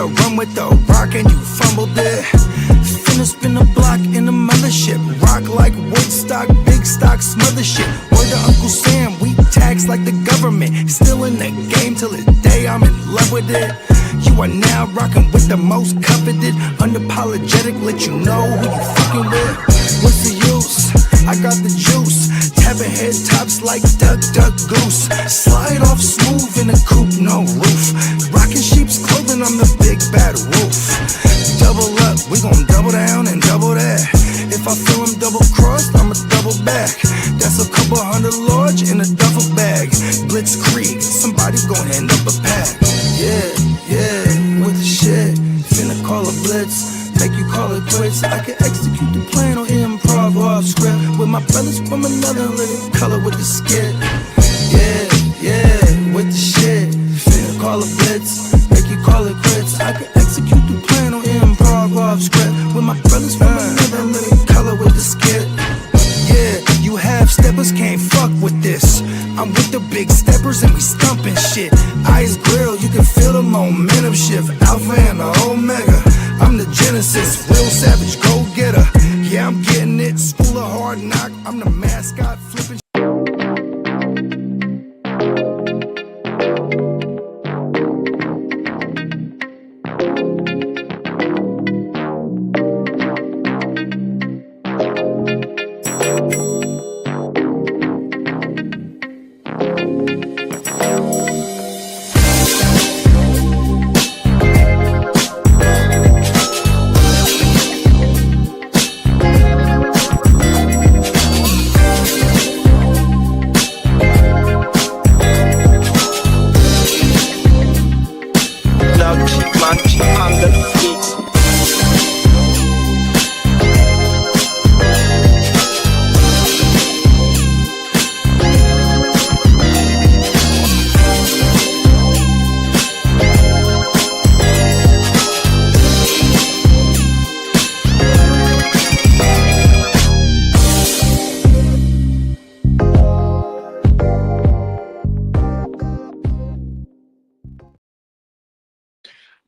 to run with the rock and you fumbled it. Finna spin the block in the mothership. Rock like Woodstock, big stock, smother shit. Word to Uncle Sam, we tax like the government. Still in the game till the day I'm in love with it. You are now rocking with the most coveted. Unapologetic, let you know who you fucking with. What's the use? I got the juice. Tapping head tops like Duck, Duck, Goose. Slide off smooth in a coupe, no roof. Rocking sheep's clothing, I'm the big bad wolf. Double up, we gon' double down and double that. If I feel I'm double crossed, I'ma double back. That's a couple hundred large in a duffel bag. Blitzkrieg, somebody gon' hand up a pack. Yeah, with the shit. Finna call a blitz, make you call it quits. I can execute the plan on improv off script. With my brothers from another living color with the skit. Yeah, with the shit. Finna call a blitz, make you call it quits. I can execute the plan on improv off script. With my brothers from another living color with the skit. Yeah, you half steppers can't fuck with this. I'm with the big steppers and we stumping shit. Ice grill, you can feel the momentum shift. Alpha and the Omega, I'm the Genesis. Real savage, go getter. Yeah, I'm getting it. School of hard knock, I'm the mascot flipping.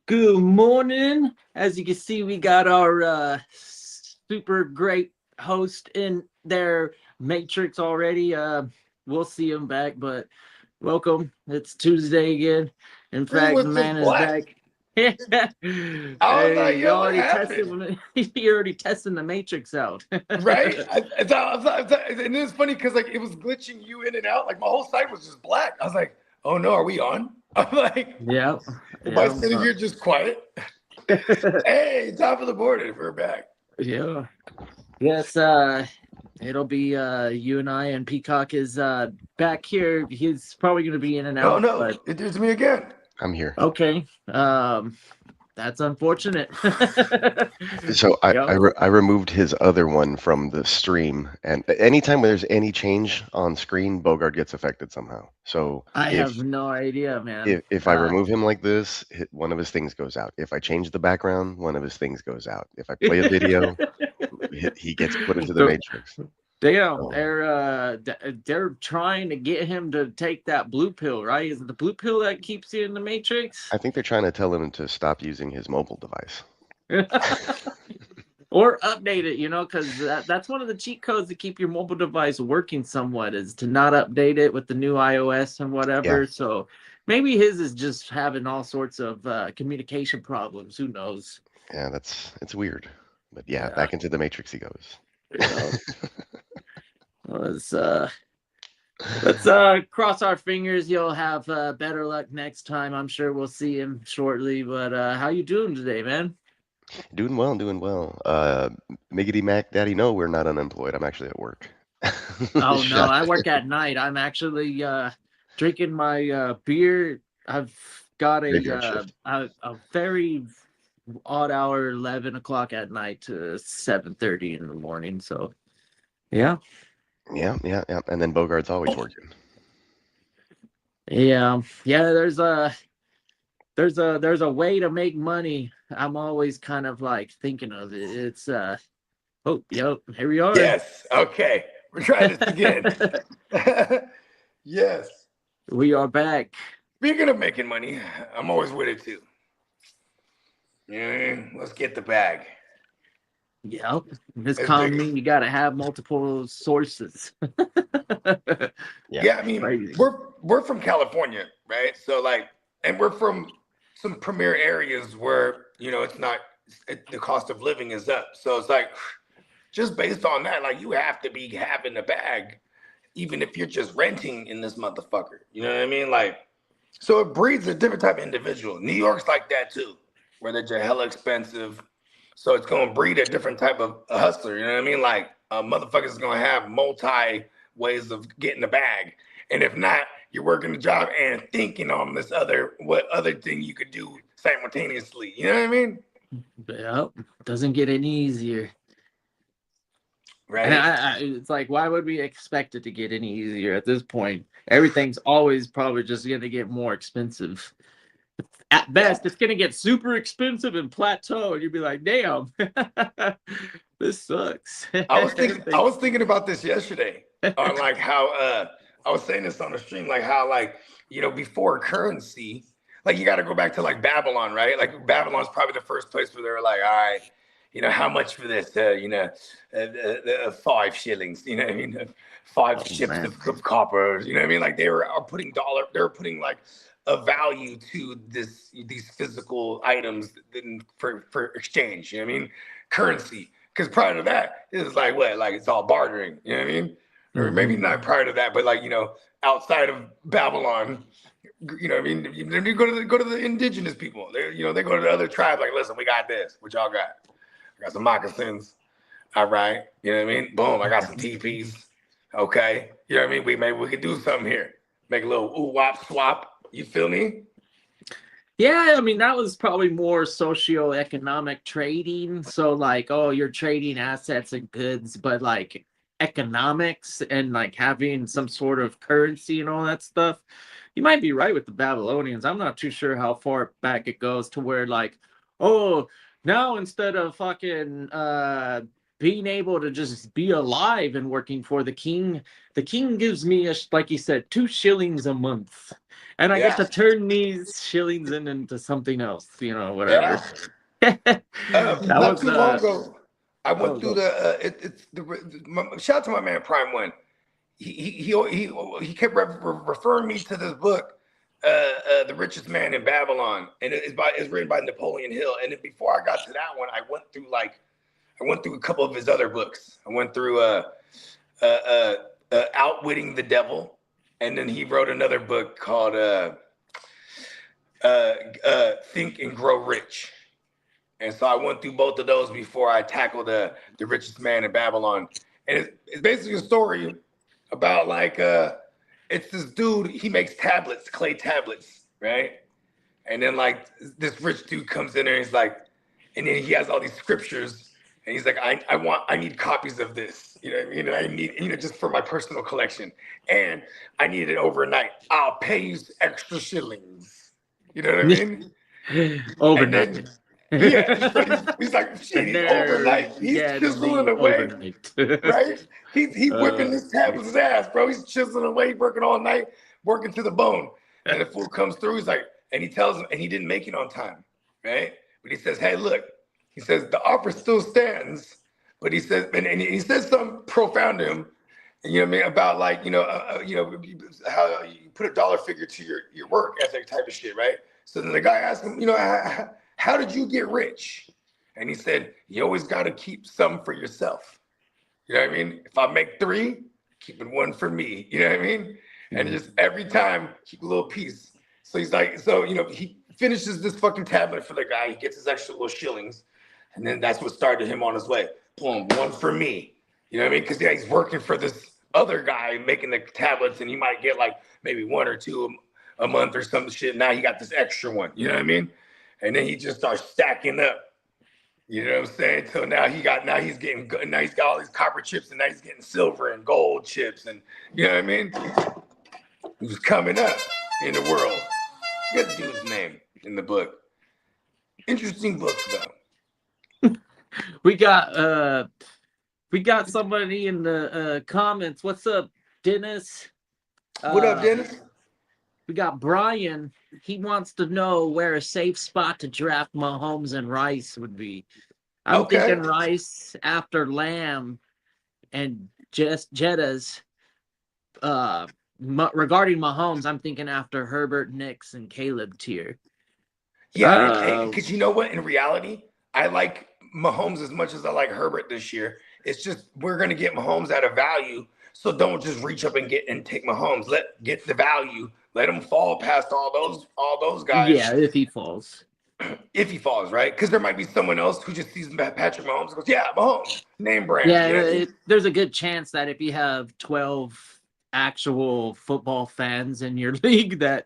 Good morning. As you can see, we got our super great host in their matrix already. We'll see him back, but welcome. It's Tuesday again. In fact, the man is back. I was like, yo, what happened? You're already testing the matrix out. Right? I thought, and it was funny because like it was glitching you in and out. Like my whole site was just black. I was like, oh no, are we on? I'm like, yeah. Am I sitting here just quiet? Hey, top of the board, we're back. Yeah. Yes, it'll be you and I, and Peacock is back here. He's probably going to be in and out. Oh no, but it's me again. I'm here. Okay. That's unfortunate. So I removed his other one from the stream, and anytime there's any change on screen, Bogard gets affected somehow. So I have no idea, man. If I remove him like this, one of his things goes out. If I change the background, one of his things goes out. If I play a video, he gets put into the matrix. Damn, they're trying to get him to take that blue pill, right? Is it the blue pill that keeps you in the matrix? I think they're trying to tell him to stop using his mobile device. Or update it, because that's one of the cheat codes to keep your mobile device working somewhat, is to not update it with the new iOS and whatever. Yeah. So maybe his is just having all sorts of communication problems. Who knows? Yeah, it's weird. But yeah, back into the matrix he goes. Let's cross our fingers. You'll have better luck next time. I'm sure we'll see him shortly. But how you doing today, man? Doing well. Miggity Mac Daddy, no, we're not unemployed. I'm actually at work. Oh no, I work at night. I'm actually drinking my beer. I've got a very odd hour, 11 o'clock at night to 7:30 in the morning. So yeah. And then Bogard's always working. Yeah. There's a way to make money. I'm always kind of like thinking of it. It's here we are. Yes. Okay. We're trying this again. Yes. We are back. Speaking of making money, I'm always with it too. Yeah, let's get the bag. Yep. In this economy, you got to have multiple sources. Yeah, I mean, crazy. we're from California, right? So like, and we're from some premier areas where it's not the cost of living is up. So it's like, just based on that, like you have to be having a bag, even if you're just renting in this motherfucker. You know what I mean? Like, so it breeds a different type of individual. New York's like that too, where they're just hella expensive. So it's gonna breed a different type of hustler. You know what I mean? Like motherfuckers gonna have multi ways of getting the bag. And if not, you're working the job and thinking on what other thing you could do simultaneously. You know what I mean? Yep. Doesn't get any easier. Right. And it's like, why would we expect it to get any easier at this point? Everything's always probably just going to get more expensive. At best, it's going to get super expensive and plateau, and you'd be like, "Damn, this sucks." I was thinking about this yesterday on like how I was saying this on the stream, like how before currency, like you got to go back to like Babylon, right? Like Babylon's probably the first place where they were like, all right, how much for this? 5 shillings. You know what I mean? 5 ships of copper. You know what I mean? Like they were putting like a value to these physical items for exchange. You know what I mean? Currency. Because prior to that, it was like what? Like it's all bartering. You know what I mean? Or maybe not prior to that, but like outside of Babylon. You know what I mean? You go to the indigenous people. They go to the other tribe. Like, listen, we got this. What y'all got? I got some moccasins. All right. You know what I mean? Boom. I got some teepees. Okay. You know what I mean? Maybe we could do something here. Make a little wop swap. You feel me? Yeah, I mean, that was probably more socio-economic trading. So like, oh, you're trading assets and goods, but like economics and like having some sort of currency and all that stuff. You might be right with the Babylonians. I'm not too sure how far back it goes to where like, oh, now instead of fucking being able to just be alive and working for the king gives me, like you said, 2 shillings a month. And I get to turn these shillings into something else, whatever. Yeah. Not too long ago, I went through shout out to my man Prime One. He kept referring me to this book, The Richest Man in Babylon, and it's written by Napoleon Hill. And then before I got to that one, I went through a couple of his other books. I went through Outwitting the Devil. And then he wrote another book called Think and Grow Rich. And so I went through both of those before I tackled The Richest Man in Babylon. And it's basically a story about like, it's this dude, he makes clay tablets, right? And then like this rich dude comes in there and he's like, and then he has all these scriptures and he's like, I need copies of this. You know what I mean? I need, just for my personal collection. And I need it overnight. I'll pay you extra shillings. You know what I mean? Overnight. He's like, shit, he's overnight. He's chiseling away. Right? He's whipping this tablet's ass, bro. He's chiseling away, working all night, working to the bone. And the fool comes through, he's like, and he tells him, and he didn't make it on time, right? But he says, hey, look, he says, the offer still stands. But he says, and he says something profound to him, and you know what I mean, about like, how you put a dollar figure to your work ethic type of shit, right? So then the guy asked him, how did you get rich? And he said, you always got to keep some for yourself. You know what I mean? If I make 3, keeping 1 for me. You know what I mean? And just every time, keep a little piece. So he's like, he finishes this fucking tablet for the guy. He gets his extra little shillings. And then that's what started him on his way. Boom, 1 for me. You know what I mean? Because he's working for this other guy making the tablets, and he might get like maybe 1 or 2 a month or some shit. Now he got this extra one. You know what I mean? And then he just starts stacking up. You know what I'm saying? So now he's got all these copper chips, and now he's getting silver and gold chips, and you know what I mean? He was coming up in the world. Get the dude's name in the book. Interesting book though. We got somebody in the comments. What's up, Dennis? What up, Dennis? We got Brian. He wants to know where a safe spot to draft Mahomes and Rice would be. I'm thinking Rice after Lamb and just Jeddah's. Regarding Mahomes, I'm thinking after Herbert, Nix, and Caleb tier. Yeah, because you know what? In reality, I like Mahomes as much as I like Herbert this year. It's just we're gonna get Mahomes at a value, so don't just reach up and take Mahomes. Get the value. Let him fall past all those guys. Yeah, if he falls. If he falls, right? Because there might be someone else who just sees Patrick Mahomes and goes, yeah, Mahomes, name brand. Yeah, there's a good chance that if you have 12 actual football fans in your league that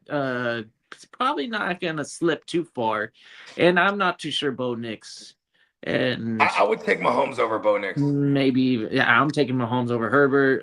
it's probably not going to slip too far. And I'm not too sure Bo Nix. And I would take Mahomes over Bo Nix. Maybe, yeah, I'm taking Mahomes over Herbert.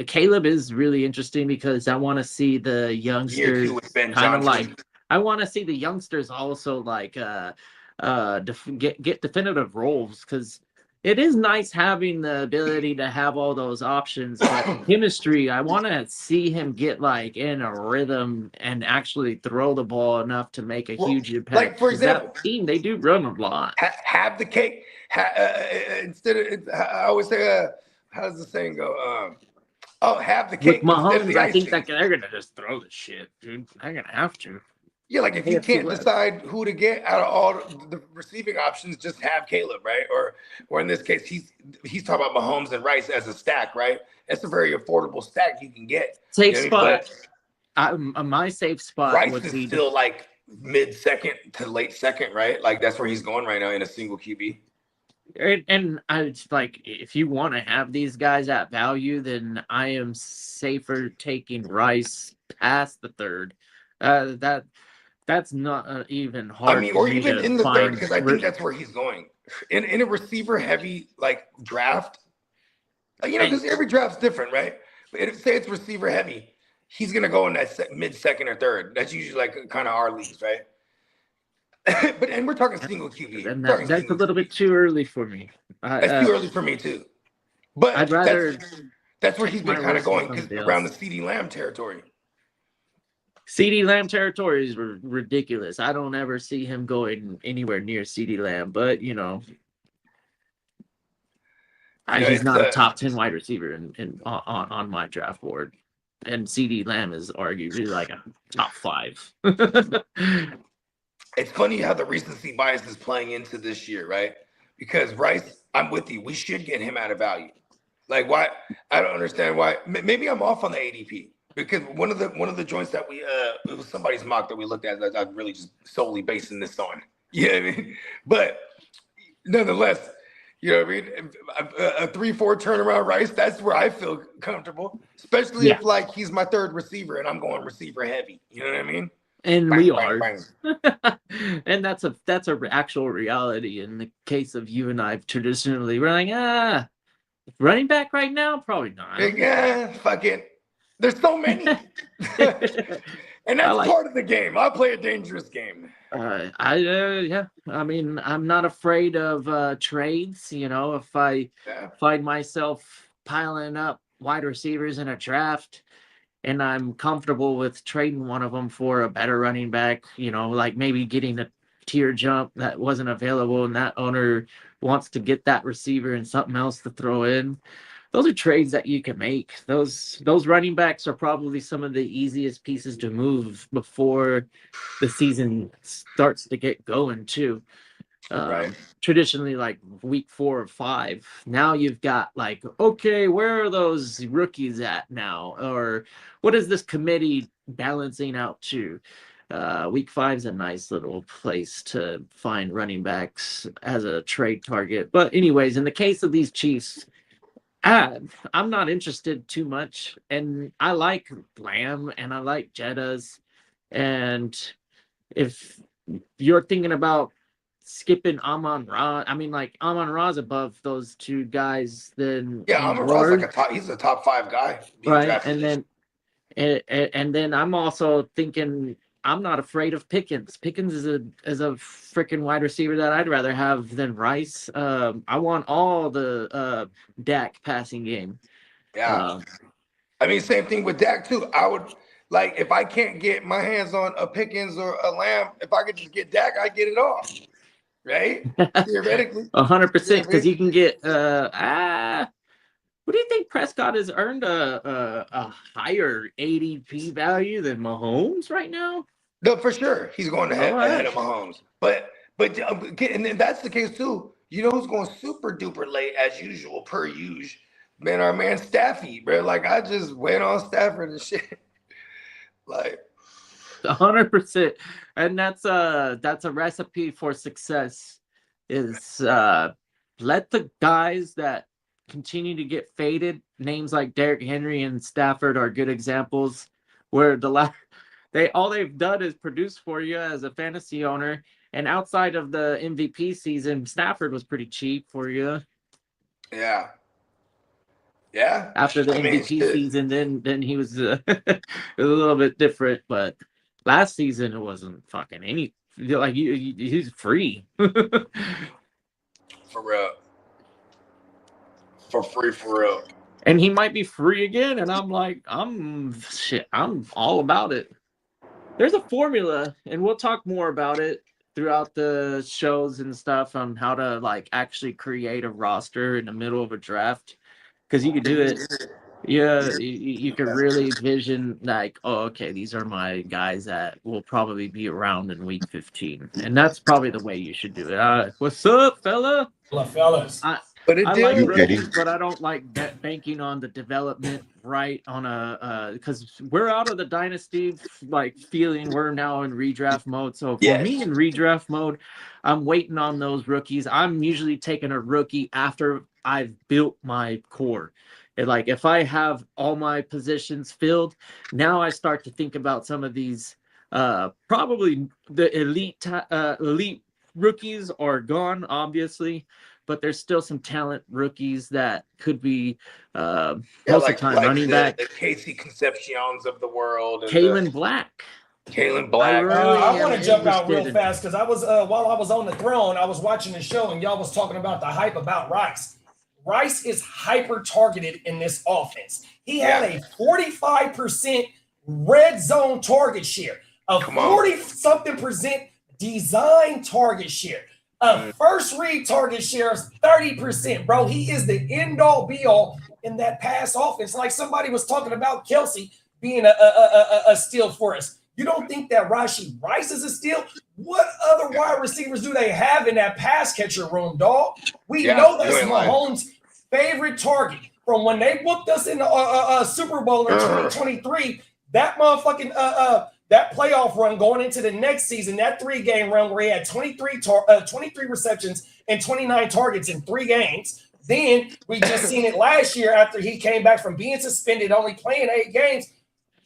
Caleb is really interesting because I want to see the youngsters kind of like. I want to see the youngsters also like get definitive roles because it is nice having the ability to have all those options. But chemistry, I want to see him get like in a rhythm and actually throw the ball enough to make a huge impact. Like for example, that team, they do run a lot. Have the cake instead of. I always say, how does the saying go? Have the cake. With Mahomes, I think that they're gonna just throw the shit, dude. They're gonna have to. Yeah, like if you can't decide who to get out of all the receiving options, just have Caleb, right? Or in this case, he's talking about Mahomes and Rice as a stack, right? That's a very affordable stack you can get. Safe spot. My safe spot. Rice is still like mid-second to late second, right? Like that's where he's going right now in a single QB. And I like if you want to have these guys at value, then I am safer taking Rice past the third. That's not even hard. I mean, or even in the third, because I think that's where he's going. In a receiver-heavy like draft, because every draft's different, right? But say it's receiver-heavy, he's gonna go in that mid-second or third. That's usually like kind of our leagues, right? and we're talking single QB. And that's a little bit too early for me. That's too early for me too. But I'd rather. That's where he's been kind of going around the CeeDee Lamb territory. CeeDee Lamb territory is ridiculous. I don't ever see him going anywhere near CeeDee Lamb, but he's not a top 10 wide receiver on my draft board, and CeeDee Lamb is arguably like a top 5. It's funny how the recency bias is playing into this year, right? Because Rice, I'm with you. We should get him out of value. Like why? I don't understand why. Maybe I'm off on the ADP. Because one of the joints that it was somebody's mock that we looked at that I'm really just solely basing this on. You know what I mean? But nonetheless, you know what I mean? A 3-4 turnaround Rice, that's where I feel comfortable. Especially if like he's my third receiver and I'm going receiver heavy. You know what I mean? And we are. And that's a actual reality in the case of you and I traditionally. We're like, running back right now? Probably not. Yeah, fuck it. There's so many. And that's part of the game. I play a dangerous game. Yeah. I mean, I'm not afraid of trades. If I find myself piling up wide receivers in a draft and I'm comfortable with trading one of them for a better running back, like maybe getting a tier jump that wasn't available and that owner wants to get that receiver and something else to throw in. Those are trades that you can make. Those running backs are probably some of the easiest pieces to move before the season starts to get going too. Right. Traditionally, like week 4 or 5. Now you've got like, okay, where are those rookies at now? Or what is this committee balancing out to? Week 5 is a nice little place to find running backs as a trade target. But anyways, in the case of these Chiefs, I'm not interested too much, and I like Lamb and I like Jeddah's, and if you're thinking about skipping Amon-Ra, I mean, like Amon-Ra's above those two guys, then Amon-Ra's like he's a top 5 guy, right? And then I'm also thinking I'm not afraid of Pickens. Pickens is a freaking wide receiver that I'd rather have than Rice. I want all the Dak passing game. Yeah. I mean, same thing with Dak too. I would Like, if I can't get my hands on a Pickens or a Lamb, if I could just get Dak, I get it all. Right? Theoretically. 100%, because you can get what do you think? Prescott has earned a higher ADP value than Mahomes right now? No, for sure. He's going ahead of Mahomes. But and then that's the case too. You know who's going super duper late as usual, per usual? Man, our man Staffy, bro. Like, I just went on Stafford and shit. Like 100%. And that's a recipe for success is let the guys that continue to get faded. Names like Derrick Henry and Stafford are good examples where all they've done is produce for you as a fantasy owner. And outside of the MVP season, Stafford was pretty cheap for you. Yeah. Yeah. After the MVP season, then he was it was a little bit different. But last season it wasn't fucking any. Like he's free. For real. For real. And he might be free again. And I'm like, I'm all about it. There's a formula, and we'll talk more about it throughout the shows and stuff on how to like actually create a roster in the middle of a draft. Because you could do it. Yeah, you could really vision like, oh, okay, these are my guys that will probably be around in week 15. And that's probably the way you should do it. What's up, fella? Hello, fellas. I like rookies, but I don't like banking on the development right on because we're out of the dynasty like feeling. We're now in redraft mode. So for me in redraft mode, I'm waiting on those rookies. I'm usually taking a rookie after I've built my core. And like if I have all my positions filled, now I start to think about some of these probably the elite rookies are gone, obviously. But there's still some talent rookies that could be most of the time running back. The Casey Concepcions of the world. Kalen Black. I want to jump out real fast because I was while I was on the throne, I was watching the show and y'all was talking about the hype about Rice. Rice is hyper targeted in this offense. He had a 45% red zone target share, a 40-something% design target share. A first read target share is 30%, bro. He is the end-all, be-all in that pass offense. Like somebody was talking about Kelsey being a steal for us. You don't think that Rashee Rice is a steal? What other wide receivers do they have in that pass catcher room, dog? We know that's Mahomes' favorite target. From when they booked us in the Super Bowl in 2023, that motherfucking that playoff run going into the next season, that 3-game run where he had 23 receptions and 29 targets in 3 games. Then we just seen it last year after he came back from being suspended, only playing 8 games.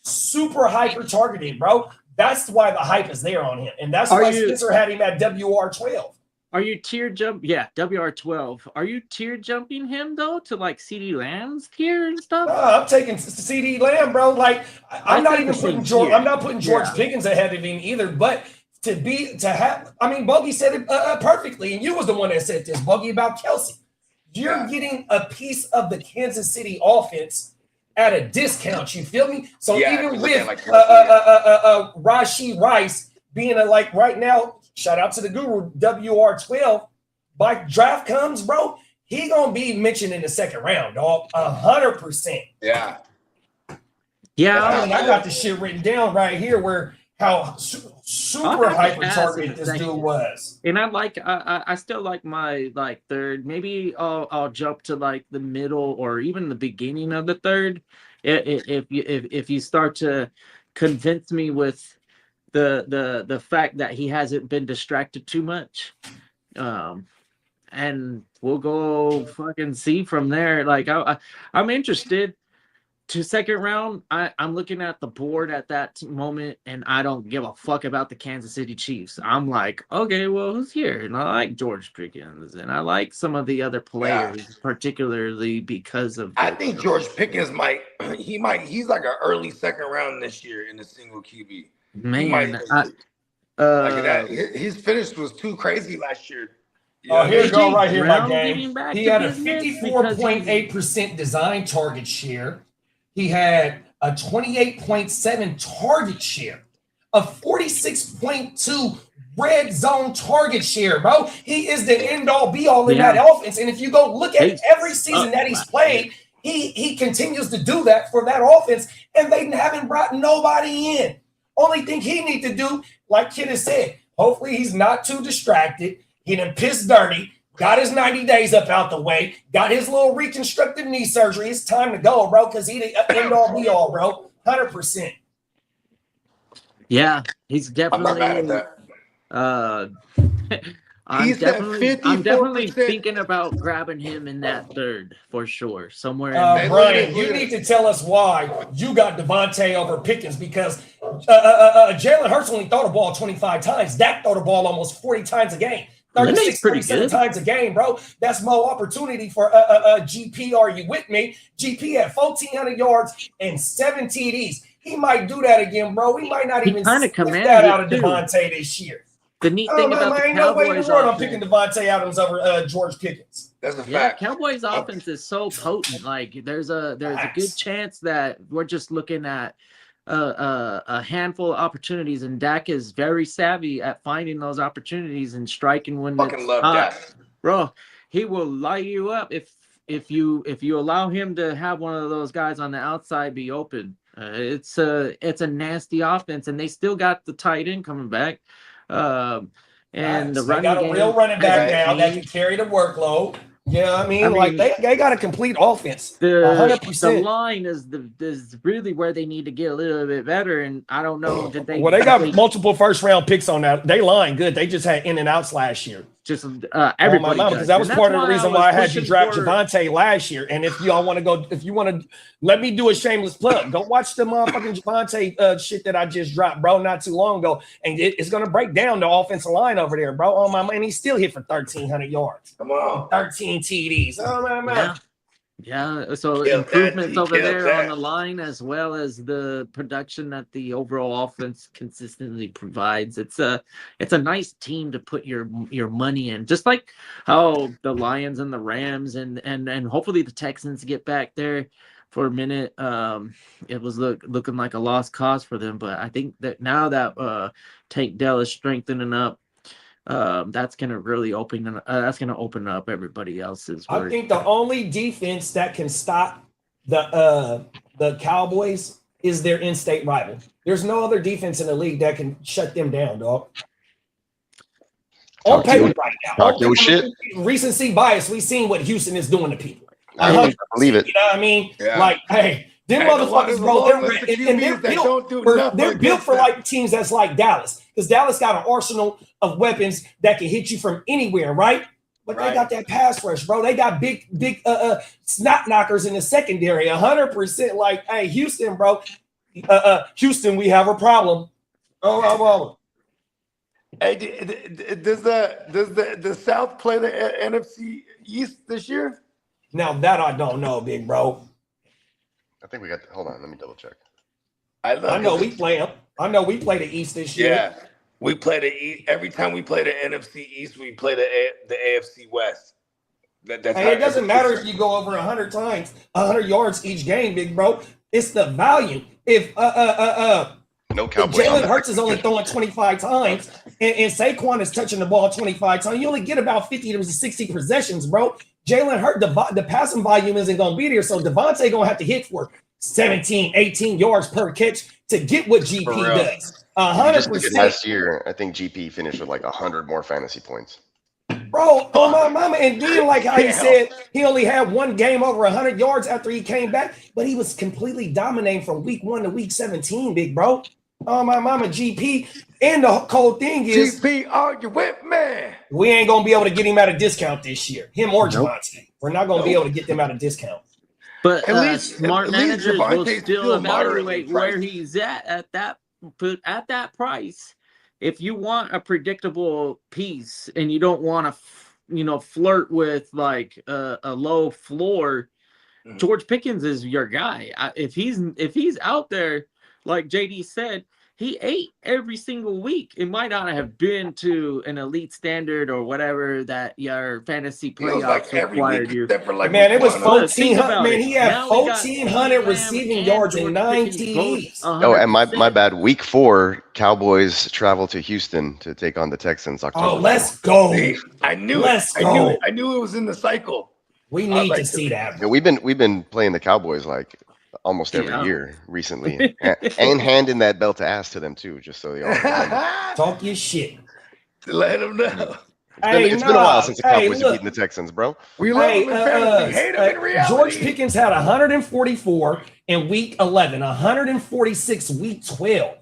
Super hyper targeted, bro. That's why the hype is there on him. And that's why Spencer had him at WR12. Are you tier jump? Yeah, WR12. Are you tier jumping him though to like CD Lamb's tier and stuff? I'm taking CD Lamb, bro. Like I'm not even putting George. I'm not putting George Pickens ahead of him either. But to have, I mean, Bogey said it perfectly, and you was the one that said this, Bogey, about Kelsey. You're getting a piece of the Kansas City offense at a discount. You feel me? So even with Rashee Rice being like right now. Shout out to the guru, WR12. By draft comes, bro, he gonna be mentioned in the second round, dog. 100%. Yeah. I got the shit written down right here where how super hyper targeted this dude was. And I still like my like third. Maybe I'll jump to like the middle or even the beginning of the third. If you start to convince me with the fact that he hasn't been distracted too much, and we'll go fucking see from there. Like I'm interested to second round. I'm looking at the board at that moment, and I don't give a fuck about the Kansas City Chiefs. I'm like, okay, well, who's here? And I like George Pickens, and I like some of the other players, particularly because of. I think George Pickens he's like an early second round this year in a single QB. Man, his finish was too crazy last year. Here you go, right here, my game. He had a 54.8% design target share. He had a 28.7 target share, a 46.2 red zone target share, bro. He is the end all be all in that offense. And if you go look at every season that he's played, he continues to do that for that offense, and they haven't brought nobody in. Only thing he needs to do, like Kitteh said, hopefully he's not too distracted. He done pissed dirty, got his 90 days up out the way, got his little reconstructive knee surgery. It's time to go, bro, because he the end all be all, bro. 100%. Yeah, he's definitely. I'm not mad at that. I'm definitely thinking about grabbing him in that third for sure. Somewhere in Brian, you need to tell us why you got Devontae over Pickens, because Jalen Hurts only throw the ball 25 times. Dak throw the ball almost 40 times a game. 36, 37 times a game, bro. That's more opportunity for GP. Are you with me? GP had 1,400 yards and 7 TDs. He might do that again, bro. We might not even see that out of Devontae this year. The neat thing about the Cowboys, I'm picking Devontae Adams over George Pickens. That's a fact. Cowboys offense is so potent. Like there's a good chance that we're just looking at a handful of opportunities, and Dak is very savvy at finding those opportunities and striking when fucking love Dak, bro. He will light you up if you allow him to have one of those guys on the outside be open. It's a nasty offense, and they still got the tight end coming back. And the running got a real running back now that can carry the workload. Yeah, I mean, like they got a complete offense. 100%. The line is really where they need to get a little bit better, and I don't know. They got multiple first round picks on that. They line good. They just had in and outs last year. Just everybody, because that was part of the reason why I had you draft Javonte last year. And if y'all want to go, if you want to, let me do a shameless plug. Go watch the motherfucking Javonte shit that I just dropped, bro, not too long ago, and it's gonna break down the offensive line over there, bro. Oh my man, he still hit for 1,300 yards. Come on, 13 TDs. Oh my man. Yeah, so improvements over there on the line, as well as the production that the overall offense consistently provides. It's a nice team to put your money in, just like how the Lions and the Rams and hopefully the Texans get back there for a minute. It was looking like a lost cause for them, but I think that now that Tank Dell is strengthening up, that's gonna really open up everybody else's work. I think the only defense that can stop the Cowboys is their in-state rival. There's no other defense in the league that can shut them down, dog. On paper right now. Talk your shit. Recency bias. We've seen what Houston is doing to people. I believe it. You know what I mean? Yeah. Like, hey, them motherfuckers, bro, they're built for like teams that's like Dallas, because Dallas got an arsenal of weapons that can hit you from anywhere, right? But they got that pass rush, bro. They got big snot knockers in the secondary, 100%. Like, hey, Houston, bro, Houston, we have a problem. Oh. Hey, does the South play the NFC East this year? Now that I don't know, big bro. I think we got. Hold on, let me double check. I know we play them. I know we play the East this year. Yeah, we play the East. Every time we play the NFC East, we play the AFC West. That's it doesn't matter if you go over 100 times, 100 yards each game, big bro. It's the value. If no Cowboy, Jalen Hurts is only throwing 25 times, and Saquon is touching the ball 25 times, you only get about 50 to 60 possessions, bro. Jalen Hurts, the passing volume isn't going to be there, so Devontae going to have to hit for 17, 18 yards per catch to get what GP does. 100%. Last year, I think GP finished with like 100 more fantasy points. Bro, oh my mama, and then like how he said he only had one game over 100 yards after he came back, but he was completely dominating from week 1 to week 17, big bro. Oh my mama, GP. And the cold thing is, GP, are you with me? We ain't gonna be able to get him at a discount this year. Him or Javonte. We're not gonna be able to get them at a discount. But at least smart managers will still evaluate where he's at that price. If you want a predictable piece and you don't want to, flirt with like a low floor, George Pickens is your guy. If he's out there, like JD said, he ate every single week. It might not have been to an elite standard or whatever that your fantasy playoffs required you. Man, it was 1,400. Man, he had 1,400 receiving yards and 9 TDs. Oh, and my bad. Week 4, Cowboys travel to Houston to take on the Texans. October. Oh, let's go! I knew it. I knew it was in the cycle. We need to see that. Yeah, we've been playing the Cowboys like almost every year recently, and handing that belt to ass to them too, just so they all talk your shit. Let them know. It's been a while since the Cowboys have beaten the Texans, bro. We love them in fantasy, hate them in reality. George Pickens had 144 in week 11, 146 week 12,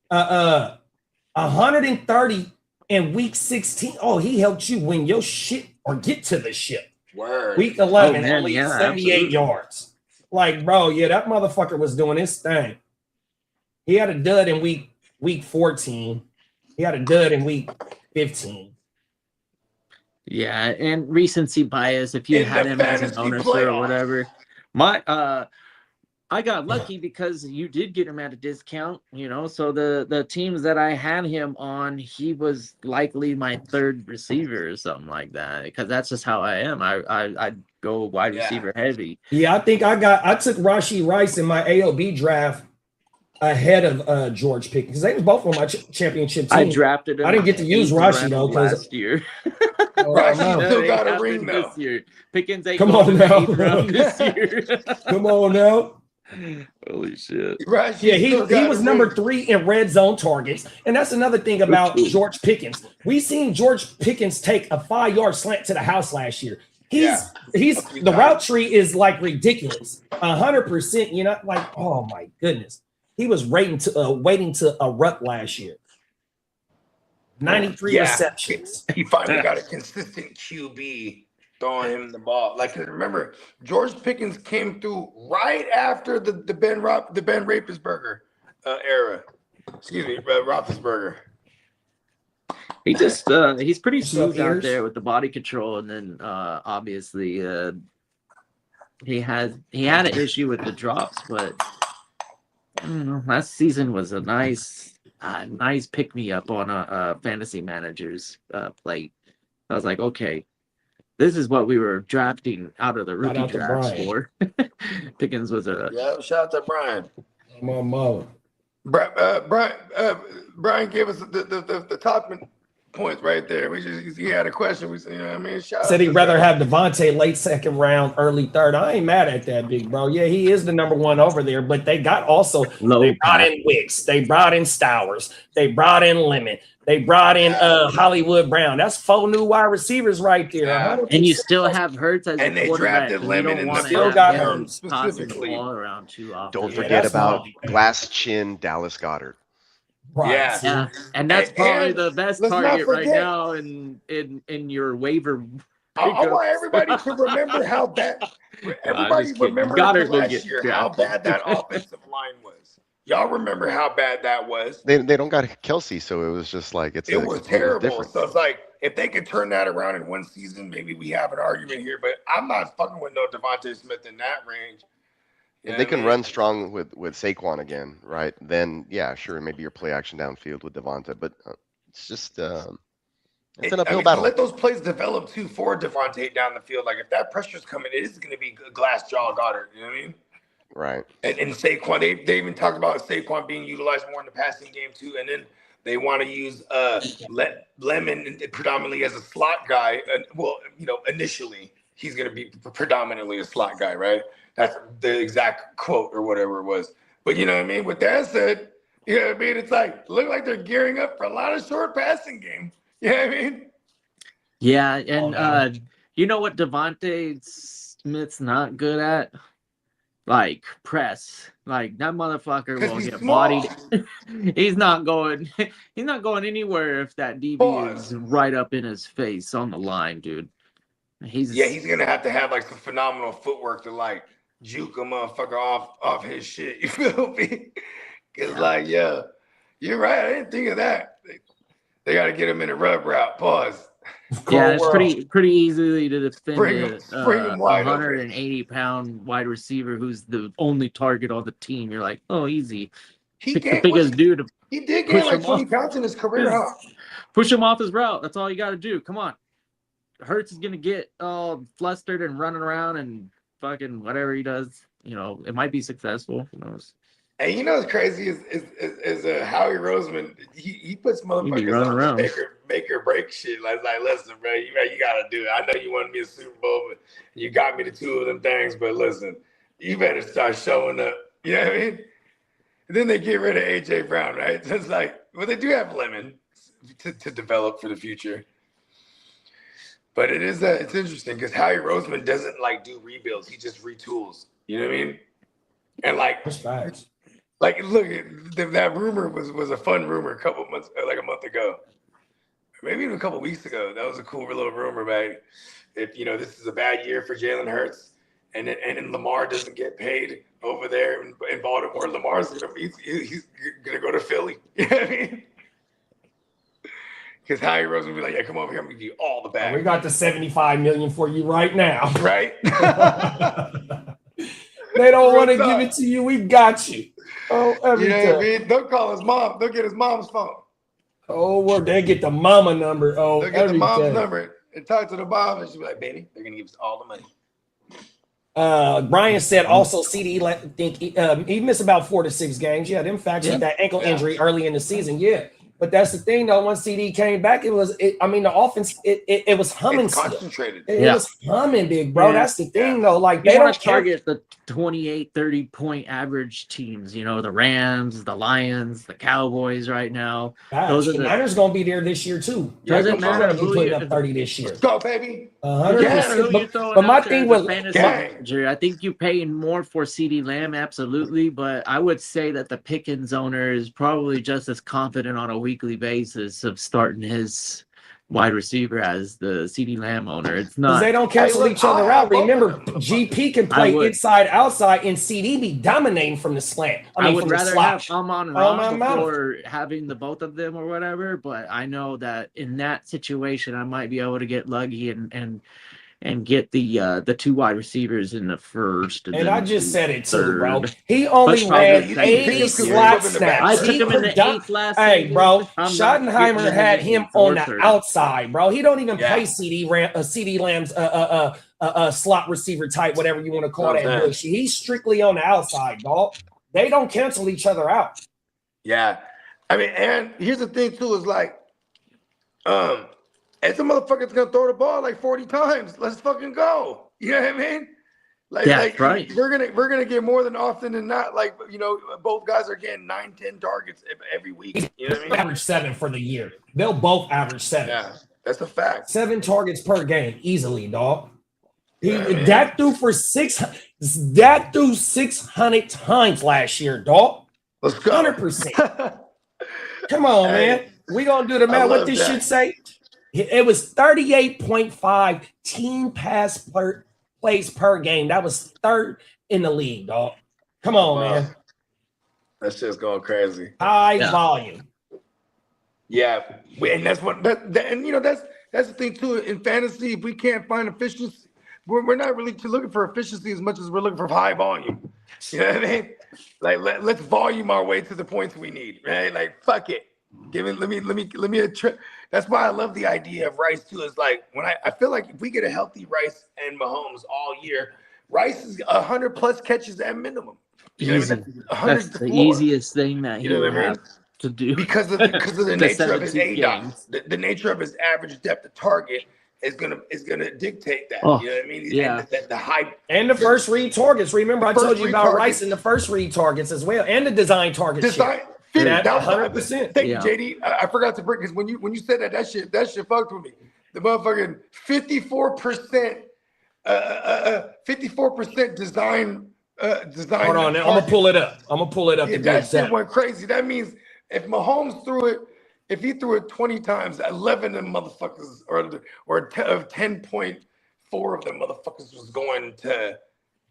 130 in week 16. Oh, he helped you win your shit or get to the ship. Word. Week 11, only 78 yards. Like, bro, that motherfucker was doing his thing. He had a dud in week 14. He had a dud in week 15. Yeah, and recency bias. If you had him as an owner or whatever, I got lucky because you did get him at a discount. So the teams that I had him on, he was likely my third receiver or something like that. Because that's just how I am. I go wide receiver heavy. Yeah, I think I took Rashee Rice in my AOB draft ahead of George Pickens because they were both on my championship team. I drafted him. I didn't get to use Rashee though last year. Rashee still got a ring though. This year. Pickens ain't Come on now. This year. Come on now. Holy shit. Yeah, he was number 3 in red zone targets. And that's another thing about George Pickens. We seen George Pickens take a 5-yard slant to the house last year. He's the route tree is like ridiculous. 100%, like, oh my goodness. He was waiting to erupt last year. 93 receptions. He finally got a consistent QB throwing him the ball. Like, remember, George Pickens came through right after the Ben Roethlisberger era. Excuse me, Roethlisberger. He just he's pretty smooth out there with the body control, and then obviously he had an issue with the drops, but I don't know. Last season was a nice pick me up on a fantasy manager's plate. I was like, okay, this is what we were drafting out of the rookie drafts for. Pickens was shout out to Brian. My mother. Brian gave us the top points right there. He had a question. We said, said he'd rather have Devontae late second round, early third. I ain't mad at that, big bro. Yeah, he is the number 1 over there, but they got also they brought in Wicks, they brought in Stowers, they brought in Lemon, they brought in Hollywood Brown. That's 4 new wide receivers right there. Yeah. And you still have Hurts as and a they drafted Lemon and still got Hurts specifically. All around too often. Don't forget about glass chin Dallas Goedert. Right. Yeah, and that's probably the best target right now in your waiver. I want everybody to remember how bad. Everybody remember last year how bad that offensive line was. Y'all remember how bad that was? They don't got Kelsey, so it was just like it was terrible. So it's like if they could turn that around in one season, maybe we have an argument here. But I'm not fucking with no Devontae Smith in that range. If they can run strong with Saquon again, right? Then yeah, sure, maybe your play action downfield with Devontae, but it's just it's an uphill battle. Let those plays develop too for Devontae down the field. Like if that pressure's coming, it is going to be glass jaw Goddard. You know what I mean? Right. And Saquon, they even talked about Saquon being utilized more in the passing game too, and then they want to use Lemon predominantly as a slot guy. Well, initially he's going to be predominantly a slot guy, right? That's the exact quote or whatever it was. But you know what I mean? With that said, you know what I mean? It's like, look like they're gearing up for a lot of short passing game. You know what I mean? Yeah, and you know what Devontae Smith's not good at? Like press. Like that motherfucker will get bodied. He's not going anywhere if that DB is right up in his face on the line, dude. He's gonna have like some phenomenal footwork to like juke a motherfucker off his shit. You feel me? Cause you're right. I didn't think of that. They got to get him in a rub route. Pause. Yeah, it's pretty easily to defend a 180-pound wide receiver who's the only target on the team. You're like, oh, easy. pick the biggest dude. He did gain like 20 pounds in his career, huh? Push him off his route. That's all you got to do. Come on. Hurts is going to get all flustered and running around and fucking whatever he does. You know, it might be successful. Who knows? And you know what's crazy is Howie Roseman. He puts motherfuckers on make or break shit. Like listen, bro, you gotta do it. I know you wanted me a Super Bowl, but you got me to 2 of them things. But listen, you better start showing up. You know what I mean? And then they get rid of AJ Brown, right? So it's like, well, they do have Lemon to develop for the future. But it's interesting because Howie Roseman doesn't like do rebuilds. He just retools. You know what I mean? And like, like look, that rumor was a fun rumor a couple months, like a month ago, maybe even a couple weeks ago. That was a cool little rumor, man. If this is a bad year for Jalen Hurts, and then Lamar doesn't get paid over there in Baltimore, Lamar's he's gonna go to Philly. You know what I mean? Because Howie Rose would be like, yeah, come over here, I'm gonna give you all the bag. We got the $75 million for you right now. Right? They don't want to give it to you. We got you. Oh, every time. What I mean? They'll call his mom. They'll get his mom's phone. Oh, well, they get the mama number. Oh, they'll get the mom's number and talk to the mom, and she'll be like, baby, they're gonna give us all the money. Brian said also CD think he missed about 4 to 6 games. Yeah, them facts with that ankle injury early in the season. Yeah. But that's the thing, though. Once CD came back, the offense, it was humming. It's concentrated. It was humming, big bro. That's the thing, though. Like, they don't target the 28, 30-point average teams. You know, the Rams, the Lions, the Cowboys right now. Those are the Niners going to be there this year, too. Doesn't matter. They're going to be putting up 30 this year. Let's go, baby. 100%. But my thing was, I think you paying more for CD Lamb, absolutely. But I would say that the Pickens owner is probably just as confident on a weekly basis of starting his wide receiver as the CD Lamb owner. It's not. They don't cancel each other out. Remember, GP can play inside, outside, and CD be dominating from the slant. I would rather have Amon Ra before having the both of them or whatever. But I know that in that situation, I might be able to get lucky and get the 2 wide receivers in the first. And I just said it too, bro. He only ran 80 slot snaps. I took him in the 8th last season. Hey, bro, Schottenheimer had him on the outside, bro. He don't even play CD Lamb's slot receiver type, whatever you want to call that bullshit. He's strictly on the outside, dog. They don't cancel each other out. Yeah. I mean, and here's the thing, too, is like, and some motherfucker's gonna throw the ball like 40 times. Let's fucking go. You know what I mean? Like right. We're gonna get more than often than not. Like, both guys are getting 9-10 targets every week. You know what I mean? Average 7 for the year. They'll both average 7. Yeah, that's a fact. 7 targets per game, easily, dog. That threw 600 times last year, dog. Let's go. 100%. Come on, man. We gonna do the math. What this shit say? It was 38.5 team pass plays per game. That was 3rd in the league, dog. Come on, man. That's just going crazy. High volume. Yeah, and that's what. That's the thing too. In fantasy, if we can't find efficiency, we're not really looking for efficiency as much as we're looking for high volume. You know what I mean? Like let's volume our way to the points we need, right? Like fuck it. Let me a trip. That's why I love the idea of Rice too. Is like when I feel like if we get a healthy Rice and Mahomes all year, Rice is 100+ catches at minimum. Easy. That's the easiest thing that he would have to do because of the nature of his ADOT. The nature of his average depth of target is gonna dictate that. You know what I mean? Yeah. And the high and the first read targets. Remember, I told you about Rice in the first read targets as well, and the design targets. 100%. Thank you, JD. I forgot to bring because when you said that shit fucked with me. The motherfucking 54% design. Hold on, I'm gonna pull it up. That shit went crazy. That means if Mahomes if he threw it 20 times, 11 of them motherfuckers, or 10.4 of them motherfuckers was going to.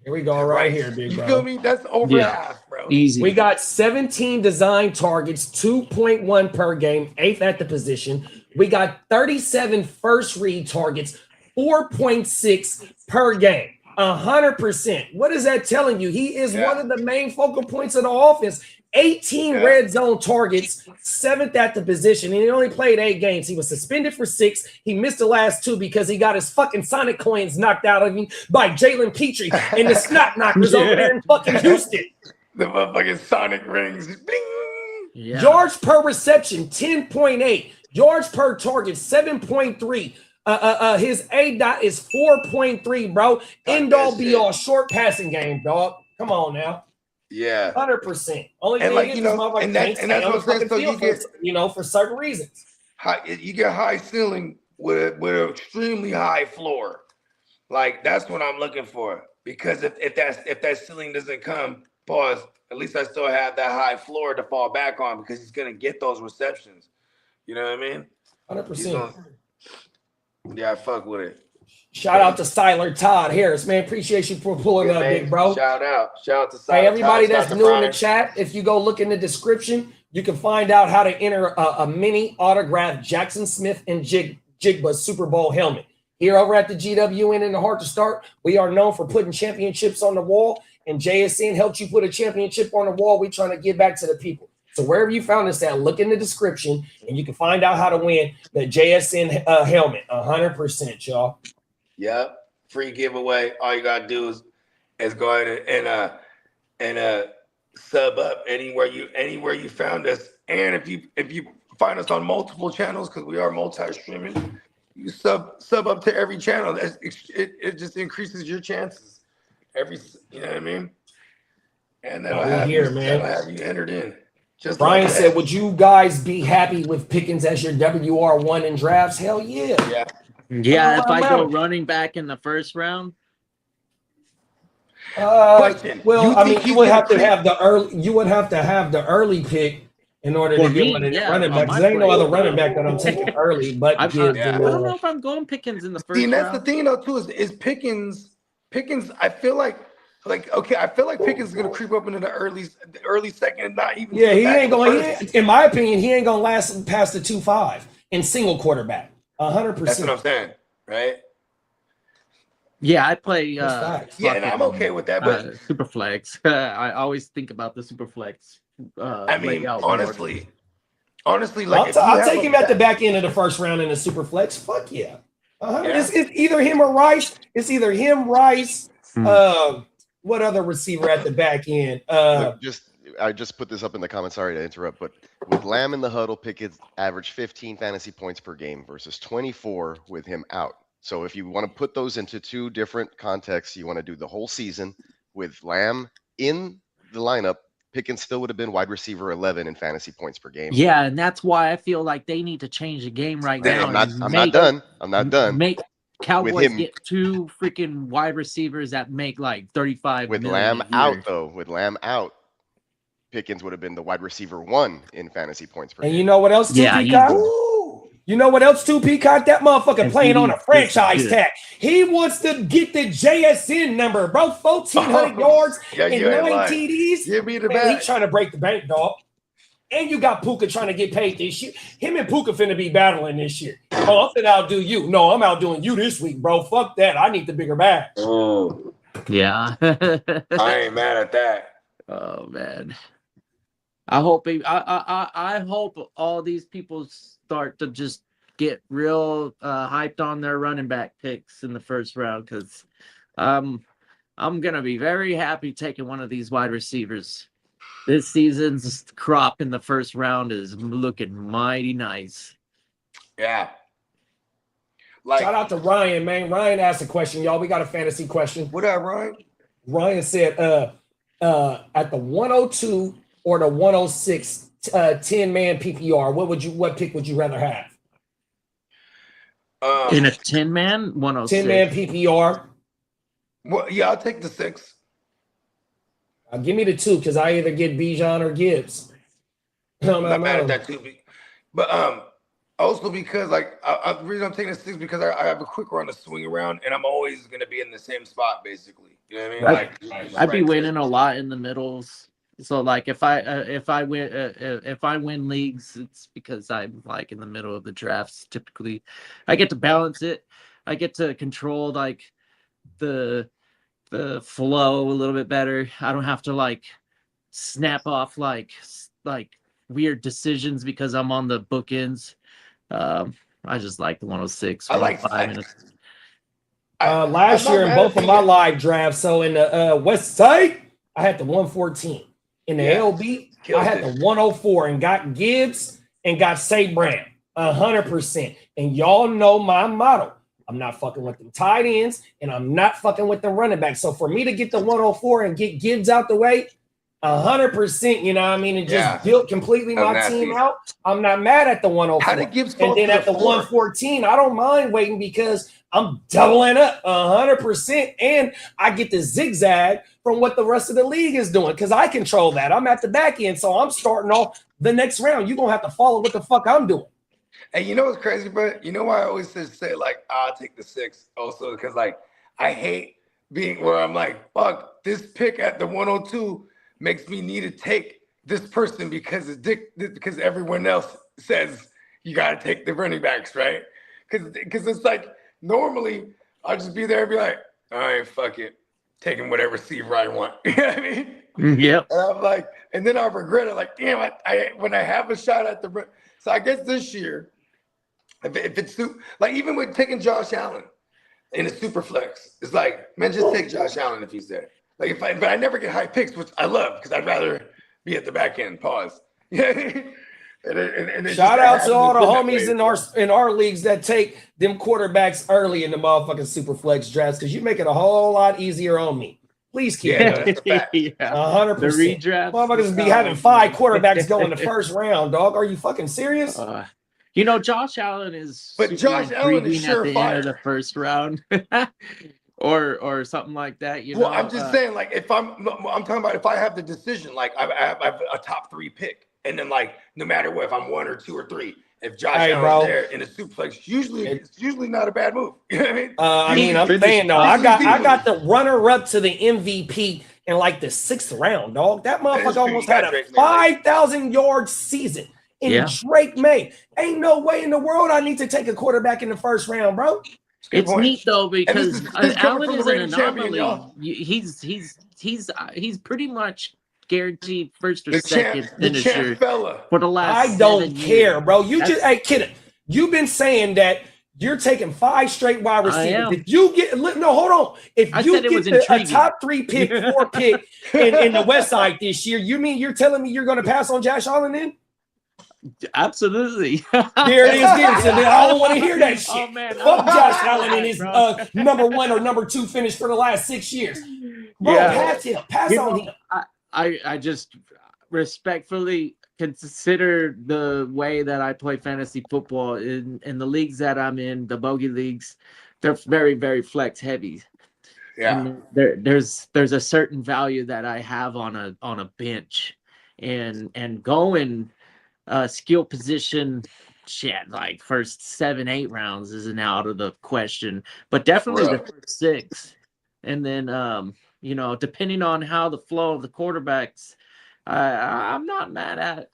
Here we go, right here, big bro. You feel me? That's over half, bro. Easy. We got 17 design targets, 2.1 per game, 8th at the position. We got 37 first read targets, 4.6 per game, 100%. What is that telling you? He is one of the main focal points of the offense. 18 red zone targets, 7th at the position, and he only played 8 games. He was suspended for 6. He missed the last 2 because he got his fucking Sonic coins knocked out of him by Jalen Petrie and the snot knockers over there in fucking Houston. The motherfucking Sonic rings. Bing! Yeah. Yards per reception, 10.8. Yards per target, 7.3. His A dot is 4.3, bro. End all be all short passing game, dog. Come on now. Yeah, 100%. Only and thing like is, that's what I'm saying. So you get, for certain reasons, you get high ceiling with an extremely high floor. Like that's what I'm looking for. Because if that ceiling doesn't come, pause. At least I still have that high floor to fall back on because he's gonna get those receptions. You know what I mean? 100%. Yeah, I fuck with it. Shout out to Styler Todd Harris, man. Appreciate you for pulling up, big bro. Shout out to Styler. Hey, everybody that's new in the chat, if you go look in the description, you can find out how to enter a mini autographed Jackson Smith and Jigba Super Bowl helmet. Here over at the GWN in the Heart to Start, we are known for putting championships on the wall, and JSN helped you put a championship on the wall. We're trying to give back to the people. So wherever you found this at, look in the description, and you can find out how to win the JSN helmet. 100%, y'all. Yep, free giveaway. All you gotta do is go ahead and sub up anywhere you found us. And if you find us on multiple channels, because we are multi-streaming, you sub up to every channel. It just increases your chances. You know what I mean? And that'll have you entered in. Just Brian like said, would you guys be happy with Pickens as your WR1 in drafts? Hell yeah. Yeah, if I go running back in the first round. Well, I mean, you would have to have the early. You would have to have the early pick in order to get one of the running backs. There ain't no other running back that I'm taking early. But I don't know if I'm going Pickens in the first round. That's the thing though too is Pickens. I feel like Pickens is gonna creep up into the early second, not even. Yeah, he ain't going. In my opinion, he ain't gonna last past the 2.5 in single quarterback. 100%. That's what I'm saying, right? Yeah, I play. And I'm okay with that. But super flex. I always think about the super flex. I mean, honestly, like I'll take him at the back end of the first round in the super flex. Fuck yeah. It's either him or Rice. It's either him, Rice. What other receiver at the back end? I just put this up in the comments. Sorry to interrupt, but with Lamb in the huddle, Pickett averaged 15 fantasy points per game versus 24 with him out. So if you want to put those into 2 different contexts, you want to do the whole season with Lamb in the lineup. Pickens still would have been wide receiver 11 in fantasy points per game. Yeah, and that's why I feel like they need to change the game right now. I'm not done. Make Cowboys get 2 freaking wide receivers that make like 35 with million Lamb out though. With Lamb out, Pickens would have been the wide receiver 1 in fantasy points per game. And you know what else too, Peacock? You know what else too, Peacock? That motherfucker playing on a franchise tag. He wants to get the JSN number, bro. 1,400 yards and 9 TDs. Give me the back. He's trying to break the bank, dog. And you got Puka trying to get paid this year. Him and Puka finna be battling this year. Oh, I'm finna outdo you. No, I'm outdoing you this week, bro. Fuck that. I need the bigger bag. Oh. Yeah. I ain't mad at that. Oh man. I hope I hope all these people start to just get real hyped on their running back picks in the first round, because I'm gonna be very happy taking one of these wide receivers. This season's crop in the first round is looking mighty nice. Yeah. Shout out to Ryan, man. Ryan asked a question, y'all. We got a fantasy question. What up, Ryan? Ryan said at the 102 or the 106 10-man PPR, what pick would you rather have? In a 10-man, 106. 10-man PPR. Well, yeah, I'll take the 6. Give me the 2 because I either get Bijan or Gibbs. I'm not mad at that too, but also because like the reason I'm taking the 6 because I have a quick run to swing around and I'm always gonna be in the same spot basically. You know what I mean? I'd be winning a lot in the middles. So like if I win leagues, it's because I'm like in the middle of the drafts. Typically, I get to balance it. I get to control like the flow a little bit better. I don't have to like snap off like weird decisions because I'm on the bookends. I just like the 106. I like last year in both of my live drafts. So in the West Side, I had the 114. In the LB, I had the 104 and got Gibbs and got Say Brown 100%. And y'all know my motto. I'm not fucking with them tight ends, and I'm not fucking with the running backs. So for me to get the 104 and get Gibbs out the way, 100%, you know what I mean, and just built completely my team out, I'm not mad at the 104. How did Gibbs and then at the 114, I don't mind waiting because I'm doubling up 100%, and I get the zigzag from what the rest of the league is doing because I control that. I'm at the back end, so I'm starting off the next round. You're going to have to follow what the fuck I'm doing. And you know what's crazy, bro? You know why I always say like, I'll take the 6 also because, like, I hate being where I'm like, fuck, this pick at the 102 makes me need to take this person because everyone else says you got to take the running backs, right? Because it's like, normally I'll just be there and be like, all right, fuck it. Taking whatever receiver I want. You know what I mean? Yep. And I'm like, and then I'll regret it. Like, damn, I when I have a shot at the – so I guess this year, if it's – like, even with taking Josh Allen in a super flex, it's like, man, just take Josh Allen if he's there. Like, but I never get high picks, which I love because I'd rather be at the back end. Pause. And shout out to all the homies in our leagues that take them quarterbacks early in the motherfucking super flex drafts because you make it a whole lot easier on me. Please keep it. 100%. Motherfuckers be having 5 quarterbacks go in the first round, dog. Are you fucking serious? You know, Josh Allen is, but Josh Allen is at the end of the first round, or something like that. You know, I'm just saying, like, if I'm talking about if I have the decision, like I have a top 3 pick. And then, like, no matter what, if I'm 1 or 2 or 3, if Josh Allen's there in a suplex, it's usually not a bad move. You know what I mean? I'm saying though, I got the runner-up to the MVP in like the 6th round, dog. That motherfucker almost had a 5,000-yard season in Drake May. Ain't no way in the world I need to take a quarterback in the first round, bro. It's neat though because Allen is an anomaly. He's pretty much guaranteed first or second finisher for the last. I don't care, bro. Hey, Kitteh, you've been saying that you're taking 5 straight wide receivers. If you get hold on. If you get a top 3 pick, 4 pick in the West Side this year, you mean you're telling me you're going to pass on Josh Allen then? Absolutely. There it is. So I don't want to hear that shit. Oh, man. Fuck Josh Allen in his number 1 or number 2 finish for the last 6 years. Bro, pass him. Pass on him. I just respectfully consider the way that I play fantasy football in the leagues that I'm in, the bogey leagues. They're very, very flex heavy. Yeah. And there's a certain value that I have on a bench, and going skill position shit like first 7-8 rounds isn't out of the question, but definitely the first 6, and then you know, depending on how the flow of the quarterbacks, I'm not mad at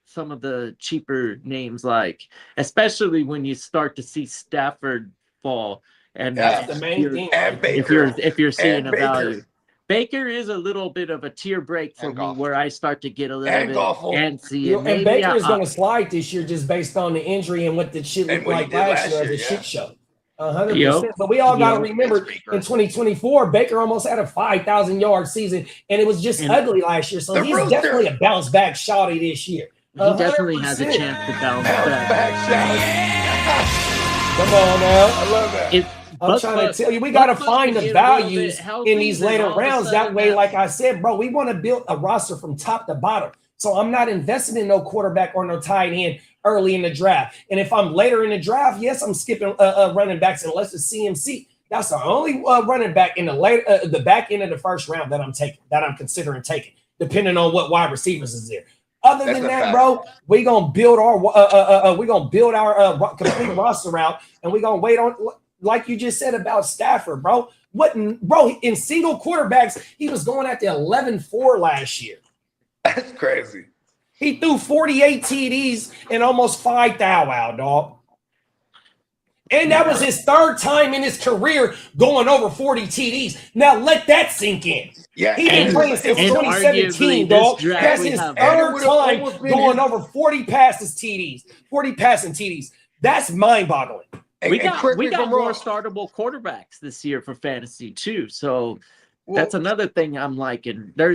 some of the cheaper names, like especially when you start to see Stafford fall, and that's the main thing. And Baker, if you're seeing a value. Baker is a little bit of a tier break for me, where I start to get a little bit antsy. And Baker is going to slide this year just based on the injury and what the shit looked like last year as a shit show. 100%. But we all got to remember in 2024, Baker almost had a 5,000-yard season, and it was just ugly last year. So he's definitely a bounce back shawty this year. He definitely has a chance to bounce back. Come on now. I love that. I'm trying to tell you, we got to find the values in these later rounds. That way, like I said, bro, we want to build a roster from top to bottom. So I'm not investing in no quarterback or no tight end early in the draft. And if I'm later in the draft, yes, I'm skipping running backs unless it's CMC. That's the only running back in the back end of the first round that I'm considering taking, depending on what wide receivers is there. Other than that, bro, we're gonna build our complete roster out, and we're gonna wait on, like you just said about Stafford, bro. In single quarterbacks, he was going at the 11-4 last year. That's crazy. He threw 48 TDs and almost 5 thou out, dog. And that was his third time in his career going over 40 TDs. Now let that sink in. Yeah, He been playing since 2017, dog. That's his third time going over 40 passes TDs, 40 passing TDs. That's mind-boggling. We got more startable quarterbacks this year for fantasy too. So that's another thing I'm liking. There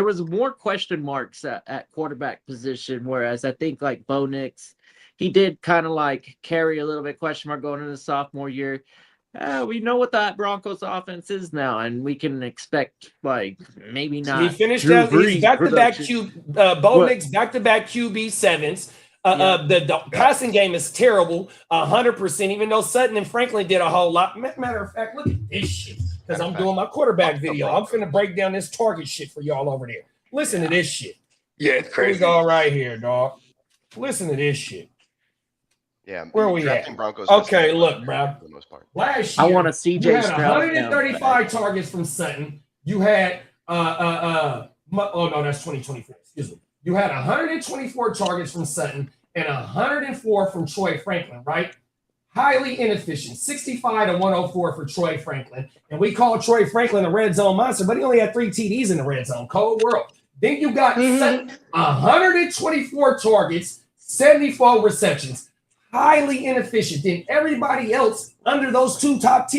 was more question marks at quarterback position, whereas I think like Bo Nix, he did kind of like carry a little bit question mark going into the sophomore year. We know what that Broncos offense is now, and we can expect like maybe not. He finished that. He's back-to-back Bo Nix back-to-back QB sevens. The passing game is terrible, 100%. Even though Sutton and Franklin did a whole lot. Matter of fact, look at this shit. Because I'm doing my quarterback video. I'm finna break down this target shit for y'all over there. Listen to this shit. Yeah, it's crazy. We go right here, dog. Listen to this shit. Yeah, where we at? Broncos okay, look, bro. For the most part. Last year, I want to CJ you had Stroud 135 targets from Sutton. You had oh no, that's 2024. Excuse me. You had 124 targets from Sutton and 104 from Troy Franklin, right? Highly inefficient. 65 to 104 for Troy Franklin. And we call Troy Franklin a red zone monster, but he only had 3 TDs in the red zone. Cold world. Then you got Sutton, 124 targets, 74 receptions. Highly inefficient. Then everybody else under those two top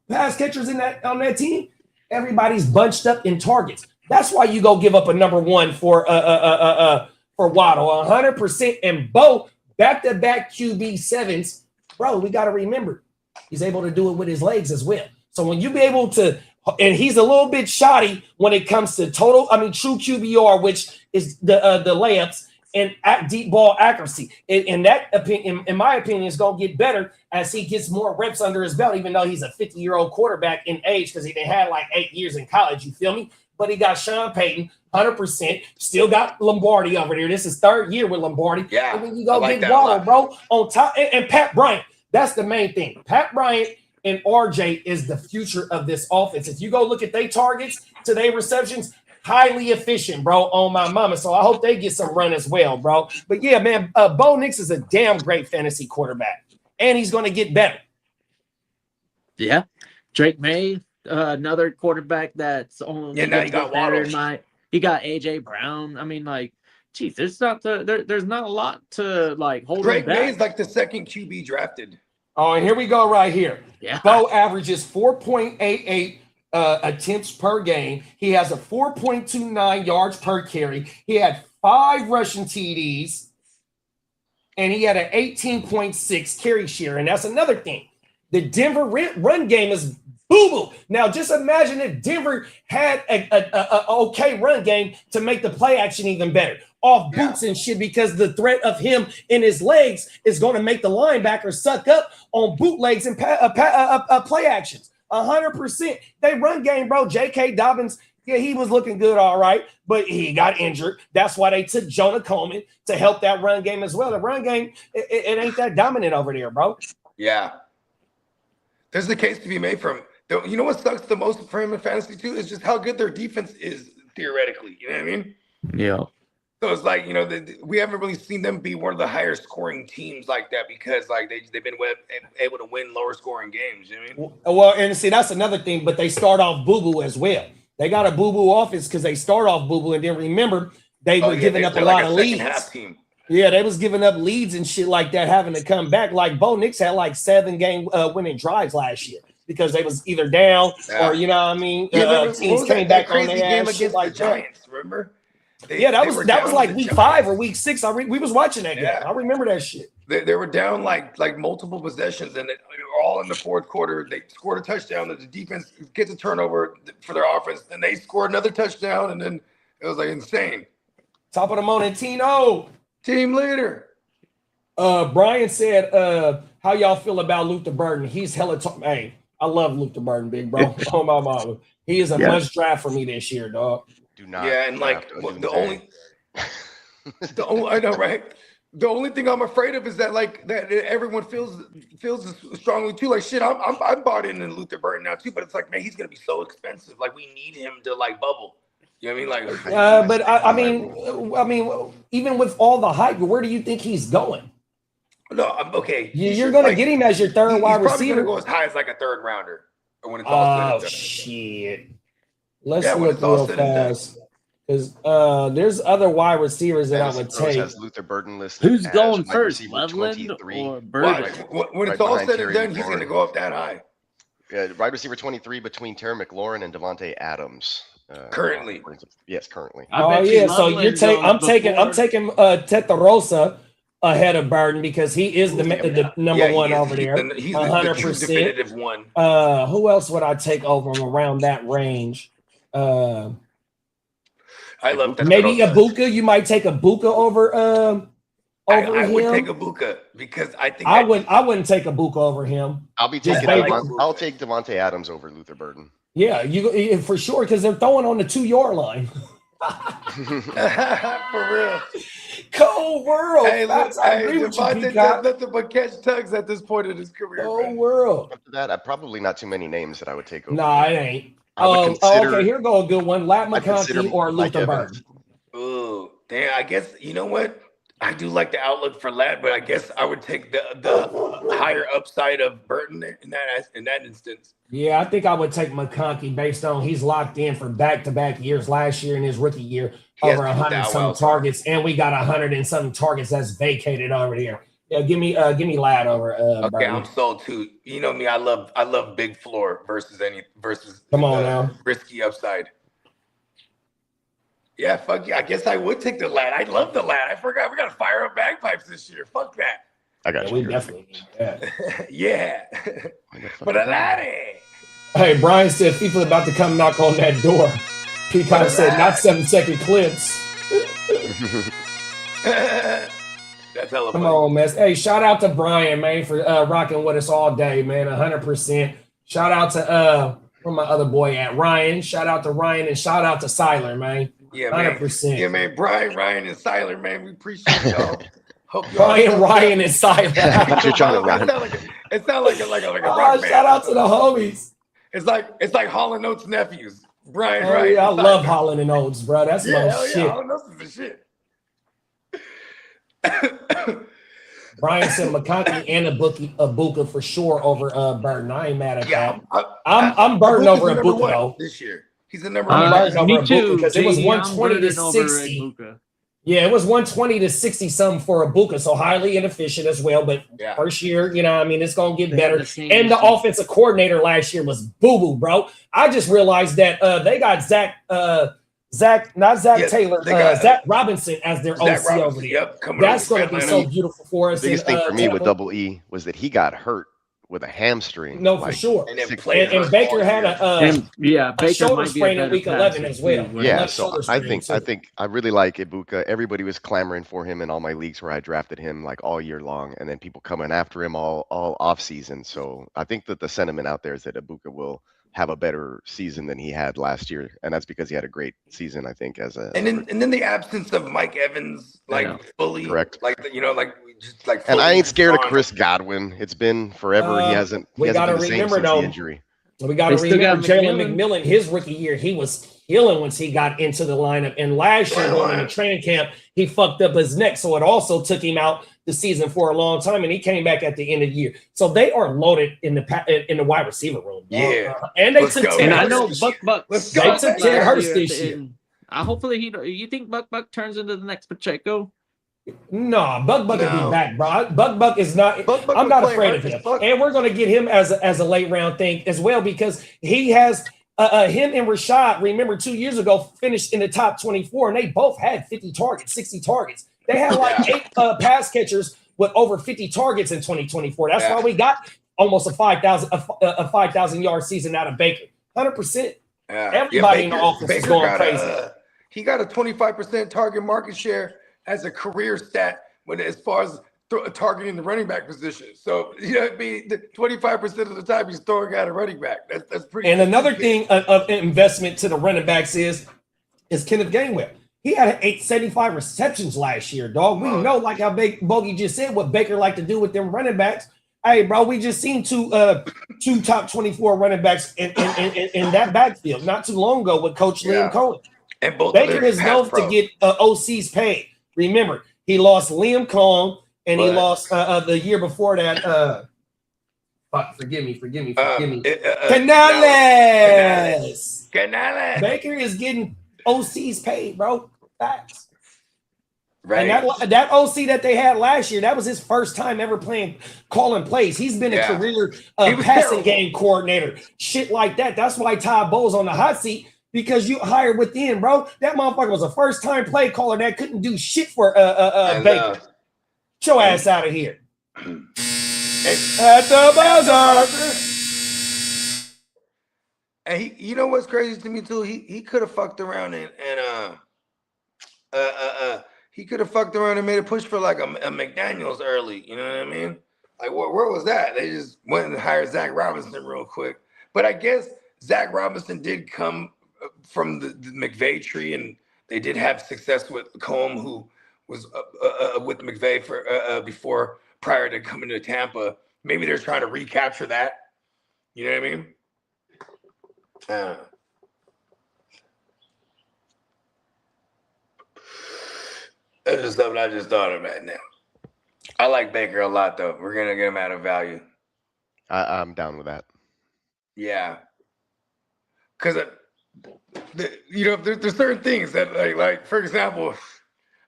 pass catchers on that team, everybody's bunched up in targets. That's why you go give up a number one for Waddle, 100%. And Bo, back-to-back QB sevens, bro. We got to remember he's able to do it with his legs as well. So when you be able to, and he's a little bit shoddy when it comes to true QBR, which is the layups and deep ball accuracy. In my opinion, is going to get better as he gets more reps under his belt, even though he's a 50-year-old quarterback in age because he had like 8 years in college. You feel me? But he got Sean Payton, 100%. Still got Lombardi over there. This is third year with Lombardi. Yeah, and then you go get Waddle, bro, on top. And Pat Bryant. That's the main thing. Pat Bryant and RJ is the future of this offense. If you go look at their targets to their receptions, highly efficient, bro, on my mama. So I hope they get some run as well, bro. But yeah, man, Bo Nix is a damn great fantasy quarterback, and he's going to get better. Yeah. Drake May, another quarterback that's only now he got Waddle. He got AJ Brown. I mean, like, geez, there's not a lot to like hold Drake him back. May's like the second QB drafted. Oh, and here we go right here. Yeah. Bo averages 4.88 attempts per game. He has a 4.29 yards per carry. He had 5 rushing TDs, and he had an 18.6 carry share. And that's another thing. The Denver run game is boo-boo. Now, just imagine if Denver had a okay run game to make the play action even better. Off boots and shit, because the threat of him in his legs is going to make the linebacker suck up on bootlegs and play actions. 100%. They run game, bro. J.K. Dobbins, yeah, he was looking good, all right, but he got injured. That's why they took Jonah Coleman to help that run game as well. The run game, it ain't that dominant over there, bro. Yeah. There's a case to be made for him. You know what sucks the most for him in fantasy too is just how good their defense is theoretically. You know what I mean? Yeah. So it's like, we haven't really seen them be one of the higher scoring teams like that because like they've been able to win lower scoring games. You know what I mean? Well, and see, that's another thing, but they start off boo-boo as well. They got a boo-boo offense because they start off boo-boo, and then remember, they were giving up a lot of leads. Yeah, they was giving up leads and shit like that, having to come back. Like Bo Nix had like 7-game winning drives last year because they was either down or, you know what I mean, teams came back on their ass, shit like the Giants, remember? That was like week 5 or week 6. We was watching that game. I remember that shit. They were down like multiple possessions, and they were all in the fourth quarter. They scored a touchdown. The defense gets a turnover for their offense, and they scored another touchdown, and then it was like insane. Top of the morning, Tino. Team leader. Brian said, how y'all feel about Luther Burden? He's hella hey, I love Luther Burden, big bro. Oh my mama. He is a must draft for me this year, dog. Do not. Yeah, and like the only I know, right? The only thing I'm afraid of is that that everyone feels strongly too. Like shit, I'm bought in Luther Burden now too, but it's like, man, he's gonna be so expensive. Like we need him to like bubble. You know what I mean? Like, but I mean, even with all the hype, where do you think he's going? No, I'm okay. You're going to get him as your third wide receiver. He's probably going to go as high as like a third rounder when it's all said and done. Shit. Let's look real fast. Because there's other wide receivers that I would take. Has Luther Burden listed. Who's going first, Loveland or Burden? When it's all said and done, he's going to go up that high. Yeah, wide receiver 23 between Terry McLaurin and Devontae Adams. Currently, yes, currently. So you're taking. I'm taking Tetarosa ahead of Burden because he is the number one over there. He's 100% definitive one. Who else would I take over him around that range? I love that. Maybe Ibuka. You might take Ibuka over. I would take Ibuka because I think I wouldn't take Ibuka over him. I'll take Devontae Adams over Luther Burden. Yeah, you for sure because they're throwing on the 2-yard line. For real. Cold world. Hey, Devontae does nothing but catch tugs at this point in his career. Cold world. After that, probably not too many names that I would take over. Nah, it ain't. Okay, here go a good one. Lat McConkey or Luther Burden. Ooh, damn. I guess you know what? I do like the outlook for Lat, but I guess I would take the higher upside of Burton in that instance. Yeah, I think I would take McConkey based on he's locked in for back-to-back years. Last year and his rookie year, over 100-something targets, and we got 100-something targets that's vacated over there. Yeah, give me Lat over. Okay, Burton. I'm sold too. You know me, I love big floor versus Come on now, risky upside. Yeah, fuck yeah. I guess I would take the Lat. I love the Lat. I forgot we got to fire up bagpipes this year. Fuck that. I got you. We definitely need that. Yeah. But a laddie. Hey, Brian said FIFA about to come knock on that door. Peacock said not 7-second clips. That's hella Come on, man. Hey, shout out to Brian, man, for rocking with us all day, man. 100%. Shout out to where my other boy at? Ryan. Shout out to Ryan and shout out to Siler, man. Yeah, man. 100%. Yeah, man. Brian, Ryan, and Siler, man. We appreciate y'all. Hope Brian, Ryan, and Siler. It sounds like a rock band. Shout out to the homies. It's like Hall & Oates' nephews. Brian, oh, Ryan. Yeah, I love Holland and Oates, bro. That's my shit. Yeah, Hall & Oates is the shit. Brian said McConkey and Ibuka for sure over Burton. I ain't mad at that. I'm Burton over Ibuka though. This year. He's the number one. Me too. Because it was 120 to 60. Yeah, it was 120 to 60 something for Ibuka, so highly inefficient as well. But first year, it's gonna get better. And the offensive coordinator last year was boo-boo, bro. I just realized that they got Zach Taylor, Zach Robinson as their OC over there. Yep, that's going to be so beautiful for us. The biggest thing for me with Double E was that he got hurt with a hamstring. No, for sure. And Baker had a shoulder sprain in week 11 as well. Yeah, so I really like Ibuka. Everybody was clamoring for him in all my leagues where I drafted him like all year long, and then people coming after him all off season. So I think that the sentiment out there is that Ibuka will have a better season than he had last year, and that's because he had a great season, I think. And then the absence of Mike Evans, fully correct, and I ain't scared of Chris Godwin. It's been forever. He hasn't been the same since the injury. We got to remember Jalen McMillan. His rookie year, he was killing once he got into the lineup, and last year going into training camp, he fucked up his neck, so it also took him out the season for a long time, and he came back at the end of the year. So they are loaded in the wide receiver room. Yeah, and they took and I know Buck. Let's they go. took Ted Hurst this year. Hopefully you think Buck turns into the next Pacheco? No, Buck will be back, bro. Buck is not. I'm not afraid of him, and we're going to get him as a late round thing as well because he has him and Rashad. Remember, 2 years ago finished in the top 24, and they both had 50 targets, 60 targets. They had like 8 pass catchers with over 50 targets in 2024. That's why we got almost a 5,000 yard season out of Baker. 100%. Everybody in the offense is going crazy. He got a 25% target market share as a career stat as far as targeting the running back position. So it'd be 25% of the time he's throwing out a running back. That's pretty. And another thing of investment to the running backs is Kenneth Gainwell. He had 875 receptions last year, dog. We know, like how Bogey just said, what Baker like to do with them running backs. Hey, bro, we just seen two top 24 running backs in that backfield not too long ago with Coach Liam Cohen. And Baker is known to get OCs paid. Remember, he lost Liam Cohen and he lost the year before that. Forgive me. Canales. Baker is getting OCs paid, bro. Facts. Right. And that OC that they had last year, that was his first time ever calling plays. He's been a career passing game coordinator. Shit like that. That's why Todd Bowles on the hot seat, because you hired within, bro. That motherfucker was a first-time play caller that couldn't do shit for Baker. Get your ass out of here. At the buzzer. And you know what's crazy to me too? He could have fucked around and he could have fucked around and made a push for like a McDaniels early. You know what I mean? Like where was that? They just went and hired Zach Robinson real quick. But I guess Zach Robinson did come from the McVay tree, and they did have success with Combe, who was with McVay for prior to coming to Tampa. Maybe they're trying to recapture that. You know what I mean? That's just something I just thought about now. I like Baker a lot, though. We're gonna get him out of value. I'm down with that. Yeah, because there's certain things that like for example,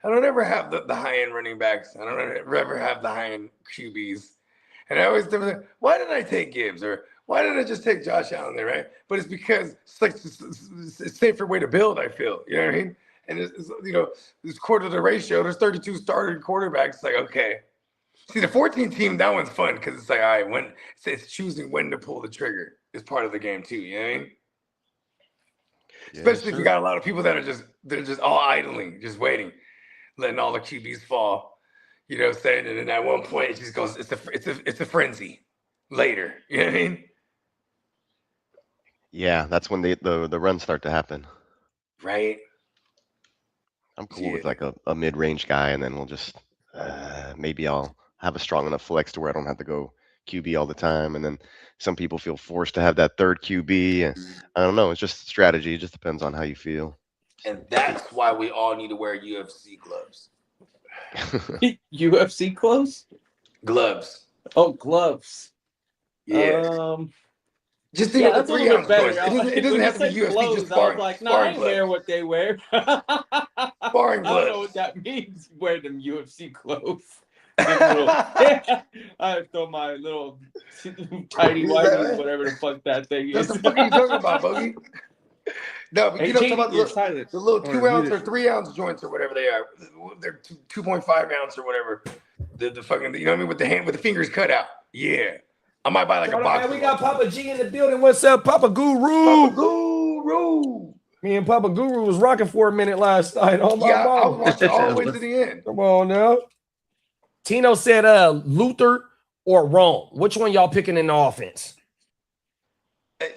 I don't ever have the high end running backs. I don't ever have the high end QBs, and I always think, why did I take Gibbs, or why did I just take Josh Allen there, right? But it's because it's like it's a safer way to build. I feel, you know what I mean. And it's this quarter to the ratio. There's 32 starting quarterbacks. It's like, okay. See, the 14 team, that one's fun because it's like, all right, it's choosing when to pull the trigger is part of the game too. You know what I mean? Yeah, especially if you got a lot of people that are just all idling, just waiting, letting all the QBs fall. You know what I'm saying? And then at one point it just goes, it's a frenzy later. You know what I mean? Yeah, that's when the runs start to happen. Right. I'm cool with like a mid-range guy, and then we'll just maybe I'll have a strong enough flex to where I don't have to go QB all the time. And then some people feel forced to have that third QB. And I don't know. It's just strategy. It just depends on how you feel. And that's why we all need to wear UFC gloves. UFC gloves? Gloves. Oh, gloves. Yeah. Just think of the 3 ounce gloves. It doesn't have to be UFC. Gloves, just sparring. I was like, no, I ain't wear what they wear. Sparring gloves. I don't know what that means. Wear them UFC clothes. I throw my little tidy whities, whatever the fuck that thing is. What the fuck are you talking about, Bogey? No, but you don't talk about the little 2 ounce or 3 ounce joints or whatever they are. They're 2.5 ounce or whatever. The fucking, you know what I mean, with the fingers cut out. Yeah. I might buy like a box. We got Papa G in the building. What's up, Papa Guru? Papa Guru. Me and Papa Guru was rocking for a minute last night. Oh my God. I was watching all the way to the end. Come on now. Tino said Luther or Rome. Which one y'all picking in the offense?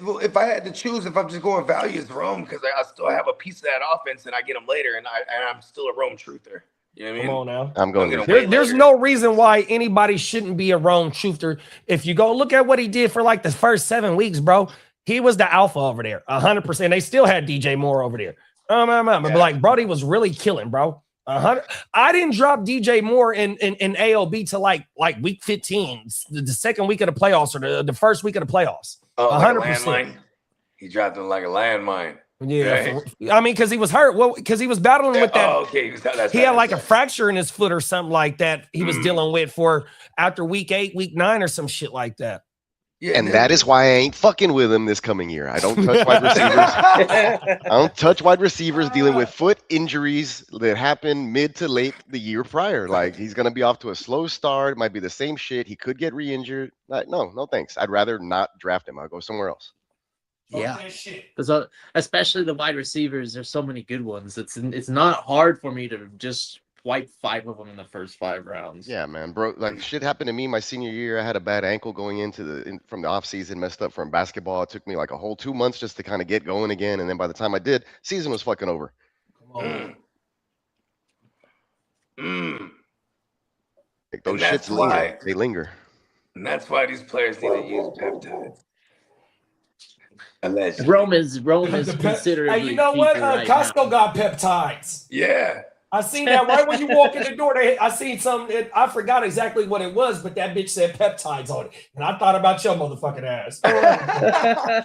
Well, if I had to choose, if I'm just going value, it's Rome, because I still have a piece of that offense and I get them later, and I'm still a Rome truther. You know what I mean? Come on now. I'm going. There's no reason why anybody shouldn't be a Rome truther. If you go look at what he did for like the first 7 weeks, bro, he was the alpha over there, 100%. They still had DJ Moore over there. But like, Brody was really killing, bro. I didn't drop DJ Moore in AOB to like week 15, the second week of the playoffs, or the first week of the playoffs. 100%. Like he dropped him like a landmine. Yeah, right. I mean, because he was hurt. Well, because he was battling with that. Oh, okay. He had like a fracture in his foot or something like that. He was dealing with for after week 8, week 9, or some shit like that. Yeah, and that is why I ain't fucking with him this coming year. I don't touch wide receivers. I don't touch wide receivers dealing with foot injuries that happened mid to late the year prior. Like, he's gonna be off to a slow start. It might be the same shit. He could get re-injured. Like, no thanks. I'd rather not draft him. I'll go somewhere else. Yeah, because especially the wide receivers, there's so many good ones. It's not hard for me to just wipe 5 of them in the first 5 rounds. Yeah, man, bro. Like, shit happened to me my senior year. I had a bad ankle going from the off season, messed up from basketball. It took me like a whole 2 months just to kind of get going again, and then by the time I did, season was fucking over. Come on. Like, those shits linger. They linger. And that's why these players need to use peptides. Rome is considered. Hey, you know what? Costco got peptides. Yeah. I seen that right when you walk in the door. I seen something. I forgot exactly what it was, but that bitch said peptides on it, and I thought about your motherfucking ass.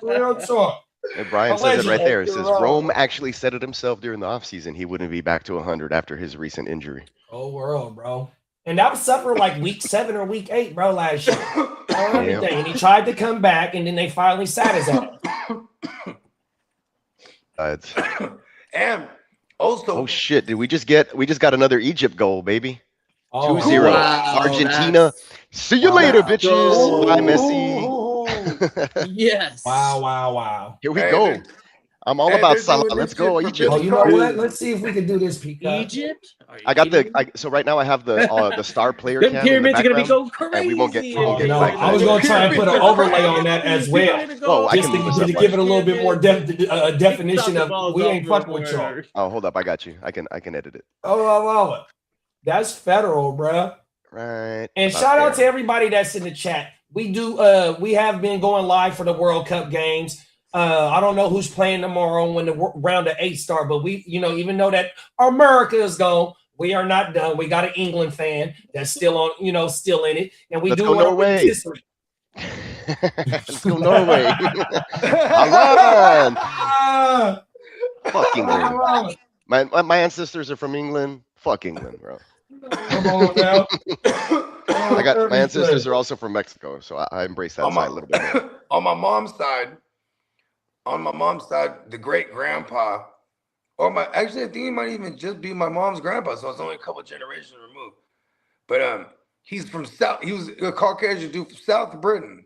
Real talk. And Brian says it right there. It says Rome actually said it himself during the offseason. He wouldn't be back to 100 after his recent injury. Oh, world, bro. And that was suffered like week 7 or week 8, bro, last year. Everything. And he tried to come back, and then they finally sat his ass. And also, oh shit! Did we just got another Egypt goal, baby? 2-0. Wow, Argentina. See you later, bitches. Bye, Messi. Yes. Wow. Here we go. I'm all about Salah. Let's go, Egypt. Oh, you know what? Let's see if we can do this, Peacock. Egypt? I got so right now I have the star player The cam in the pyramids are gonna be background, going crazy. and we won't get I was gonna try and put an overlay on that as well. Oh, I just can to give it a little bit more definition of we ain't fucking with y'all. Oh, hold up, I got you. I can edit it. Oh, that's federal, bruh. Right. And shout out to everybody that's in the chat. We have been going live for the World Cup games. I don't know who's playing tomorrow when the round of 8 start, but we, even though that America is gone, we are not done. We got an England fan that's still on, still in it, and we Let's do go want to Norway. participate. Let's go Norway. Alan. Fuck England. My ancestors are from England. Fuck England, bro. Come on now. My ancestors are also from Mexico, so I embrace that side a little bit more. On my mom's side, the great grandpa, actually I think he might even just be my mom's grandpa, so it's only a couple generations removed. But he's from South. He was a Caucasian dude from South Britain,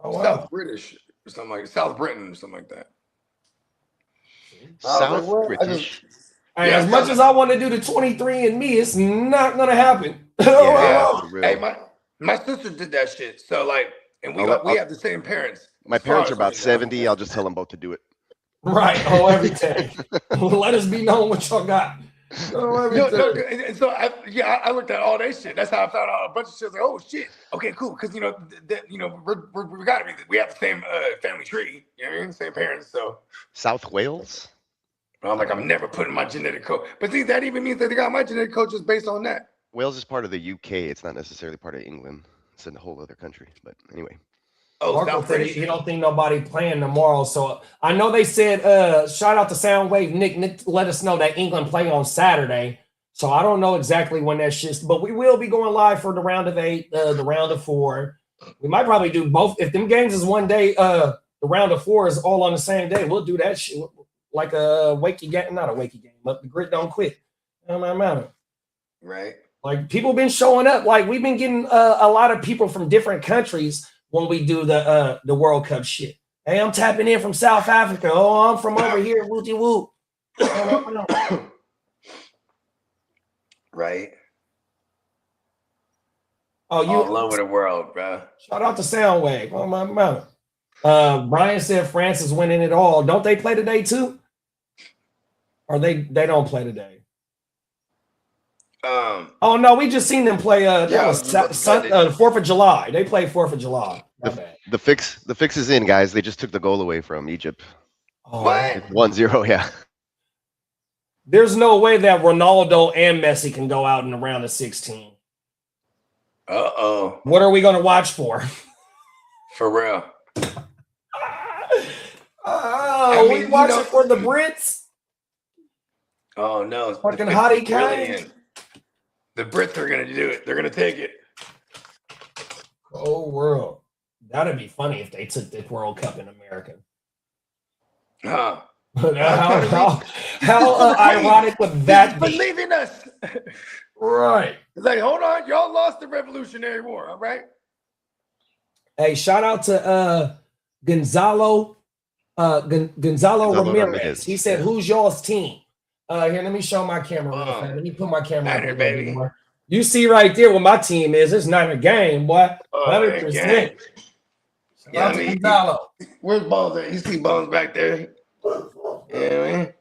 South British or something like South Britain or something like that. South British. As much as I want to do the 23andMe, it's not gonna happen. Hey, my sister did that shit. So and we have the same parents. My parents are about 70. I'll just tell them both to do it. Right. Everything. Let us be known what y'all got. And so I looked at all that shit. That's how I found out a bunch of shit. Like, oh shit. Okay, cool. Because we have the same family tree. You know what I mean? Same parents. So South Wales. I'm like, I'm never putting my genetic code. But see, that even means that they got my genetic code just based on that. Wales is part of the UK. It's not necessarily part of England. It's in a whole other country. But anyway. Marco said he don't think nobody playing tomorrow. So I know they said, shout out to Soundwave. Nick let us know that England play on Saturday. So I don't know exactly when that shit's, but we will be going live for the round of 8, the round of 4. We might probably do both. If them games is one day, the round of 4 is all on the same day. We'll do that shit like a wakey game, not a wakey game, but the grit don't quit. Right. Like people been showing up. Like we've been getting a lot of people from different countries when we do the World Cup shit. Hey, I'm tapping in from South Africa. Oh, I'm from over here. Wooty woo. Right. Oh, you all over the world, bro. Shout out to Soundwave. Oh my mouth. Brian said France is winning it all. Don't they play today too? Or they don't play today? Oh no, we just seen them play. That was 4th of July. They played 4th of July. The fix is in, guys. They just took the goal away from Egypt. Oh, what? 1-0, yeah. There's no way that Ronaldo and Messi can go out in the round of 16. Uh-oh. What are we gonna watch for? For real. We watching for the Brits. Oh no. Fucking hottie Kane. The Brits are gonna do it. They're gonna take it. Oh world. That'd be funny if they took the World Cup in America. Huh. How ironic would that be? Believe in us. Right. It's like, hold on, y'all lost the Revolutionary War, all right? Hey, shout out to Gonzalo Ramirez. He said, "Who's y'all's team?" Here, let me show my camera. Let me put my camera Niner, baby. You see right there what my team is. It's not a game, boy. 100%. Yeah, I mean, where's Bones at? You see Bones back there? Yeah, man.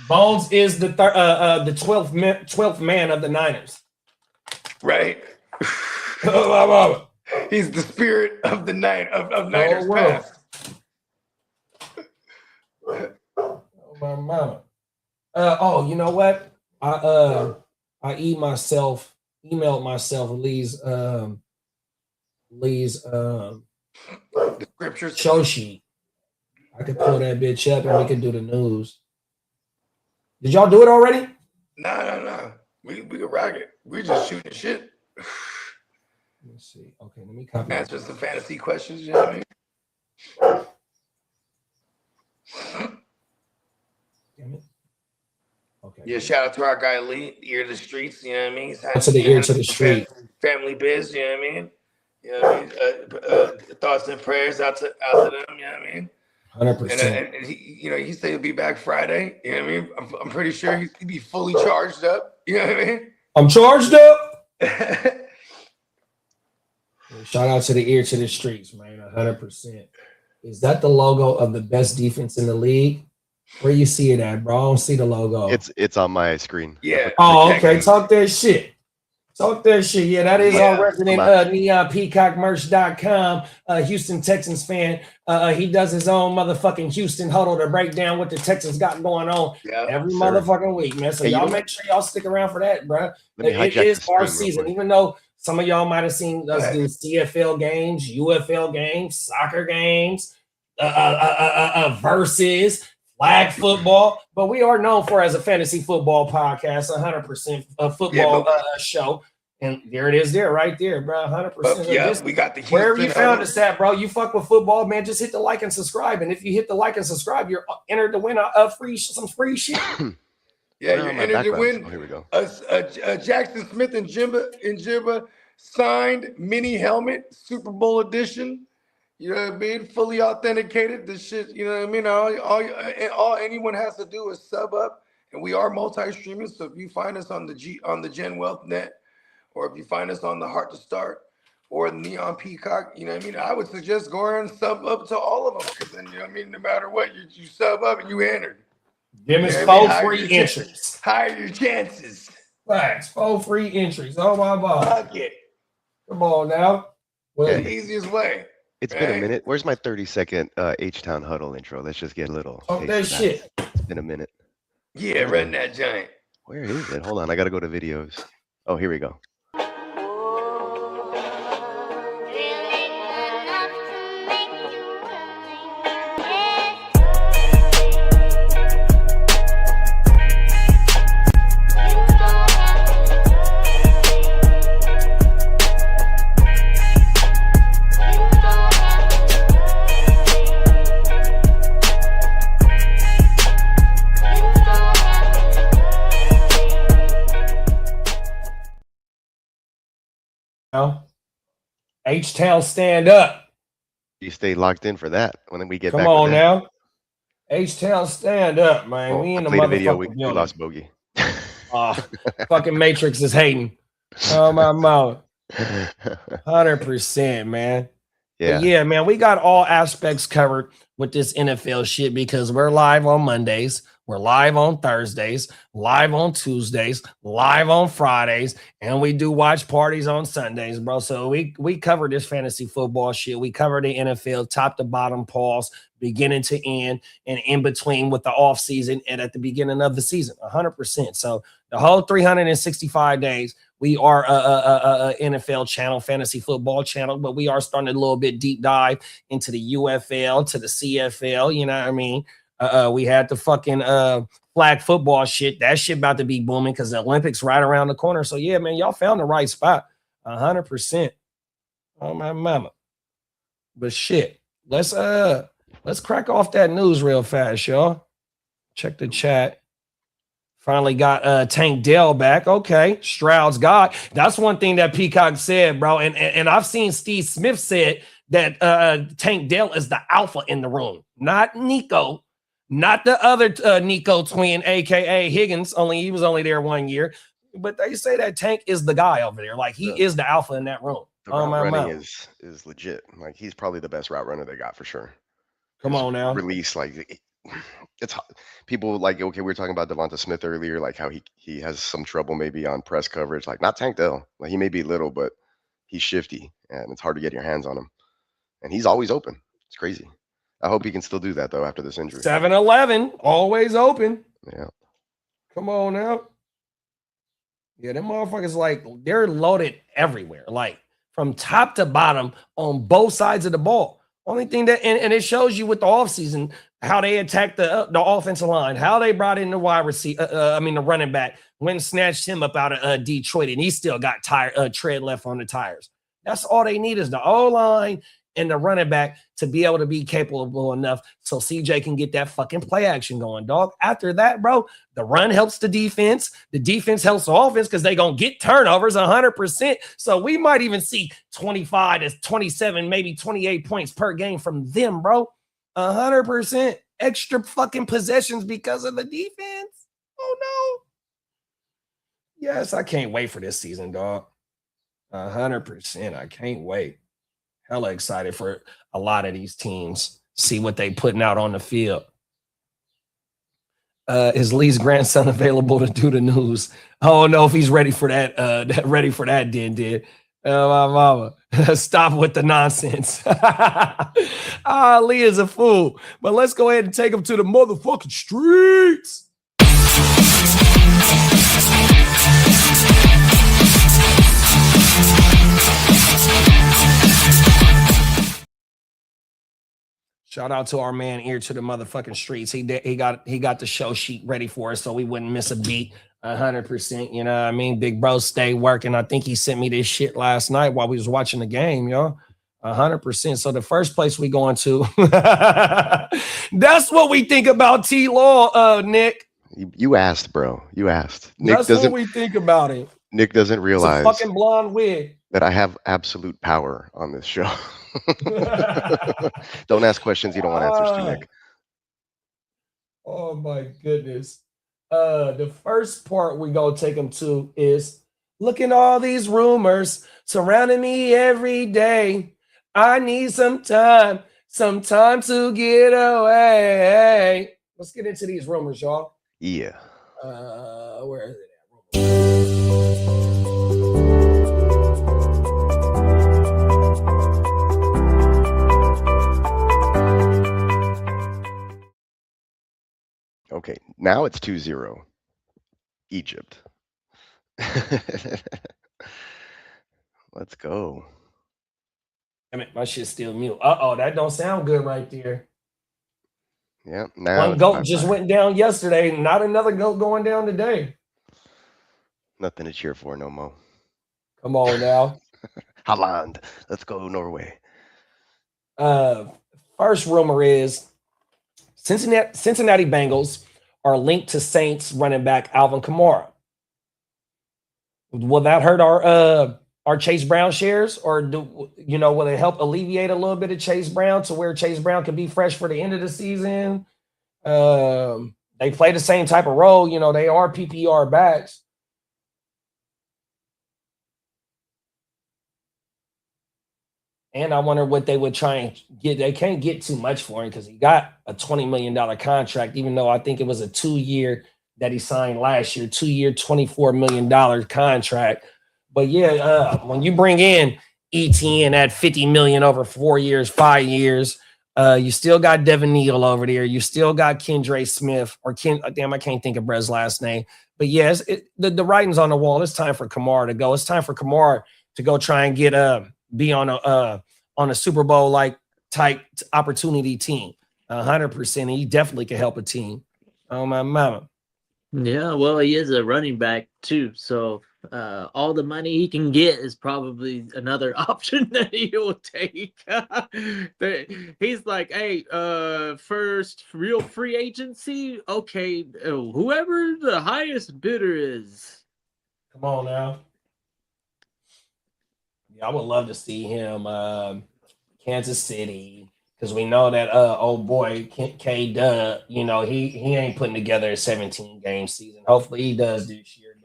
Bones is the 12th man of the Niners. Right. He's the spirit of the night of Niners past. Oh my mama. You know what? I emailed myself Lee's The scriptures. show sheet. I could pull that bitch up and we could do the news. Did y'all do it already? No. We could rock it. We're just shooting shit. Let me see. Okay, let me copy. Answer some fantasy questions, you know what I mean? Damn it. Okay. Yeah, shout out to our guy Lee, Ear to the Streets, you know what I mean? To the Ear to the Street. Family biz, you know what I mean? You know what I mean? Thoughts and prayers out to them, you know what I mean? 100%. And he said he'll be back Friday, you know what I mean? I'm pretty sure he'd be fully charged up, you know what I mean? I'm charged up. Shout out to the Ear to the Streets, man. 100%. Is that the logo of the best defense in the league? Where you see it at, bro? I don't see the logo. It's on my screen. Yeah. Oh, okay. Talk that shit. Yeah, that is our resident neonpeacockmerch.com Houston Texans fan. He does his own motherfucking Houston huddle to break down what the Texans got going on every motherfucking week, man. So y'all make sure y'all stick around for that, bro. It is our season, even though some of y'all might have seen us do CFL games, UFL games, soccer games, versus flag football, but we are known for as a fantasy football podcast, 100% football show. And there it is right there, bro, 100%. Yeah, we got the Houston wherever you found us at, bro, you fuck with football, man, just hit the like and subscribe. And if you hit the like and subscribe, you're entered to win some free shit. Yeah, you're entered to win. Oh, here we go. Jackson Smith and Jibba signed mini helmet, Super Bowl edition. You know what I mean? Fully authenticated. This shit, you know what I mean? All anyone has to do is sub up, and we are multi-streaming. So if you find us on the Gen Wealth Net, or if you find us on the Heart to Start or the Neon Peacock, you know what I mean? I would suggest go ahead and sub up to all of them, because then, you know what I mean? No matter what, you sub up and you entered. Them is 4 free entries. Higher your chances. Thanks. 4 free entries. Oh my God. Fuck it. Come on now. Well, the easiest way. It's been a minute. Where's my 30-second H-Town huddle intro? Let's just get a little. Oh, that shit. It's been a minute. Yeah, run that giant. Where is it? Hold on. I got to go to videos. Oh, here we go. H-Town stand up. You stay locked in for that when we get Come back. on now. H-Town stand up, man. We in the motherfucking video. We building. lost Bogey. Fucking Matrix is hating. Oh my mouth. 100%, man. Yeah. But yeah, man. We got all aspects covered with this NFL shit because we're live on Mondays. We're live on Thursdays, live on Tuesdays, live on Fridays, and we do watch parties on Sundays, bro. So we cover this fantasy football shit. We cover the NFL top to bottom, pause, beginning to end, and in between with the off season and at the beginning of the season, 100%. So the whole 365 days, we are a NFL channel, fantasy football channel, but we are starting a little bit deep dive into the UFL, to the CFL, you know what I mean? We had the fucking flag football shit. That shit about to be booming because the Olympics right around the corner. So yeah, man, y'all found the right spot. 100%. Oh my mama. But shit, let's crack off that news real fast, y'all. Check the chat. Finally got Tank Dell back. Okay, Stroud's God. That's one thing that Peacock said, bro. And I've seen Steve Smith said that Tank Dell is the alpha in the room, not Nico. Not the other Nico twin, a.k.a. Higgins. He was only there 1 year. But they say that Tank is the guy over there. Like, he is the alpha in that room. The route running is legit. Like, he's probably the best route runner they got for sure. Come on now. Release, like, it's people like, okay, we were talking about Devonta Smith earlier, like how he has some trouble maybe on press coverage. Like, not Tank Dell. Like, he may be little, but he's shifty, and it's hard to get your hands on him. And he's always open. It's crazy. I hope he can still do that, though, after this injury. 7-Eleven, always open. Yeah. Come on now. Yeah, them motherfuckers, like, they're loaded everywhere, like from top to bottom on both sides of the ball. Only thing that, and it shows you with the offseason how they attacked the offensive line, how they brought in the wide receiver, the running back, went and snatched him up out of Detroit, and he still got tread left on the tires. That's all they need is the O-line and the running back to be able to be capable enough so CJ can get that fucking play action going, dog. After that, bro, the run helps the defense. The defense helps the offense because they're going to get turnovers 100%. So we might even see 25 to 27, maybe 28 points per game from them, bro. 100% extra fucking possessions because of the defense. Oh, no. Yes, I can't wait for this season, dog. 100%. I can't wait. Hella excited for a lot of these teams. See what they putting out on the field. Is Lee's grandson available to do the news? Oh no, if he's ready for that, then. Oh my mama. Stop with the nonsense. Lee is a fool. But let's go ahead and take him to the motherfucking streets. Shout out to our man Ear to the motherfucking streets. He got the show sheet ready for us so we wouldn't miss a beat. 100%. You know what I mean? Big bro, stay working. I think he sent me this shit last night while we was watching the game, yo. 100%. So the first place we going to, that's what we think about T-Law, Nick. You asked, bro. You asked. Nick that's what we think about it. Nick doesn't realize it's a fucking blonde wig that I have absolute power on this show. Don't ask questions you don't want answers to, Nick. Oh my goodness. The first part we gonna take them to is look at all these rumors surrounding me every day. I need some time to get away. Let's get into these rumors, y'all. Yeah. Where is it at? Okay, now it's 2-0. Egypt. Let's go. I mean, my shit's still mute. Uh-oh, that don't sound good right there. Yeah, now one goat just went down yesterday, not another goat going down today. Nothing to cheer for no more. Come on now. Holland. Let's go Norway. First rumor is Cincinnati Bengals are linked to Saints running back Alvin Kamara. Will that hurt our Chase Brown shares, or will it help alleviate a little bit of Chase Brown to where Chase Brown can be fresh for the end of the season? They play the same type of role. They are PPR backs. And I wonder what they would try and get. They can't get too much for him because he got a $20 million contract, even though I think it was a 2-year that he signed last year, 2-year, $24 million contract. But yeah, when you bring in ETN at $50 million over 4 years, 5 years, you still got Devin Neal over there. You still got Kendra Smith or I can't think of Brett's last name. But yes, the writing's on the wall. It's time for Kamara to go. It's time for Kamara to go try and get be on a Super Bowl like type opportunity team. 100%. He definitely can help a team. Oh my mama. Yeah, well, he is a running back too, so all the money he can get is probably another option that he will take. He's like, hey, first real free agency, okay, whoever the highest bidder is. Come on now. Yeah, I would love to see him Kansas City, because we know that old boy K-Dub, he ain't putting together a 17-game season. Hopefully he does this year.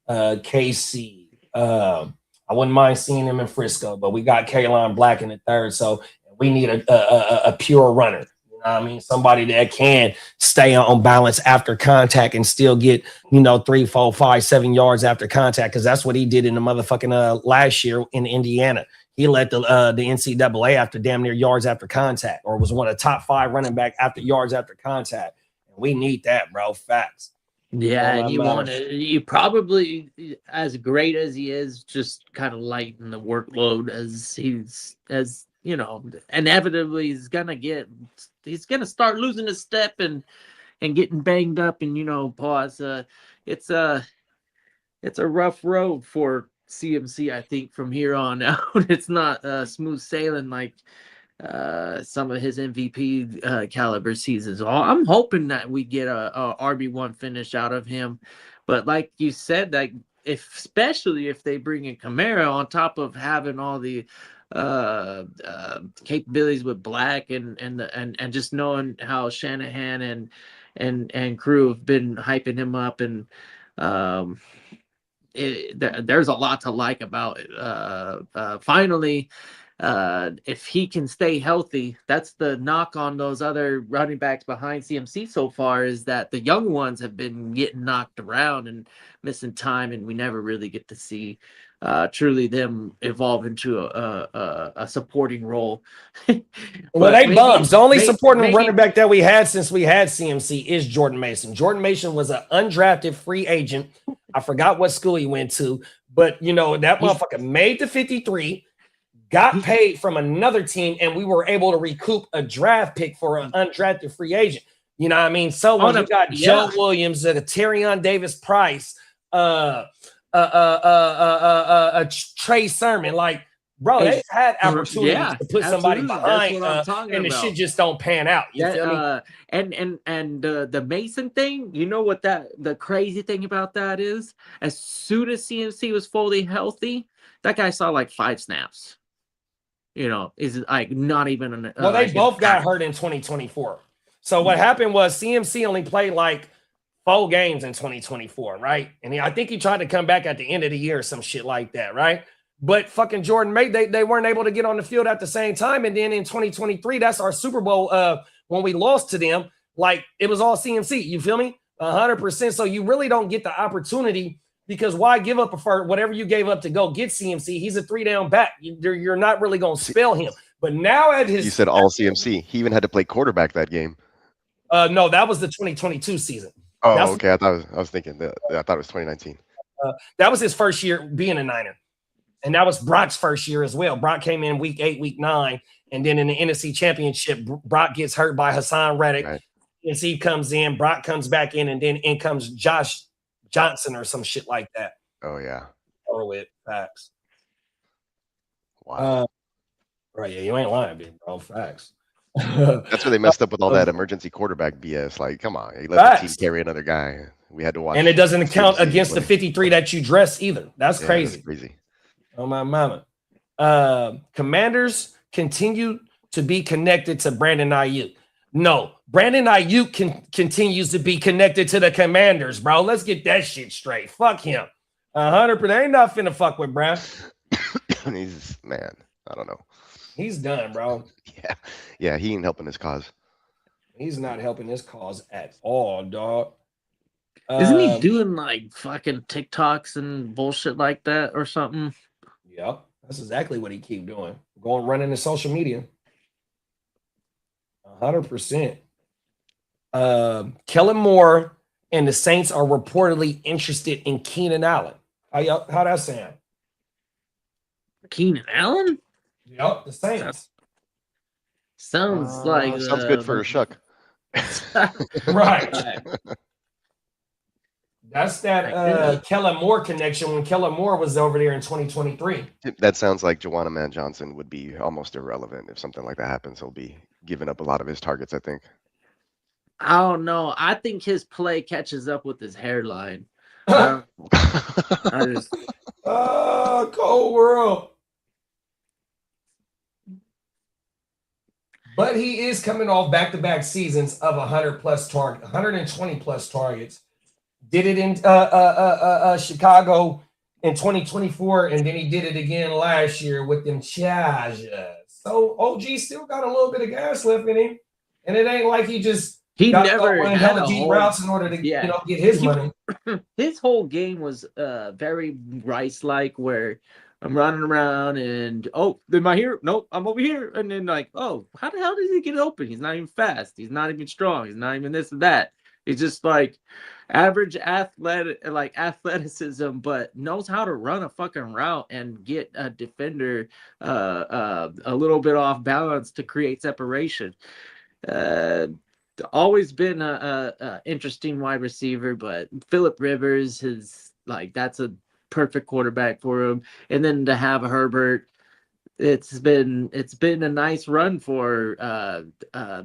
But KC, I wouldn't mind seeing him in Frisco, but we got Kaylon Black in the third, so we need a pure runner. You know what I mean? Somebody that can stay on balance after contact and still get, 3, 4, 5, 7 yards after contact, because that's what he did in the motherfucking last year in Indiana. He led the NCAA after damn near yards after contact, or was one of the top 5 running back after yards after contact. And we need that, bro. Facts. Yeah, and you probably, as great as he is, just kind of lighten the workload as inevitably he's gonna start losing his step and getting banged up, and pause. It's a rough road for CMC, I think, from here on out. It's not smooth sailing like some of his MVP caliber seasons. I'm hoping that we get a RB1 finish out of him, but like you said, like especially if they bring in Kamara on top of having all the capabilities with Black and just knowing how Shanahan and crew have been hyping him up, and there's a lot to like about it. Finally, if he can stay healthy, that's the knock on those other running backs behind CMC so far, is that the young ones have been getting knocked around and missing time, and we never really get to see truly them evolve into a supporting role. Well, they bums. The only supporting running back that we had since we had CMC is Jordan Mason. Jordan Mason was an undrafted free agent. I forgot what school he went to, but that motherfucker made the 53, got paid from another team, and we were able to recoup a draft pick for an undrafted free agent. You know what I mean? So you got Joe Williams, Terrion Davis Price, Trey Sermon, like, bro, they've had opportunities to put somebody behind, and the shit just don't pan out. You feel me? And the Mason thing, you know what the crazy thing about that is? As soon as CMC was fully healthy, that guy saw like 5 snaps. Is like not even well, they both got hurt in 2024. So what happened was CMC only played like 4 games in 2024, right? And I think he tried to come back at the end of the year or some shit like that, right? But fucking Jordan they weren't able to get on the field at the same time. And then in 2023, that's our Super Bowl when we lost to them. Like, it was all CMC. You feel me? 100%. So you really don't get the opportunity, because why give up for whatever you gave up to go get CMC? He's a 3-down back. You're not really going to spell him. But now at his... You said all CMC. He even had to play quarterback that game. No, that was the 2022 season. Oh, okay. I was thinking that. I thought it was 2019. That was his first year being a Niner. And that was Brock's first year as well. Brock came in week 8, week 9. And then in the NFC Championship, Brock gets hurt by Hassan Reddick. Right. NFC comes in, Brock comes back in, and then in comes Josh Johnson or some shit like that. Oh, yeah. Throw it. Facts. Wow. Right, yeah, you ain't lying, big bro. Facts. That's where they messed up with all that emergency quarterback BS. Like, come on. You let the team carry another guy. We had to watch. And it doesn't count against the 53 that you dress either. That's crazy. That's crazy. Oh, my mama. Commanders continue to be connected to Brandon Aiyuk. No, Brandon Aiyuk continues to be connected to the Commanders, bro. Let's get that shit straight. Fuck him. 100%. Ain't not finna fuck with Brad. He's, man, I don't know. He's done, bro. Yeah, he ain't helping his cause. He's not helping his cause at all, dog. Isn't he doing like fucking TikToks and bullshit like that or something? Yep, that's exactly what he keep doing. Going running to social media. 100%. Kellen Moore and the Saints are reportedly interested in Keenan Allen. How that sound? Keenan Allen? Yep, the Saints. Sounds like sounds good for a shuck. Right. That's that Kellen Moore connection when Kellen Moore was over there in 2023. That sounds like Juwan Man Johnson would be almost irrelevant if something like that happens. He'll be giving up a lot of his targets, I think. I don't know. I think his play catches up with his hairline. Cold world. But he is coming off back-to-back seasons of 120 plus targets. Did it in Chicago in 2024, and then he did it again last year with them Chargers. So OG still got a little bit of gas left in him, and it ain't like he never had a deep routes in order to get his money. His whole game was very Rice-like, where I'm running around and am I here? Nope, I'm over here. And then like, how the hell does he get open? He's not even fast. He's not even strong. He's not even this and that. He's just like average athleticism, but knows how to run a fucking route and get a defender a little bit off balance to create separation. Always been a interesting wide receiver, but Phillip Rivers is like, that's a perfect quarterback for him. And then to have Herbert, it's been a nice run for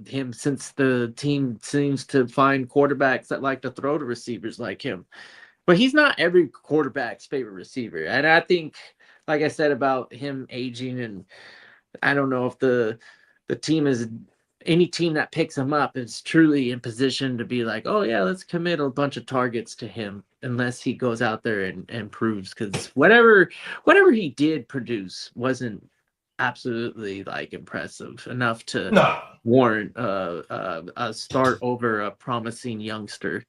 him, since the team seems to find quarterbacks that like to throw to receivers like him. But he's not every quarterback's favorite receiver. And I think, like I said about him aging, and I don't know if the team is, any team that picks him up is truly in position to be like, oh yeah, let's commit a bunch of targets to him, unless he goes out there and proves, because whatever he did produce wasn't absolutely like impressive enough to warrant a start over a promising youngster.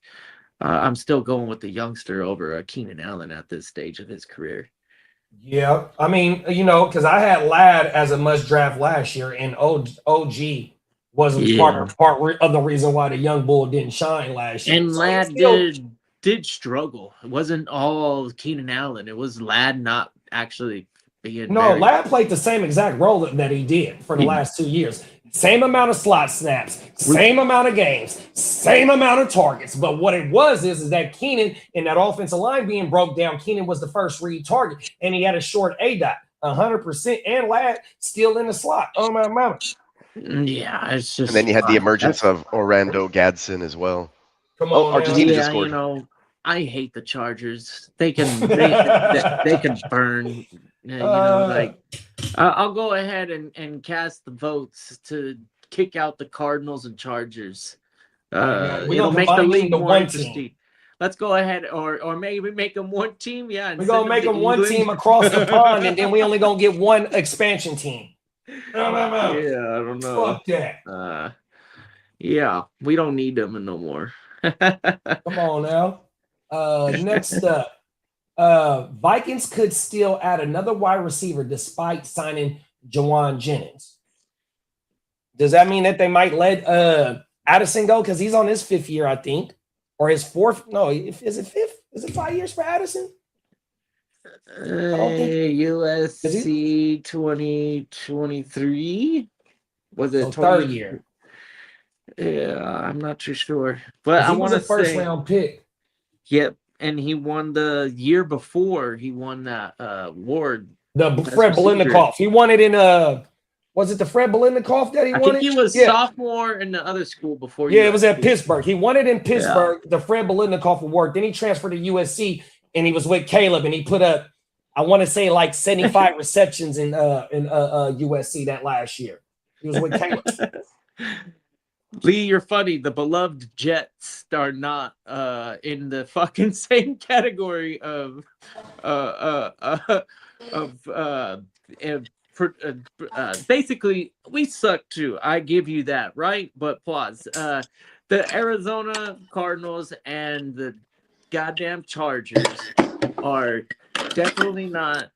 I'm still going with the youngster over Keenan Allen at this stage of his career. Yeah, I mean, because I had Ladd as a must draft last year, and OG wasn't part of the reason why the young bull didn't shine last year. And so Ladd did struggle. It wasn't all Keenan Allen. It was Ladd not actually being. Ladd played the same exact role that he did for the last 2 years. Same amount of slot snaps, same amount of games, same amount of targets. But what it was is that Keenan, in that offensive line being broke down, Keenan was the first read target, and he had a short ADOT, 100%, and Ladd still in the slot. Oh my mama. Yeah, it's just. And then you had the emergence of Orlando Gadsden as well. Come on, Argentina just scored. I hate the Chargers. They can they can burn. I'll go ahead and cast the votes to kick out the Cardinals and Chargers. It'll make the league more interesting. Let's go ahead, or maybe make them one team. Yeah, we're gonna make them one team across the pond, and then we only gonna get one expansion team. Yeah, I don't know. Fuck that. Yeah, we don't need them no more. Come on now. Next up, Vikings could still add another wide receiver despite signing Jawan Jennings. Does that mean that they might let Addison go, because he's on his 5th year, I think, or his 4th? No, is it 5th? Is it 5 years for Addison? USC 2023 was it 3rd year? Yeah, I'm not too sure, but I want to say first round pick. Yep, and he won the year before. He won that award. The Fred Biletnikoff. He won it in was it the Fred Biletnikoff that he won? I think he was sophomore in the other school before. Yeah, it was at Pittsburgh. He won it in Pittsburgh, the Fred Biletnikoff award. Then he transferred to USC, and he was with Caleb, and he put up, I want to say, like 75 receptions in USC that last year. He was with Caleb. Lee, you're funny. The beloved Jets are not in the fucking same category of basically, we suck too. I give you that, right? But pause. The Arizona Cardinals and the goddamn Chargers are definitely not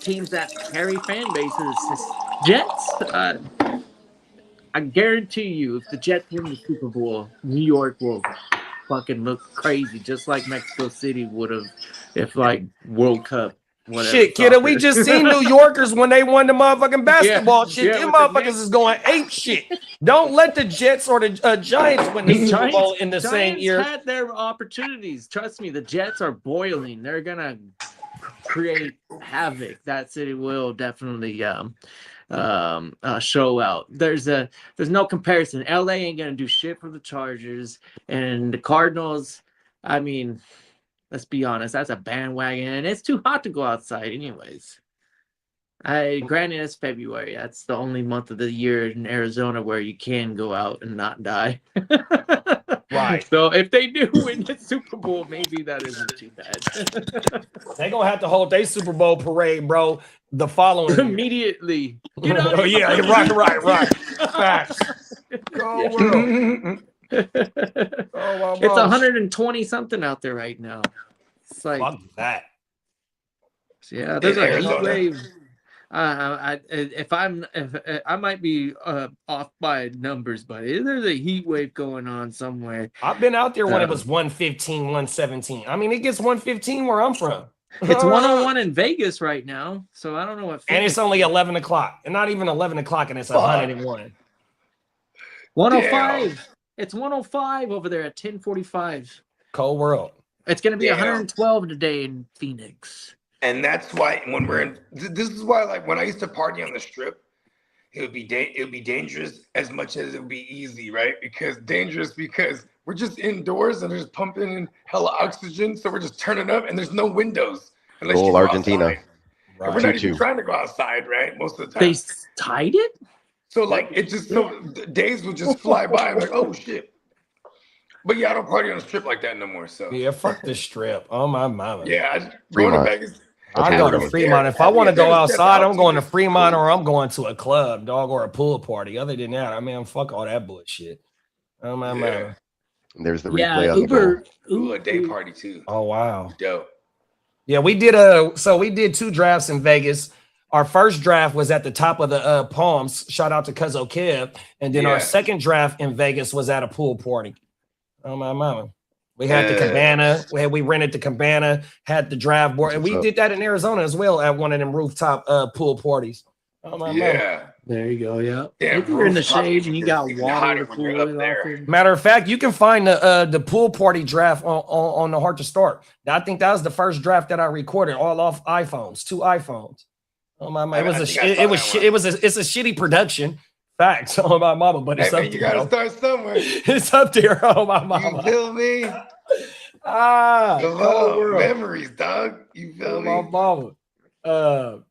teams that carry fan bases. Jets, I guarantee you, if the Jets win the Super Bowl, New York will fucking look crazy, just like Mexico City would have if, like, World Cup. Whatever, shit, kiddo, we just seen New Yorkers when they won the motherfucking basketball shit. Them motherfuckers is going ape shit. Don't let the Jets or the Giants win the Super Bowl in the same year. Giants had their opportunities. Trust me, the Jets are boiling. They're gonna create havoc. That city will definitely show out. There's no comparison. LA ain't gonna do shit for the Chargers, and the Cardinals, I mean, let's be honest, that's a bandwagon, and it's too hot to go outside anyways. Granted, it's February. That's the only month of the year in Arizona where you can go out and not die. Right. So if they do win the Super Bowl, maybe that isn't too bad. They're going to have to hold their Super Bowl parade, bro, the following immediately. Oh, yeah, right. Facts. Go world. It's 120 something out there right now. It's like, fuck that. Yeah, there's a heat wave. If I might be off by numbers, but there's a heat wave going on somewhere. I've been out there when it was 115, 117. I mean, it gets 115 where I'm from. It's 101 in Vegas right now, so I don't know what. And it's only 11 o'clock, and not even 11 o'clock, and it's 101. 105. Damn. It's 105 over there at 10:45. Cold world. It's going to be 112 today in Phoenix. And that's why when we're in, this is why, like, when I used to party on the strip, it would be dangerous as much as it would be easy, right? Because we're just indoors and they're just pumping in hella oxygen, so we're just turning up and there's no windows unless you go Argentina. Right. We're not even trying to go outside, right? Most of the time. They tied it? So like it just days would just fly by. I'm like, oh shit. But yeah, I don't party on the strip like that no more. So yeah, fuck the strip. Oh my mama. Yeah, going to Vegas. I go to Fremont. If I want to go outside, I'm going to Fremont or I'm going to a club, dog, or a pool party. Other than that, I mean, fuck all that bullshit. Oh my man. There's the replay of a day party too. Oh wow. Dope. Yeah, we did we did 2 drafts in Vegas. Our first draft was at the top of the Palms. Shout out to Cuzzo Kev. And then our second draft in Vegas was at a pool party. Oh my mama. We had the cabana. We rented the cabana, had the draft board. And we did that in Arizona as well at one of them rooftop pool parties. Oh my mama. There you go. Yeah. If you're in the shade and you got water there. Matter of fact, you can find the pool party draft on the Heart to Start. I think that was the first draft that I recorded, all off iPhones, 2 iPhones. Oh my mama. It's a shitty production. Facts. Oh my mama, but it's up there. You gotta start somewhere. It's up there. Oh my mama. You feel me? Memories, dog. You feel me? My mama.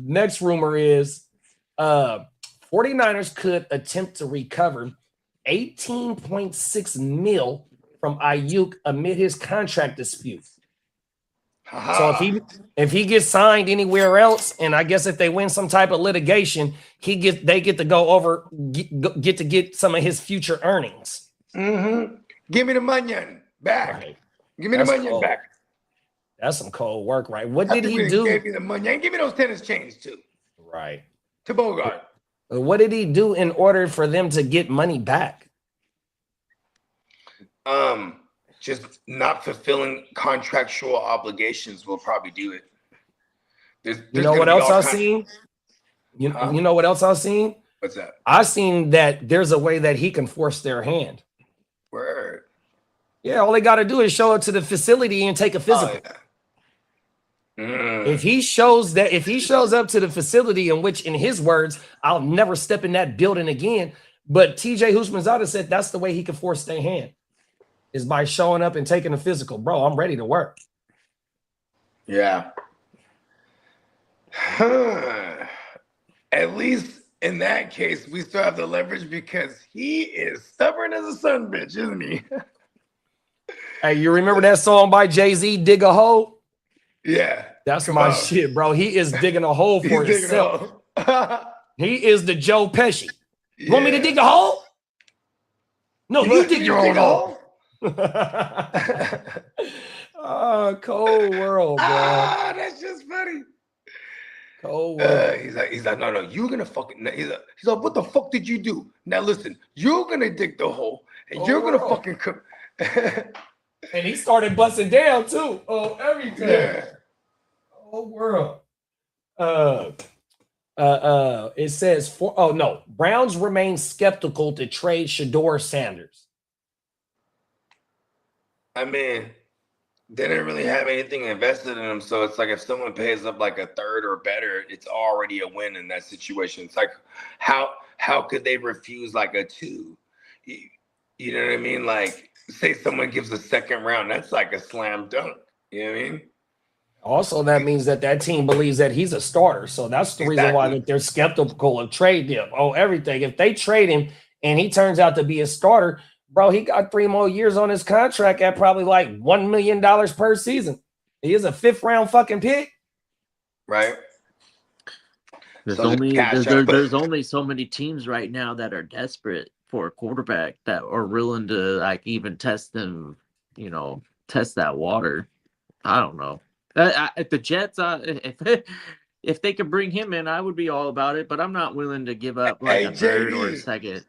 Next rumor is 49ers could attempt to recover $18.6 million from Aiyuk amid his contract dispute. So if he gets signed anywhere else, and I guess if they win some type of litigation, they get to go over get to get some of his future earnings. Mm-hmm. Give me the money back. Right. Give me the money back. That's some cold work, right? What did he do? Give me the money and give me those tennis chains too. Right. To Bogard. What did he do in order for them to get money back? Just not fulfilling contractual obligations will probably do it. You know what else I've seen? You know what else I've seen? What's that? I've seen that there's a way that he can force their hand. Word. Yeah, all they got to do is show up to the facility and take a physical. If he shows up to the facility, in which, in his words, I'll never step in that building again. But TJ Houshmandzadeh said that's the way he can force their hand, is by showing up and taking a physical. Bro, I'm ready to work. Yeah. At least in that case, we still have the leverage because he is stubborn as a son bitch, isn't he? Hey, you remember that song by Jay-Z, Dig a Hole? Yeah. That's my shit, bro. He is digging a hole for himself. He is the Joe Pesci. You want me to dig a hole? No, you dig your own hole. Oh, cold world, bro. That's just funny. Cold world. He's like, no, you're gonna fucking. He's like, what the fuck did you do? Now listen, you're gonna dig the hole, and you're gonna fucking cook. And he started busting down too. Oh, everything. Yeah. Whole world. It says Browns remain skeptical to trade Shedeur Sanders. I mean, they didn't really have anything invested in them, so it's like if someone pays up like a third or better, it's already a win in that situation. It's like how could they refuse like a 2? You know what I mean? Like, say someone gives a second round, that's like a slam dunk. You know what I mean? Also, that means that team believes that he's a starter. So that's the reason why they're skeptical of trade him. Oh, everything. If they trade him and he turns out to be a starter, bro, he got 3 more years on his contract at probably like $1 million per season. He is a 5th round fucking pick. Right. There's only so many teams right now that are desperate for a quarterback that are willing to like even test them, test that water. I don't know. If the Jets, if they could bring him in, I would be all about it. But I'm not willing to give up like a third or a second.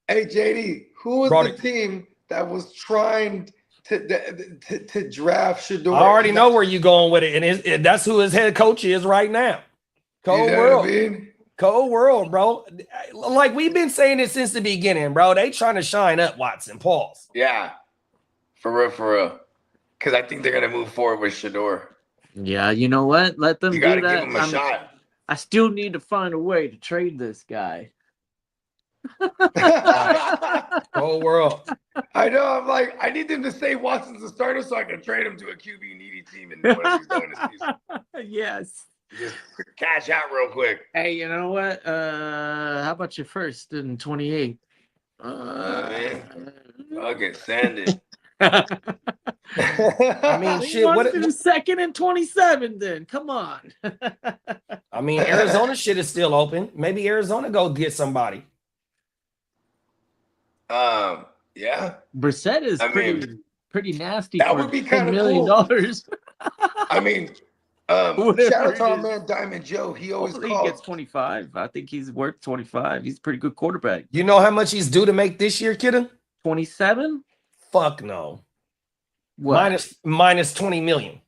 Hey JD, who was the team that was trying to draft Shedeur? I already know where you're going with it, and that's who his head coach is right now. Cold world. Cold world, bro. Like we've been saying it since the beginning, bro. They trying to shine up Watson. Pause. Yeah, for real. Because I think they're gonna move forward with Shedeur. Yeah, you know what? Let them do that. Give him a shot. I still need to find a way to trade this guy. Whole world. I know. I'm like, I need them to say Watson's a starter so I can trade him to a QB needy team in one of these dynasties. Yes. Just cash out real quick. Hey, you know what? How about your first in 28? Man, I'll get sanded. I mean, shit. What second and 27? Then come on. I mean, Arizona shit is still open. Maybe Arizona go get somebody. Yeah. Brissett is pretty nasty. That would be kind of $10 million. I mean, shout out to our man Diamond Joe. He always he gets 25. I think he's worth 25. He's a pretty good quarterback. You know how much he's due to make this year, Kitteh? 27? Fuck no. What? Minus 20 million.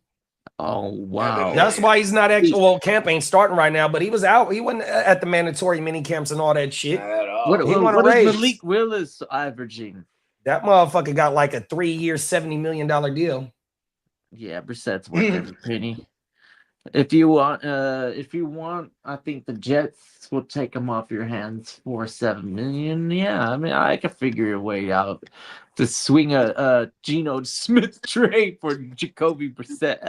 Oh wow. That's why he's not actually. Well, camp ain't starting right now, but he was out. He wasn't at the mandatory mini camps and all that shit. What is Malik Willis averaging? That motherfucker got like a 3-year, $70 million deal. Yeah, Brissett's worth every penny. If you want, I think the Jets will take him off your hands for $7 million. Yeah, I mean, I can figure a way out to swing a Geno Smith trade for Jacoby Brissett.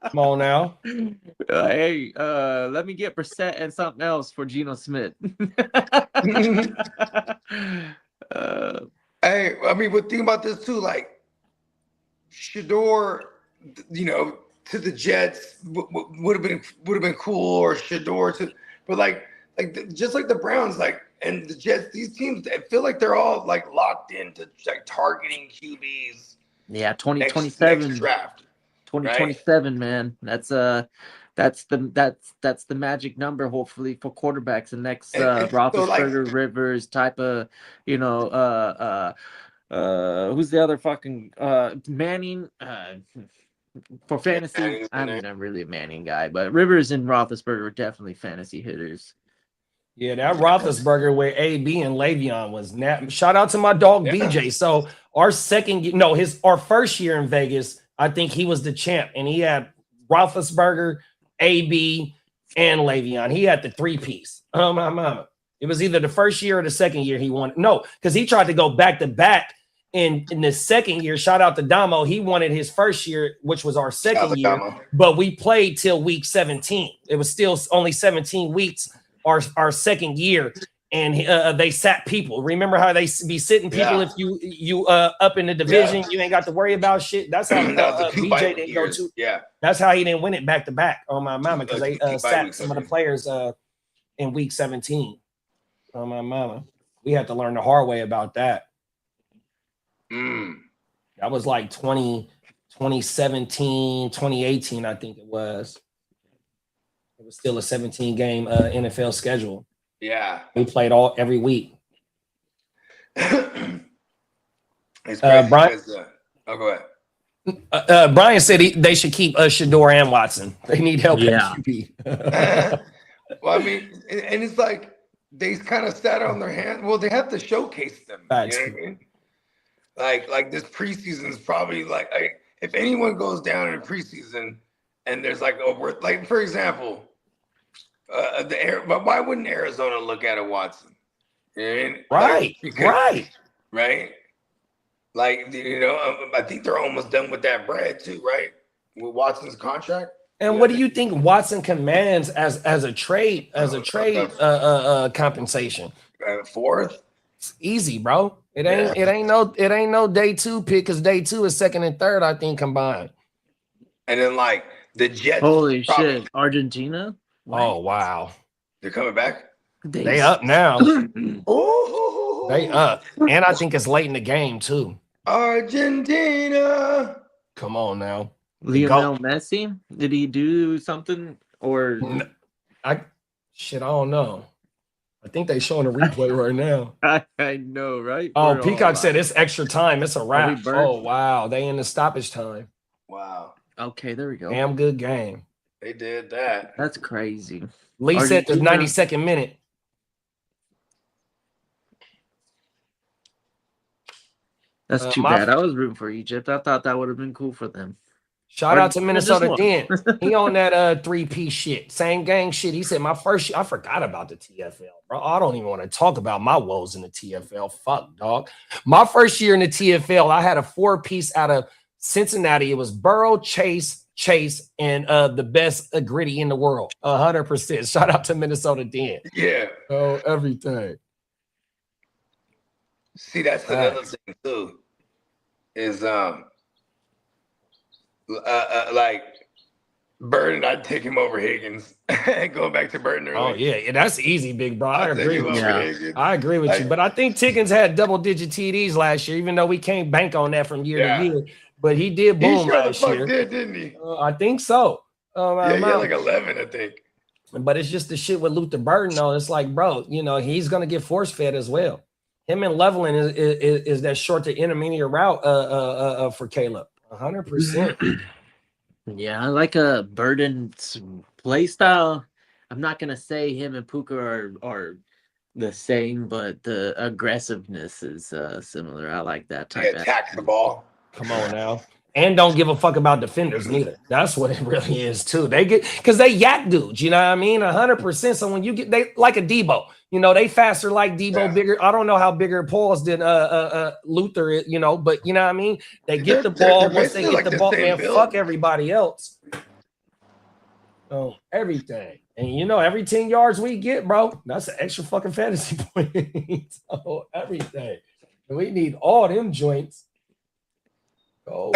Come on now. Hey, let me get Brissett and something else for Geno Smith. Hey, I mean, but think about this too. Like, Shedeur, you know, to the Jets would have been cool, or Shedeur to, but just like the Browns, like, and the Jets, these teams, I feel like they're all like locked into like targeting QBs. Yeah, 2027 next draft. 2027, right? Man. That's the magic number, hopefully, for quarterbacks. The next Roethlisberger, Rivers type of, you know, who's the other fucking Manning? For fantasy, I'm not really a Manning guy, but Rivers and Roethlisberger are definitely fantasy hitters. Yeah, that Roethlisberger with AB and Le'Veon was shout out to my dog BJ. So our first year in Vegas, I think he was the champ, and he had Roethlisberger, AB, and Le'Veon. He had the 3-piece. Oh my mama! It was either the first year or the second year he won. No, because he tried to go back to back. In the second year, shout out to Damo. He wanted his first year, which was our second year, but we played till week 17. It was still only 17 weeks, our second year, and they sat people. Remember how they be sitting people if you up in the division, you ain't got to worry about shit. That's how BJ didn't go to. Yeah, that's how he didn't win it back to back on my mama, because they sat some of the players in week 17 on my mama. We had to learn the hard way about that. That was like 2017, 2018, I think it was. It was still a 17-game NFL schedule. Yeah. We played every week. Brian, go ahead. Brian said they should keep Shedeur and Watson. They need help at QB. Well, I mean, and it's like they kind of sat on their hands. Well, they have to showcase them. You know what I mean? Like this preseason is probably like if anyone goes down in preseason and there's like for example, why wouldn't Arizona look at a Watson? You know what I mean? Right. Like, you know, I think they're almost done with that bread too, right? With Watson's contract. And what do you think Watson commands as a trade compensation? Fourth. It's easy, bro. It ain't no day 2 pick, because day 2 is second and third, I think, combined. And then like the Jets. Holy shit, Argentina. Oh wow, they're coming back. They up now. Oh, they up, and I think it's late in the game too. Argentina. Come on now. Lionel Messi, did he do something Or I don't know. I think they showing a replay right now. I know, right? Oh, Peacock said it's extra time. It's a wrap. Bird? Oh, wow. They in the stoppage time. Wow. Okay, there we go. Damn good game. They did that. That's crazy. Lee said the 92nd minute. That's too bad. I was rooting for Egypt. I thought that would have been cool for them. Shout out to Minnesota Dan. He on that 3P shit. Same gang shit. He said, my first year, I forgot about the TFL, bro. I don't even want to talk about my woes in the TFL. Fuck, dog. My first year in the TFL, I had a 4-piece out of Cincinnati. It was Burrow, Chase, and the best gritty in the world. 100%. Shout out to Minnesota Dan. Yeah. Oh, everything. See, that's another thing too. Is like Burden, I'd take him over Higgins. Going back to Burden earlier. Oh, yeah, that's easy, big bro. I agree with you. I agree with you. But I think Tiggins had double-digit TDs last year, even though we can't bank on that from year to year. But he did boom last year. Didn't he? I think so. He had like 11, I think. But it's just the shit with Luther Burden, though. It's like, bro, he's going to get force-fed as well. Him and Leveling is that short to intermediate route for Caleb. 100%. Yeah, I like a Burden's play style. I'm not gonna say him and Puka are the same, but the aggressiveness is similar. I like that type. He attacks the ball. Come on now. And don't give a fuck about defenders neither. That's what it really is too. They get because they yak dudes, you know what I mean? 100%. So when you get they like a Debo, they faster like Debo, bigger. I don't know how bigger Paul's than Luther, but you know what I mean? They get the ball. Once they get the ball, man, fuck everybody else. Oh, everything. And every 10 yards we get, bro, that's an extra fucking fantasy point. So everything. And we need all them joints. Oh,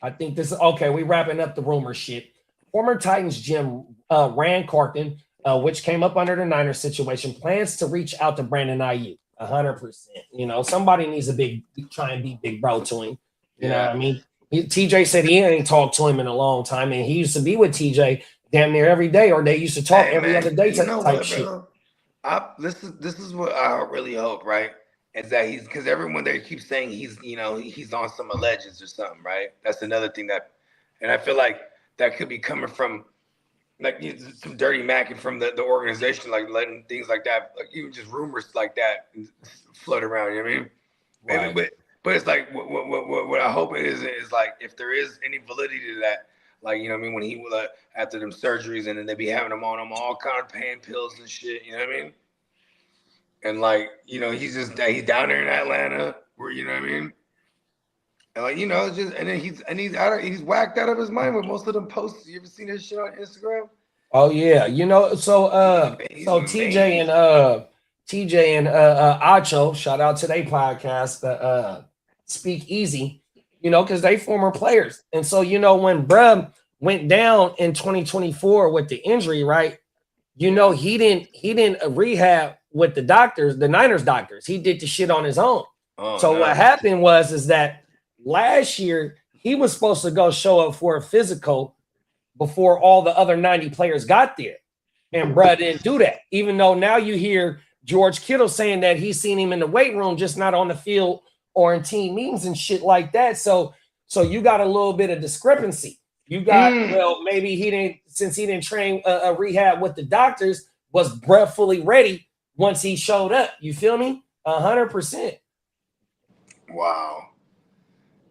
I think this is okay. We wrapping up the rumor shit. Former Titans GM Rand Carton, which came up under the Niners situation, plans to reach out to Brandon Aiyuk. 100%. Somebody needs to try and be big bro to him. You know what I mean? TJ said he ain't talked to him in a long time, and he used to be with TJ damn near every day, or they used to talk every other day type shit. This is what I really hope, right? Is that because everyone there keeps saying he's on some alleges or something, right? That's another thing and I feel like that could be coming from like some dirty macking from the organization, like letting things like that, like even just rumors like that float around. You know what I mean? Right. But it's like what I hope it is like if there is any validity to that, like what I mean, when he will after them surgeries and then they be having him on all kind of pain pills and shit. You know what I mean? And like, he's down there in Atlanta, where you know what I mean. And like, and then he's whacked out of his mind with most of them posts. You ever seen this shit on Instagram? Oh yeah, so TJ and Acho, shout out to their podcast, Speak Easy, because they former players, and so when bruh went down in 2024 with the injury, right? He didn't rehab with the doctors, the Niners doctors. He did the shit on his own. What happened was that last year he was supposed to go show up for a physical before all the other 90 players got there. And bruh didn't do that. Even though now you hear George Kittle saying that he's seen him in the weight room, just not on the field or in team meetings and shit like that. So you got a little bit of discrepancy. You got, maybe he didn't train a rehab with the doctors, was bruh fully ready once he showed up. You feel me? 100%. Wow.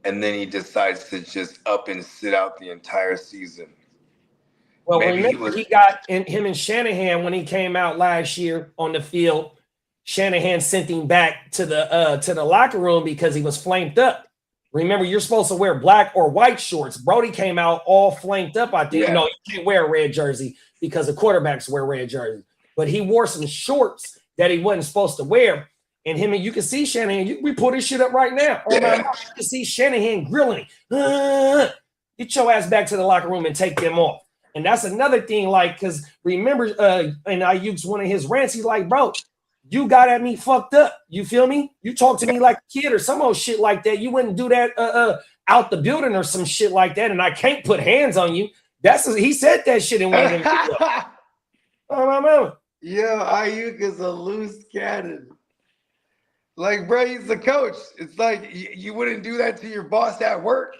And then he decides to just up and sit out the entire season. Well, remember he got him and Shanahan when he came out last year on the field. Shanahan sent him back to the locker room because he was flamed up. Remember, you're supposed to wear black or white shorts. Brody came out all flamed up. I think you can't wear a red jersey because the quarterbacks wear red jerseys. But he wore some shorts that he wasn't supposed to wear. And you can see Shanahan. We pull this shit up right now. You can see Shanahan grilling him. Get your ass back to the locker room and take them off. And that's another thing, like, because remember, and Aiyuk's one of his rants. He's like, bro, you got at me fucked up. You feel me? You talk to me like a kid or some old shit like that. You wouldn't do that out the building or some shit like that, and I can't put hands on you. He said that shit in one of them videos. Oh, my mama. Yo, Aiyuk is a loose cannon. Like, bro, he's the coach. It's like you wouldn't do that to your boss at work.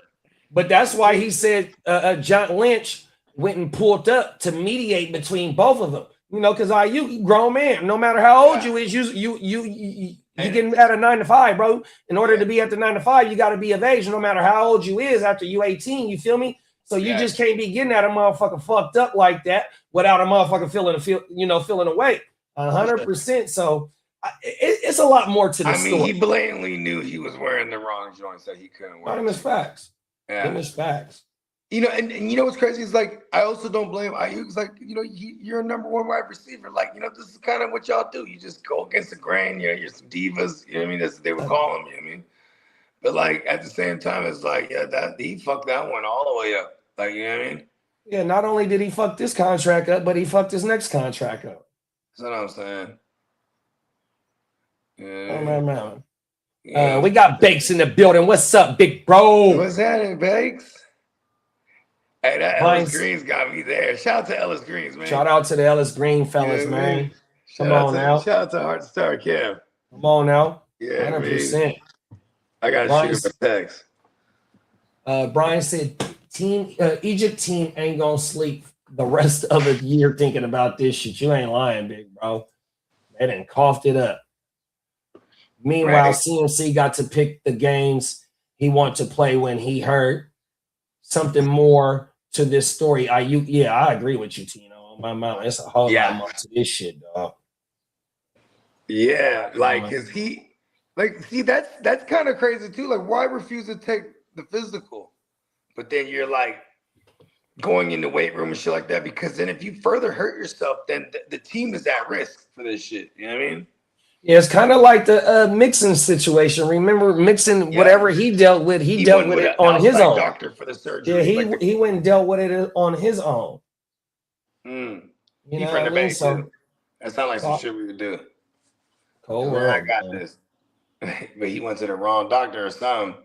But that's why he said John Lynch went and pulled up to mediate between both of them. You know, because Aiyuk, grown man, no matter how old you is, you getting at a 9 to 5, bro. In order to be at the 9 to 5, you got to be of age, no matter how old you is after you 18. You feel me? So you just can't be getting at a motherfucker fucked up like that without a motherfucker feeling away. 100%. So it's a lot more to the story. He blatantly knew he was wearing the wrong joints that he couldn't wear. Them is facts. Yeah. Them is facts. You know, and you know what's crazy is like I also don't blame Aiyuk. It's like, you know, you're a number one wide receiver. Like, you know, this is kind of what y'all do. You just go against the grain. You know, you're some divas. You know what I mean? That's what they would call them. You know what I mean? But like at the same time, it's like, that he fucked that one all the way up. Like, you know what I mean? Yeah, not only did he fuck this contract up, but he fucked his next contract up. That's what I'm saying. Yeah. Oh, man. Yeah. We got Bakes in the building. What's up, big bro? What's happening, Bakes? Hey, that Ellis Green's got me there. Shout out to Ellis Greens, man. Shout out to the Ellis Green fellas, man. Come on now. Shout out to Heart Star Kev. Come on now. Yeah, 100%. Man. I got to shoot a text. Brian said, Egypt team ain't going to sleep the rest of the year thinking about this shit. You ain't lying, big bro. They done coughed it up. Meanwhile, CMC got to pick the games he want to play when he hurt. Something more to this story. I agree with you, Tino. On my mind, it's a whole lot more to this shit, dog. Yeah, like, cause that's kind of crazy too. Like, why refuse to take the physical, but then you're like going in the weight room and shit like that? Because then if you further hurt yourself, then the team is at risk for this shit. You know what I mean? Yeah, it's kind of like the Mixon situation. Remember Mixon, whatever he dealt with, he dealt with it on his own. Doctor for the surgery. Yeah, he went and dealt with it on his own. You know what I mean? So that sounds like some shit we could do. Cool. I got this. But he went to the wrong doctor or something.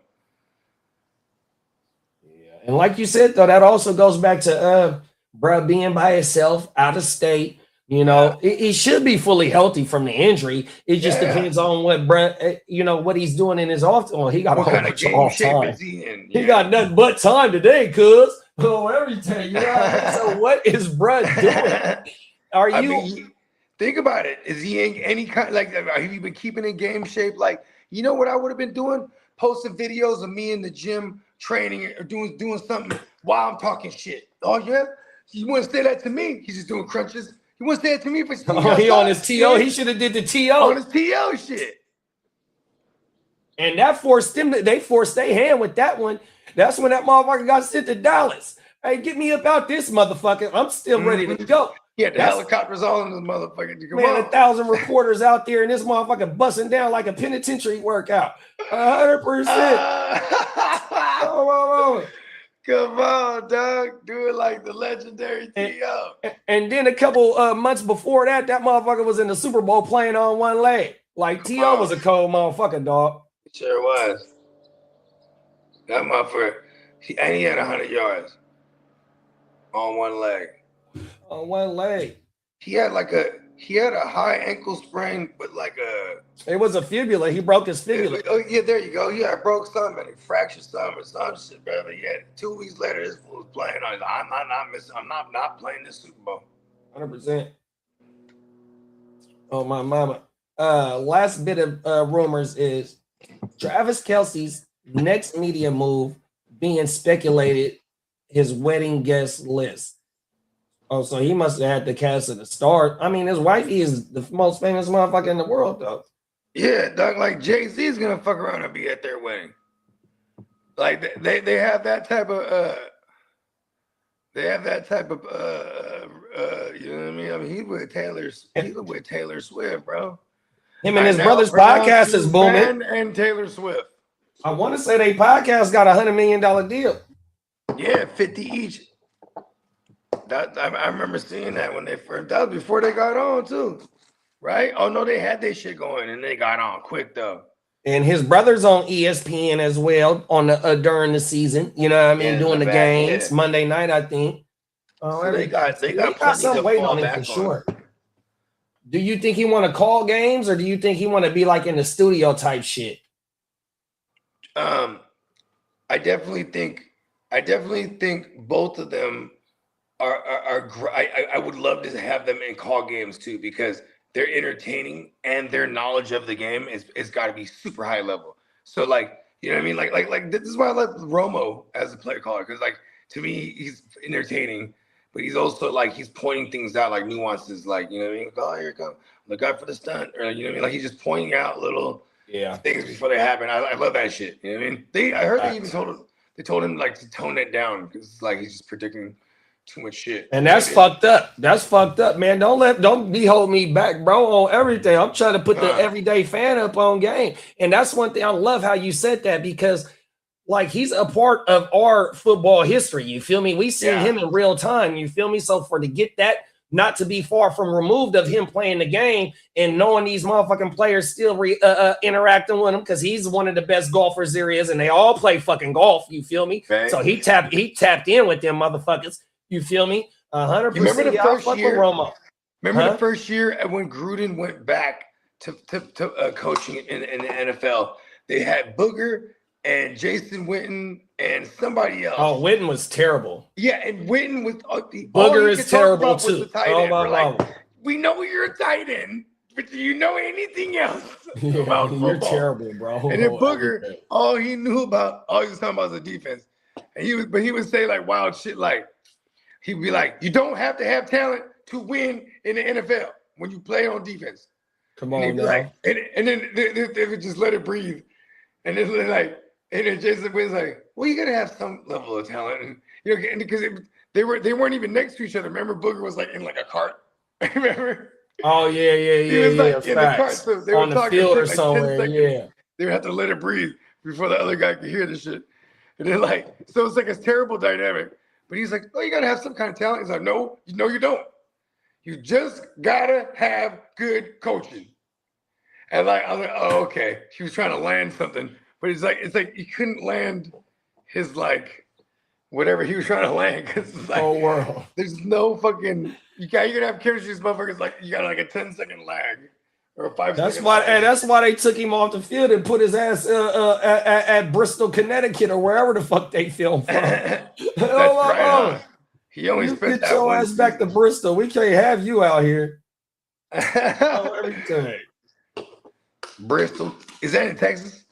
Yeah, and like you said, though, that also goes back to bruh being by himself, out of state. You know, he should be fully healthy from the injury. It just depends on what bruh, what he's doing in his off. Well, he got a whole bunch of off time. He got nothing but time today, cuz. Oh, everything. So what is bruh doing? I mean, think about it. Is he in any kind, like, have you been keeping in game shape? Like, you know what I would have been doing? Posting videos of me in the gym training or doing something while I'm talking shit. Oh yeah, you want to say that to me? He's just doing crunches. He wants to say it to me for he on his TO. He should have did the TO on his TO shit. And that forced them. They forced their hand with that one. That's when that motherfucker got sent to Dallas. Hey, get me about this motherfucker. I'm still ready to go. Yeah, the helicopters all in this motherfucker. Man, 1,000 reporters out there, and this motherfucker busting down like a penitentiary workout. 100%. Come on, dog. Do it like the legendary T.O. And then a couple months before that, that motherfucker was in the Super Bowl playing on one leg. Like, T.O. was a cold motherfucker, dog. It sure was. That motherfucker, he had 100 yards on one leg. On one leg. He had a high ankle sprain, but it was a fibula. He broke his fibula. Oh yeah, there you go. Yeah, I broke something. He fractured something or some shit, brother. Yeah, 2 weeks later, this fool was playing. I'm not playing this Super Bowl. 100%. Oh my mama. Last bit of rumors is Travis Kelce's next media move being speculated. His wedding guest list. Oh, so he must have had the cast at the start. I mean, his wife is the most famous motherfucker in the world, though. Yeah, dog, like Jay-Z is gonna fuck around and be at their wedding. Like they have that type of you know what I mean? I mean, he's with Taylor Swift, bro. Him and his brother's podcast is booming. And Taylor Swift. I want to say they podcast got $100 million deal. Yeah, 50 each. I remember seeing that when that was before they got on too, right? Oh no, they had their shit going and they got on quick though. And his brother's on ESPN as well on the during the season. You know what I mean? Doing the games Monday night, I think. So they got some weight on him for sure. Do you think he want to call games, or do you think he want to be like in the studio type shit? I definitely think both of them are I would love to have them in call games too, because they're entertaining and their knowledge of the game is got to be super high level. So like, you know what I mean? Like this is why I love Romo as a play caller, because like to me he's entertaining, but he's also like he's pointing things out, like nuances, like, you know what I mean? Oh, here it comes, look out for the stunt, or you know what I mean? Like he's just pointing out little things before they happen. I love that shit. You know what I mean? I heard they even told him like to tone that down, because like he's just predicting too much shit. And that's fucked up. That's fucked up, man. Don't be holding me back, bro, on everything. I'm trying to put the everyday fan up on game. And that's one thing. I love how you said that, because like he's a part of our football history. You feel me? We seen him in real time. You feel me? So for to get that, not to be far from removed of him playing the game and knowing these motherfucking players still interacting with him, because he's one of the best golfers there is, and they all play fucking golf. You feel me? Right. So he tapped in with them motherfuckers. You feel me? 100%. Remember the first year? Romo. Remember the first year when Gruden went back to coaching in the NFL? They had Booger and Jason Witten and somebody else. Oh, Witten was terrible. Yeah, and Witten was Booger is terrible too. We know you're a tight end, but do you know anything else about football? You're terrible, bro. And then Booger, all he was talking about was the defense. And he would say like wild shit, like he'd be like, you don't have to have talent to win in the NFL when you play on defense. Come on, now. Like, and then they would just let it breathe. And then Jason was like, well, you gotta have some level of talent, and you know, because they weren't even next to each other. Remember, Booger was like in like a cart. Remember? Oh yeah. He was like in the cart, so they on were the talking field or like somewhere. 10 seconds. Yeah, they would have to let it breathe before the other guy could hear the shit. And then like, so it's like a terrible dynamic. But he's like, oh, you gotta have some kind of talent. He's like, no, you don't. You just gotta have good coaching. And like, I was like, oh, okay. He was trying to land something, but it's like he couldn't land his like whatever he was trying to land, because it's like, whole world. There's no fucking you're gonna have chemistry with motherfuckers, like you got like a 10-second lag or a 5 That's second why, lag. and that's why they took him off the field and put his ass at Bristol, Connecticut, or wherever the fuck they filmed from. That's right. He only spent get your ass back to Bristol. We can't have you out here. Everything. Bristol, is that in Texas?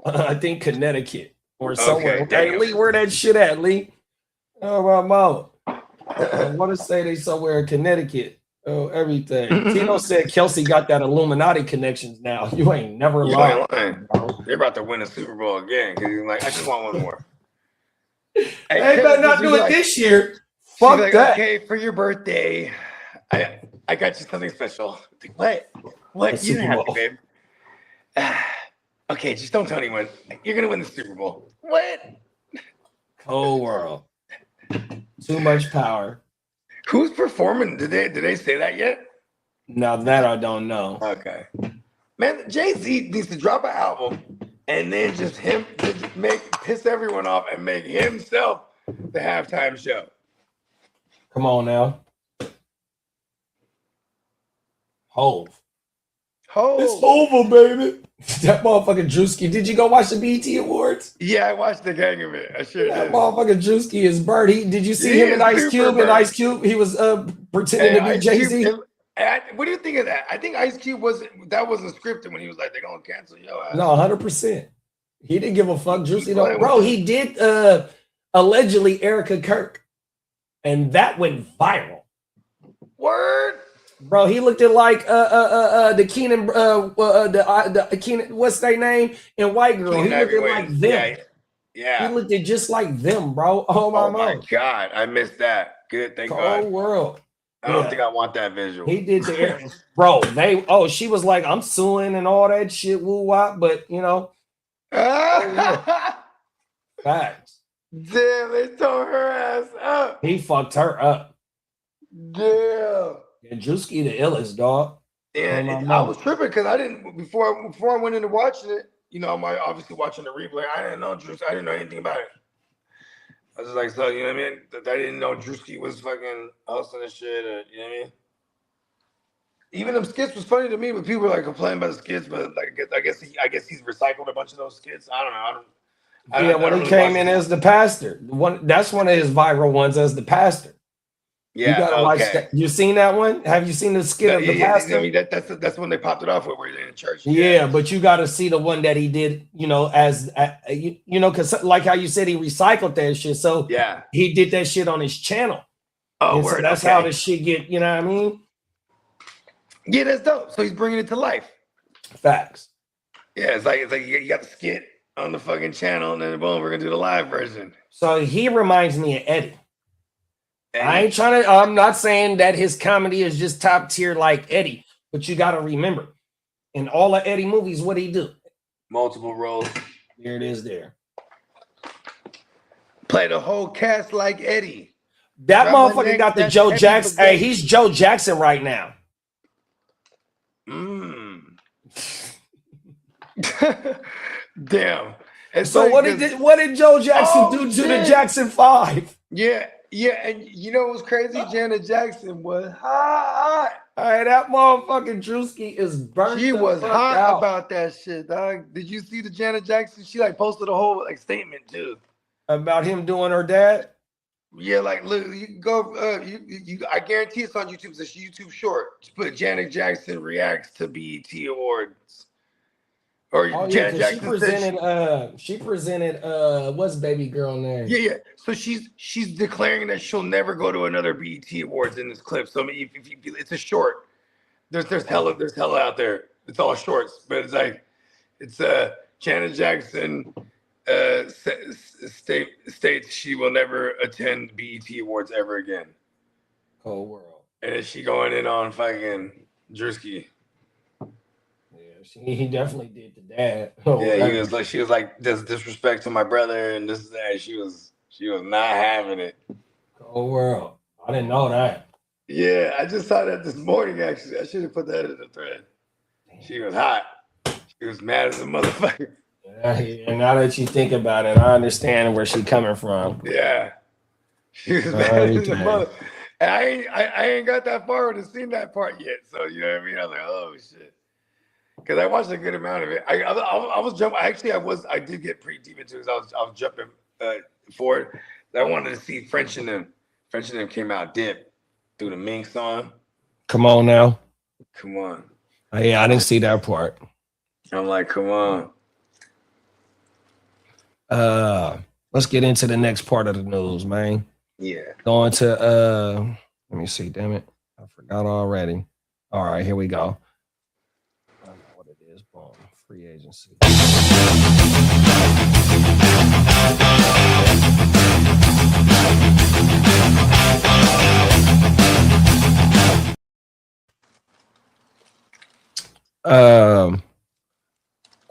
I think Connecticut or somewhere. Okay, Lee, where that shit at, Lee? Oh, my mom. I want to say they somewhere in Connecticut. Oh, everything. Tino said Kelsey got that Illuminati connections now. You ain't never lying. They're about to win a Super Bowl again, because he's like, I just want one more. They better not do it this year. Fuck that. Okay, for your birthday, I got you something special. What? You didn't have to, babe. Okay, just don't tell anyone. You're gonna win the Super Bowl. What? Whole world. Too much power. Who's performing? Did they say that yet? Now that I don't know. Okay. Man, Jay-Z needs to drop an album and then just piss everyone off and make himself the halftime show. Come on now. Hove. It's over, baby. That motherfucking Drewski. Did you go watch the BET Awards? Yeah, I watched the gang of it. I sure did. That motherfucking Drewski is bird. Did you see him and Ice Cube? And Ice Cube, he was pretending to be Jay-Z. What do you think of that? I think Ice Cube wasn't scripted when he was like, they're gonna cancel your ass. No, 100%. He didn't give a fuck. Drewski, bro, he did allegedly Erica Kirk, and that went viral. Word. Bro, he looked at like the Keenan the Keenan, what's their name? And White Girl. He looked at like them. Yeah. He looked at just like them, bro. Oh my God, I missed that. Good, thank God. God. World. I don't think I want that visual. He did to Eric. Bro, she was like, I'm suing and all that shit, woo wop, but you know. Facts. Damn, they tore her ass up. He fucked her up. Damn. And Drewski the illest, dog. And I was tripping because I didn't before I went into watching it. You know, I'm obviously watching the replay. I didn't know Drewski. I didn't know anything about it. I was just like, so you know what I mean? I didn't know Drewski was fucking hustling and shit. Or, you know what I mean? Even them skits was funny to me, but people were like complaining about the skits. But like, I guess he's recycled a bunch of those skits. I don't know. When he came in as the pastor, that's one of his viral ones as the pastor. Yeah, you gotta watch that. You seen that one? Have you seen the skit of the pastor? I mean, that's when they popped it off with where they're in church. Yeah, but you got to see the one that he did. You know, as you know, because like how you said he recycled that shit. So yeah, he did that shit on his channel. Oh, so that's how the shit get. You know what I mean? Yeah, that's dope. So he's bringing it to life. Facts. Yeah, it's like you got the skit on the fucking channel, and then boom, we're gonna do the live version. So he reminds me of Eddie. I'm not saying that his comedy is just top tier like Eddie, but you got to remember, in all of Eddie movies, what he do? Multiple roles. Here it is there. Play the whole cast like Eddie. That motherfucker got the Joe Jackson. Hey, he's Joe Jackson right now. Damn. And so what did Joe Jackson do to the Jackson 5? Yeah, and you know what's crazy? Janet Jackson was hot. All right, that motherfucking Drewski is burnt. She was hot about that shit, dog. Did you see the Janet Jackson? She like posted a whole like statement too about him doing her dad. Yeah, like look, you can go. I guarantee it's on YouTube. It's a YouTube short. Just put Janet Jackson reacts to BET Awards. Or Janet Jackson she presented what's baby girl name? Yeah. So she's declaring that she'll never go to another BET Awards in this clip. So I mean, if it's a short, there's hella out there. It's all shorts, but it's like it's Janet Jackson states she will never attend BET Awards ever again. Cold world. And is she going in on fucking Drewski? He definitely did to dad. She was like this disrespect to my brother and this that. She was not having it. Cold world. I didn't know that. Yeah, I just saw that this morning. Actually, I should have put that in the thread. She was hot. She was mad as a motherfucker. And now that you think about it, I understand where she's coming from. Yeah, she was mad as a mother. And I ain't got that far to see that part yet. So you know what I mean? I was like, oh shit. Because I watched a good amount of it. I was jumping. Actually, I did get pretty deep into it. I was jumping forward. I wanted to see French and them. French and them came out dip through the Mink song. Come on now. Come on. Oh, yeah, I didn't see that part. I'm like, come on. Let's get into the next part of the news, man. Yeah. Going to let me see. Damn it, I forgot already. All right, here we go. Free agency.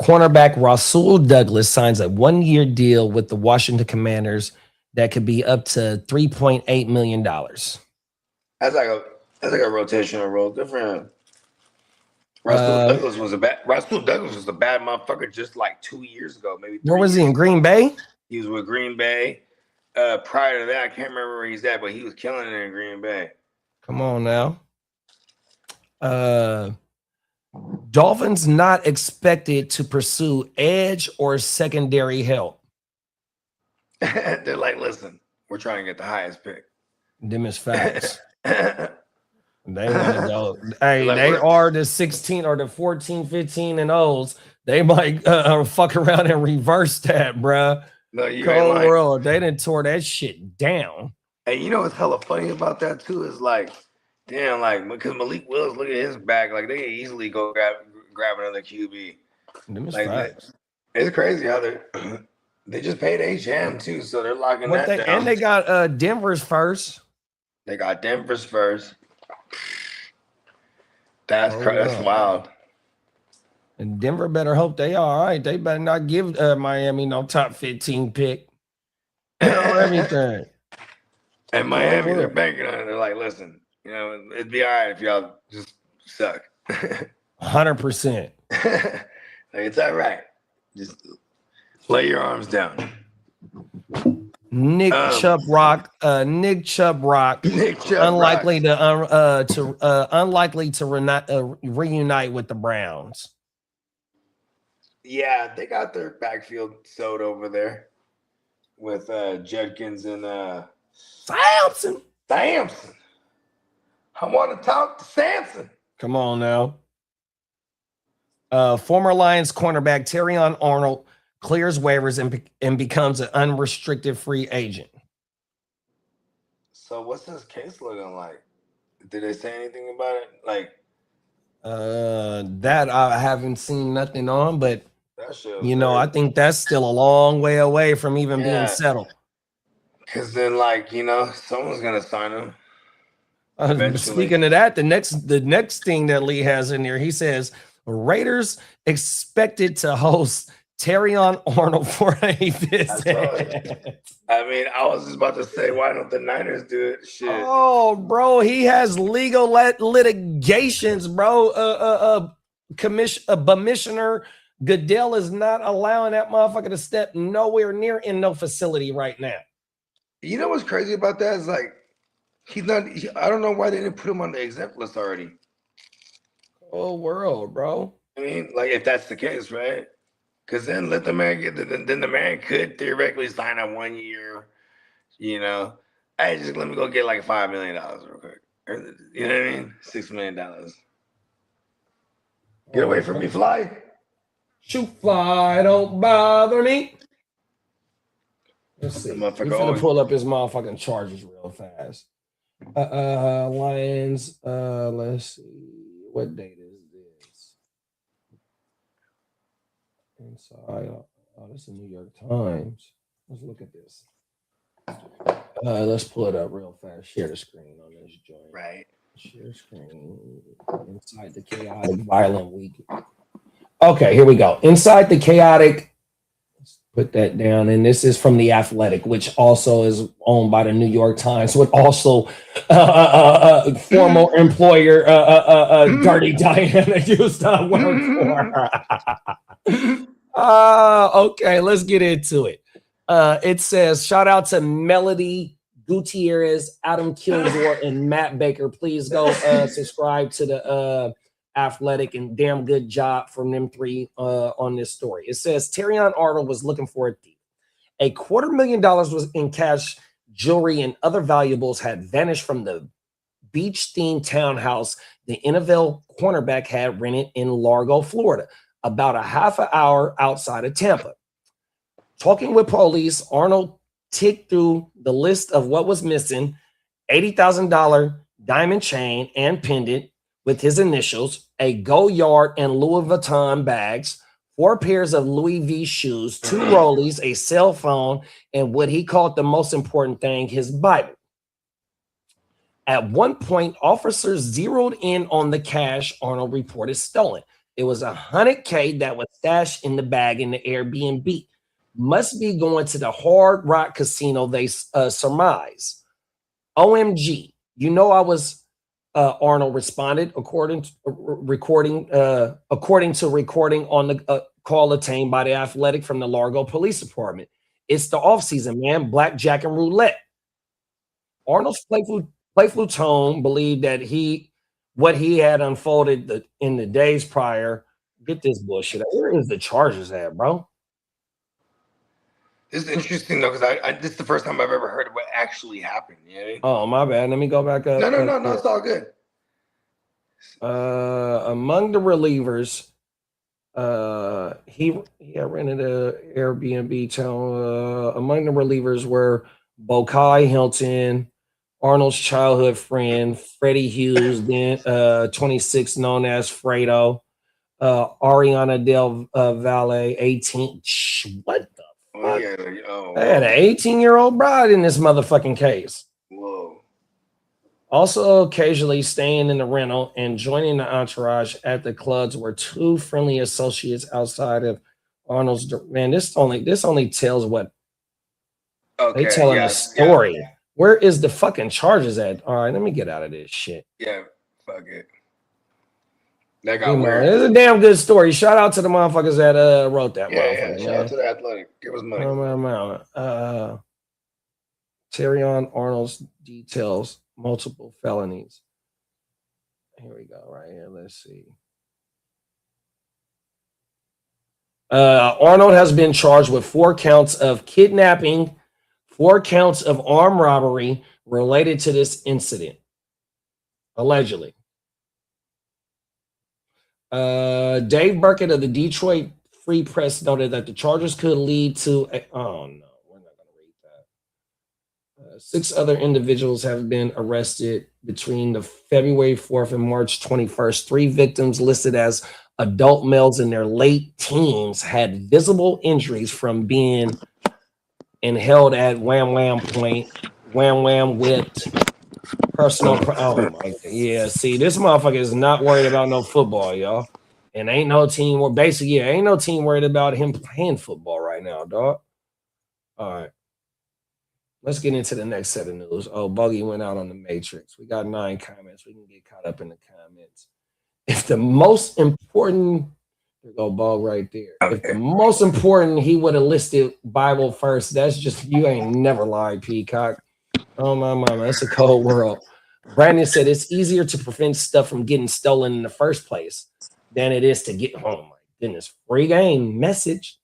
Cornerback Rasul Douglas signs a 1-year deal with the Washington Commanders that could be up to $3.8 million. That's like a rotational role. Good for him. Rasul Douglas was a bad motherfucker just like 2 years ago, maybe. Where was he, in Green Bay? He was with Green Bay. Prior to that, I can't remember where he's at, but he was killing it in Green Bay. Come on now. Dolphins not expected to pursue edge or secondary help. They're like, listen, we're trying to get the highest pick. Them is facts. They want to go. Hey, they are the 16 or the 14, 15 and O's. They might fuck around and reverse that, bruh. No, you Cold world. They done tore that shit down. And you know what's hella funny about that too is like, damn, like because Malik Willis, look at his back, like they can easily go grab another QB. Like, it's crazy how they just paid HM too, so they're locking that down. And they got Denver's first. They got Denver's first. That's wild. And Denver better hope they all right. They better not give Miami no top 15 pick. Everything. And Miami, they're banking on it. They're like, listen, you know, it'd be all right if y'all just suck. 100%. It's all right. Just lay your arms down. Nick Chubb Rock. Unlikely to reunite with the Browns. Yeah, they got their backfield sewed over there with Judkins and Samson. I want to talk to Samson. Come on now. Former Lions cornerback Terrion Arnold clears waivers and becomes an unrestricted free agent. So what's his case looking like? Did they say anything about it? Like that I haven't seen nothing on, but you know, I think that's still a long way away from even being settled. Because then, like, you know, someone's gonna sign him. Speaking of that, the next thing that Lee has in there, he says Raiders expected to host Terrion Arnold for a visit. I mean, I was just about to say, why don't the Niners do it? Shit. Oh, bro, he has legal litigations, bro. Commissioner Goodell is not allowing that motherfucker to step nowhere near in no facility right now. You know what's crazy about that is like he's not. I don't know why they didn't put him on the exempt list already. Oh, world, bro. I mean, like if that's the case, right? Because then let the man get. Then the man could theoretically sign a 1 year. You know, hey, just let me go get like $5 million real quick. Or, you know what I mean? $6 million. Get away from me, fly. Shoot, fly, don't bother me. Let's see. He's gonna pull up his motherfucking charges real fast. Lions. Let's see. What date is this? Inside. Oh, this is the New York Times. Let's look at this. Let's pull it up real fast. Share the screen on this joint. Right. Share screen. Inside the chaotic, violent week. Okay, here we go. Inside the chaotic. Let's put that down. And this is from The Athletic, which also is owned by the New York Times, with also former employer Dirty Diana used to work for. Okay, let's get into it. It says, shout out to Melody Gutierrez, Adam Kilgore, and Matt Baker. Please go subscribe to the Athletic, and damn good job from them three on this story. It says Terrion Arnold was looking for a thief. $250,000 was in cash, jewelry, and other valuables had vanished from the beach-themed townhouse the NFL cornerback had rented in Largo, Florida, about a half an hour outside of Tampa. Talking with police, Arnold ticked through the list of what was missing: $80,000 diamond chain and pendant with his initials, a Goyard and Louis Vuitton bags, 4 pairs of Louis V shoes, 2 rollies, a cell phone, and what he called the most important thing, his Bible. At one point, officers zeroed in on the cash Arnold reported stolen. It was $100K that was stashed in the bag in the Airbnb. Must be going to the Hard Rock Casino, they surmise. OMG, you know I was... Arnold responded, according to recording on the call obtained by The Athletic from the Largo Police Department. It's the offseason, man. Blackjack and roulette. Arnold's playful tone believed that what he had unfolded in the days prior. Get this bullshit. Where is the charges at, bro? This is interesting though, because this is the first time I've ever heard of what actually happened. You know what I mean? Oh, my bad. Let me go back up. No, it's all good. Among the relievers, he rented a Airbnb town. Among the relievers were Bokai Hilton, Arnold's childhood friend, Freddie Hughes, then 26, known as Fredo, Ariana Del Valle, 18. What the? I had an 18-year-old bride in this motherfucking case. Whoa. Also, occasionally staying in the rental and joining the entourage at the clubs were 2 friendly associates outside of Arnold's. Man, this only tells what they telling the story. Yeah. Where is the fucking charges at? All right, let me get out of this shit. Yeah, fuck it. That got weird. It's a damn good story. Shout out to the motherfuckers that wrote that. Yeah. Shout out to the Athletic. Give us money. Terrion Arnold's details multiple felonies. Here we go. Right here. Let's see. Arnold has been charged with 4 counts of kidnapping, 4 counts of armed robbery related to this incident, allegedly. Dave Burkett of the Detroit Free Press noted that the charges could lead to oh no, we're not going to read that. 6 other individuals have been arrested between the February 4th and March 21st. 3 victims listed as adult males in their late teens had visible injuries from being held at wham point, wham whipped, personal. Oh my, yeah. See, this motherfucker is not worried about no football, y'all, and ain't no team. Or basically, ain't no team worried about him playing football right now, dog. All right, let's get into the next set of news. Oh, Buggy went out on the Matrix. We got 9 comments. We can get caught up in the comments. If the most important, there go Ball right there. Okay. If the most important, he would have listed Bible first. That's just, you ain't never lied, Peacock. Oh my mama, that's a cold world. Brandon said it's easier to prevent stuff from getting stolen in the first place than it is to get home. My goodness, free game message.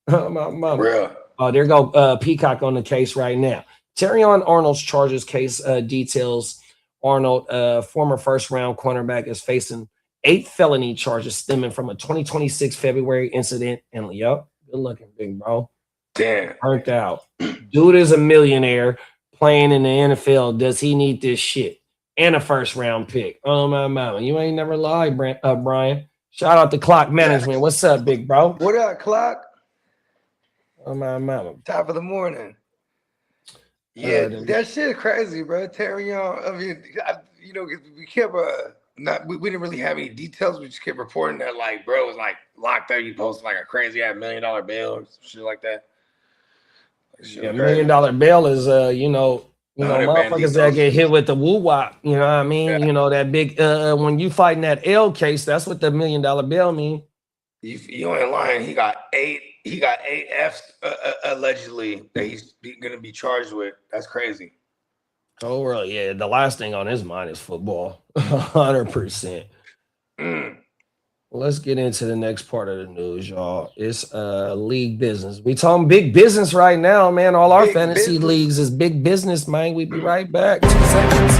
Oh my mama. Real. Oh, there go Peacock on the case right now. Terrion Arnold's charges case details Arnold, former first-round cornerback, is facing 8 felony charges stemming from a 2026 February incident. And good looking, big bro. Damn. Burnt out. Dude is a millionaire playing in the NFL. Does he need this shit? And a first-round pick. Oh, my mama. You ain't never lied, Brian. Shout out to Clock Management. What's up, big bro? What up, Clock? Oh, my mama. Top of the morning. Yeah, that shit is crazy, bro. Terrion, I mean, we kept we didn't really have any details. We just kept reporting that, like, bro was like locked up. He posted like a crazy $1 million bail or some shit like that. $1 million bail is motherfuckers that get hit with the woo wop. You know what I mean? Yeah. You know that big when you fighting that L case, that's what the $1 million bail mean. You ain't lying. He got 8 Fs allegedly that he's gonna be charged with. That's crazy. Oh, really? Yeah. The last thing on his mind is football. 100%. Let's get into the next part of the news, y'all. It's league business. We talking big business right now, man. All our fantasy leagues is big business, man. We be right back. 2 seconds.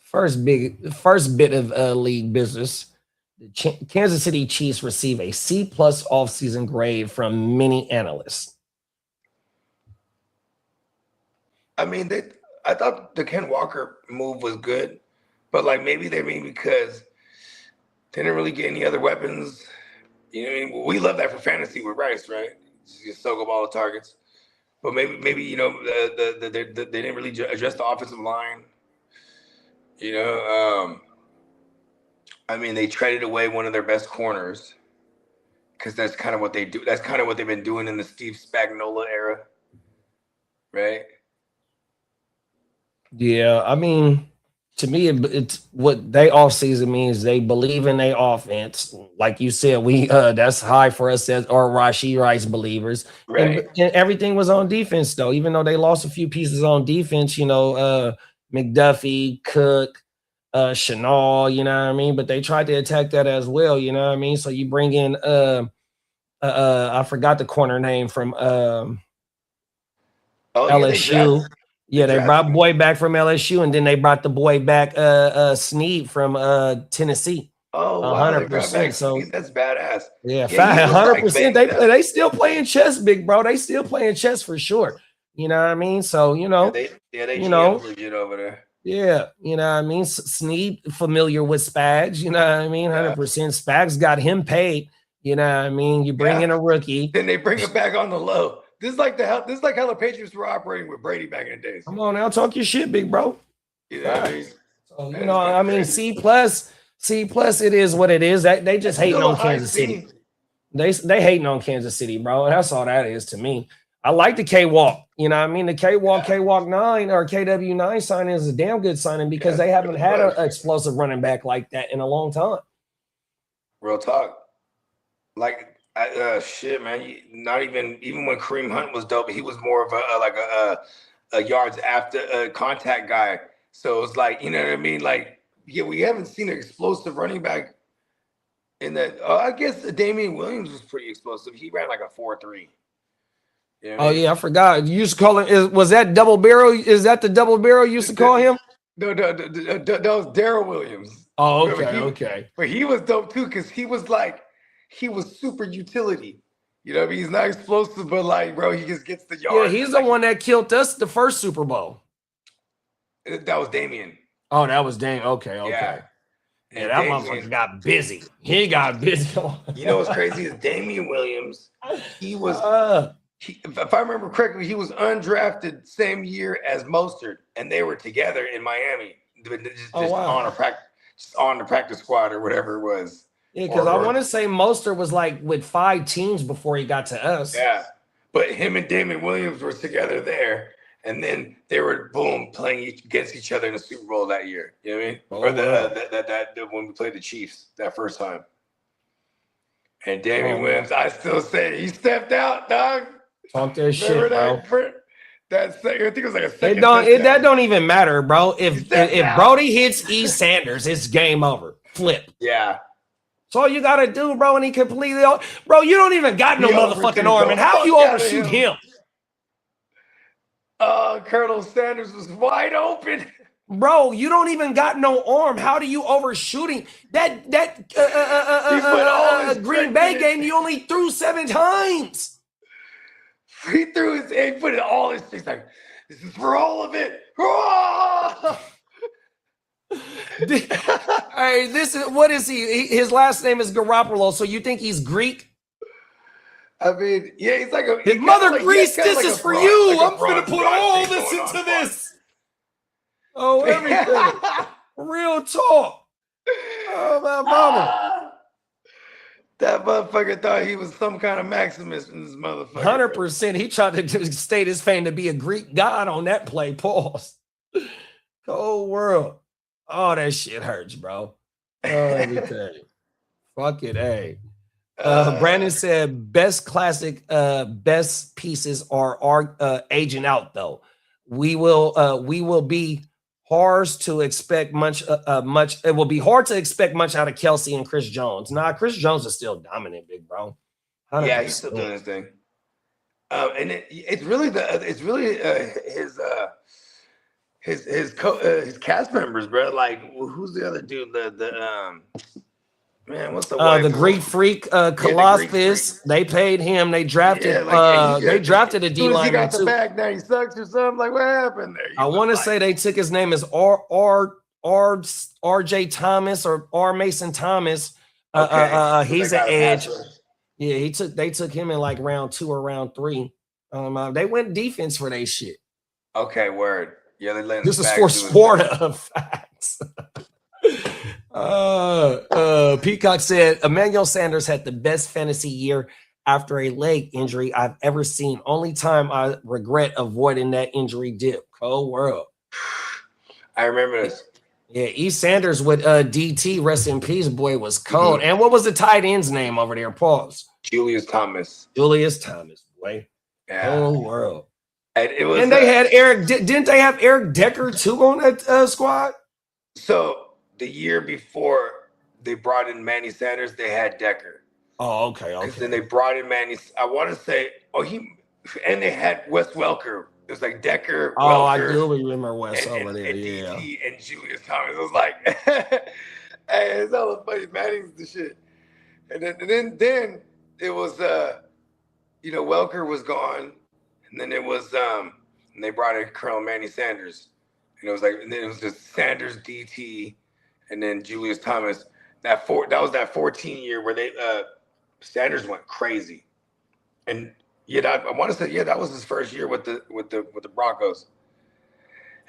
First bit of league business. The Kansas City Chiefs receive a C+ offseason grade from many analysts. I mean, I thought the Ken Walker move was good, but like maybe they mean because they didn't really get any other weapons. You know what I mean? We love that for fantasy with Rice, right? Just soak up all the targets. But maybe they didn't really address the offensive line. I mean, they traded away one of their best corners because that's kind of what they do. That's kind of what they've been doing in the Steve Spagnuolo era, right? Yeah, I mean, to me, it's what they offseason means. They believe in their offense, like you said. We that's high for us as or Rashee Rice believers, right? And everything was on defense, though. Even though they lost a few pieces on defense, McDuffie, Cook, Chenal, you know what I mean? But they tried to attack that as well, you know what I mean? So you bring in I forgot the corner name from LSU. They brought boy back from LSU, and then they brought the boy back Snead from Tennessee. Oh, 100%. So that's badass. Yeah, 100%. They still playing chess, big bro. They still playing chess for sure. You know what I mean? So, they legit over there. Yeah, you know what I mean? Snead familiar with Spags, you know what I mean? 100%. Spags got him paid, you know what I mean? You bring in a rookie. Then they bring it back on the low. This is like how the Patriots were operating with Brady back in the days. Come on now, talk your shit, big bro. You know what I mean? So, C+, it is what it is. They just hating on Kansas City. They hating on Kansas City, bro. That's all that is to me. I like the K-Walk. You know what I mean? The K-Walk 9 or KW9 signing is a damn good signing because they haven't had an explosive running back like that in a long time. Real talk. Like, shit, man. Not even when Kareem Hunt was dope, he was more of a yards after contact guy. So it's like, you know what I mean? Like, yeah, we haven't seen an explosive running back in that. I guess Damian Williams was pretty explosive. He ran like a 4.3. You know yeah, I forgot. You used to call him. Was that double barrel? Is that the double barrel you used to call him? No, that was Darrell Williams. Oh, okay. But he was dope too because he was super utility. You know what I mean? He's not explosive, but like, bro, he just gets the yards. Yeah, he's the one that killed us the first Super Bowl. That was Damian. Oh, that was Damian. Okay. Yeah, that motherfucker got busy. He got busy. You know what's crazy is Damian Williams. He was. If I remember correctly, he was undrafted same year as Mostert, and they were together in Miami, just on the practice squad or whatever it was. Yeah, because I want to say Mostert was like with 5 teams before he got to us. Yeah, but him and Damian Williams were together there, and then they were playing against each other in the Super Bowl that year. You know what I mean? Or when we played the Chiefs that first time. And Damian Williams, I still say he stepped out, dog. Talk that shit, bro. I think it was like a second. That don't even matter, bro. If Brody hits E. Sanders, it's game over. Flip. Yeah. That's all you gotta do, bro. And he completely, bro. You don't even got no motherfucking arm, and how you overshoot him? Colonel Sanders was wide open. Bro, you don't even got no arm. How do you overshoot him? That Green Bay game, you only threw 7 times. He put it all his things like, this is for all of it. Hey, what is he? His last name is Garoppolo, so you think he's Greek? I mean, yeah, he's like his mother Greece. This is for you. I'm gonna put all this into this. Oh, everything. Real talk. Oh, my mama. That motherfucker thought he was some kind of Maximus in this motherfucker. 100%. He tried to state his fame to be a Greek god on that play. Pause. Whole world. Oh, that shit hurts, bro. Oh, everything. Fuck it, hey. Brandon said best best pieces are aging out though. We will be hard to expect much. It will be hard to expect much out of Kelsey and Chris Jones. Nah, Chris Jones is still dominant, big bro. 100%. Yeah, he's still doing his thing. And it's really his cast members, bro. Like, who's the other dude? Man, what's the Greek freak, Colossus? They paid him. They drafted. They drafted a D lineman. He got the bag. Now he sucks or something. Like, what happened there? I want to say they took his name as R.J. Thomas or R. Mason Thomas. He's an edge. Yeah, they took him in like round 2 or round 3. They went defense for their shit. Okay, word. Yeah, they let. This is for Sparta facts. Peacock said Emmanuel Sanders had the best fantasy year after a leg injury I've ever seen. Only time I regret avoiding that injury dip. Cold world. I remember this. Yeah, E. Sanders with DT, rest in peace, boy, was cold. Mm-hmm. And what was the tight end's name over there? Pause. Julius Thomas, boy. Yeah. Cold world. And it was. And they had Eric. Didn't they have Eric Decker too on that squad? So the year before they brought in Manny Sanders, they had Decker. Oh, okay. Then they brought in Manny. I want to say, and they had Wes Welker. It was like Decker. Oh, Welker, I do remember Wes over there. Yeah. And Julius Thomas. It was like, hey, it's all funny. Manning's the shit. And then it was, Welker was gone, and then it was, and they brought in Colonel Manny Sanders, and it was like, and then it was just Sanders DT. And then Julius Thomas, that was that 14 year where they Sanders went crazy, and I want to say that was his first year with the Broncos,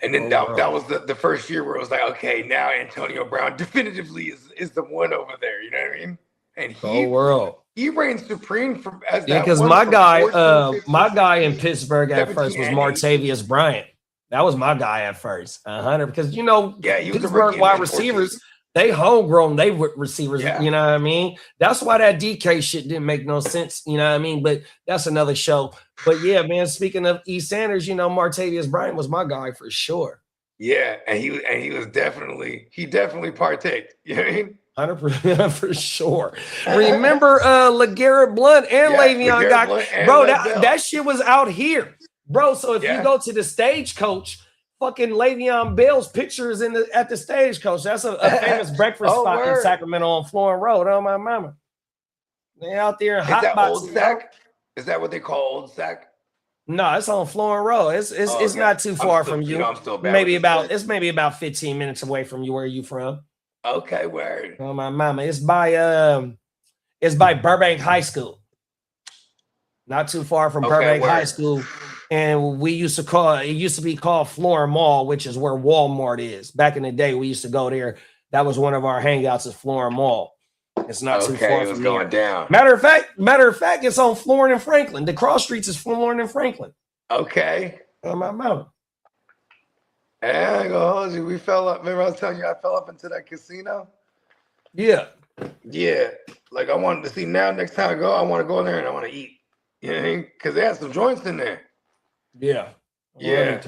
and then that was the first year where it was like, okay, now Antonio Brown definitively is the one over there. You know what I mean? and world. He reigns supreme as because my guy in Pittsburgh at first was Martavius Bryant. That was my guy at first, 100. Because he was Pittsburgh wide receivers. They homegrown, they receivers, you know what I mean? That's why that DK shit didn't make no sense, you know what I mean? But that's another show. But yeah, man, speaking of E. Sanders, Martavius Bryant was my guy for sure. Yeah, and he was definitely partaked. You know what I mean? 100% for sure. Remember LeGarrette Blount and Le'Veon got bro, that shit was out here. Bro, so if you go to the Stagecoach, fucking Le'Veon Bell's picture is at the Stagecoach. That's a famous breakfast spot in Sacramento on Florence Road. Oh my mama. They out there in hot box. Is that what they call Old Sac? No, it's on Florence Road. It's not too far from you. I'm still bad maybe about 15 minutes away from you. Where are you from? Okay, word. Oh my mama. It's by Burbank High School. Not too far from Burbank High School. And it used to be called Florence Mall, which is where Walmart is. Back in the day, we used to go there. That was one of our hangouts at Florence Mall. It's not too far from going down. Matter of fact, it's on Florence and Franklin. The cross streets is Florence and Franklin. Okay. On my mountain. And I ain't gonna hold you. We fell up. Remember I was telling you I fell up into that casino? Yeah. Yeah. Like I wanted to see now. Next time I go, I want to go in there and I want to eat. You know what I mean? Because they had some joints in there. Yeah. Yeah.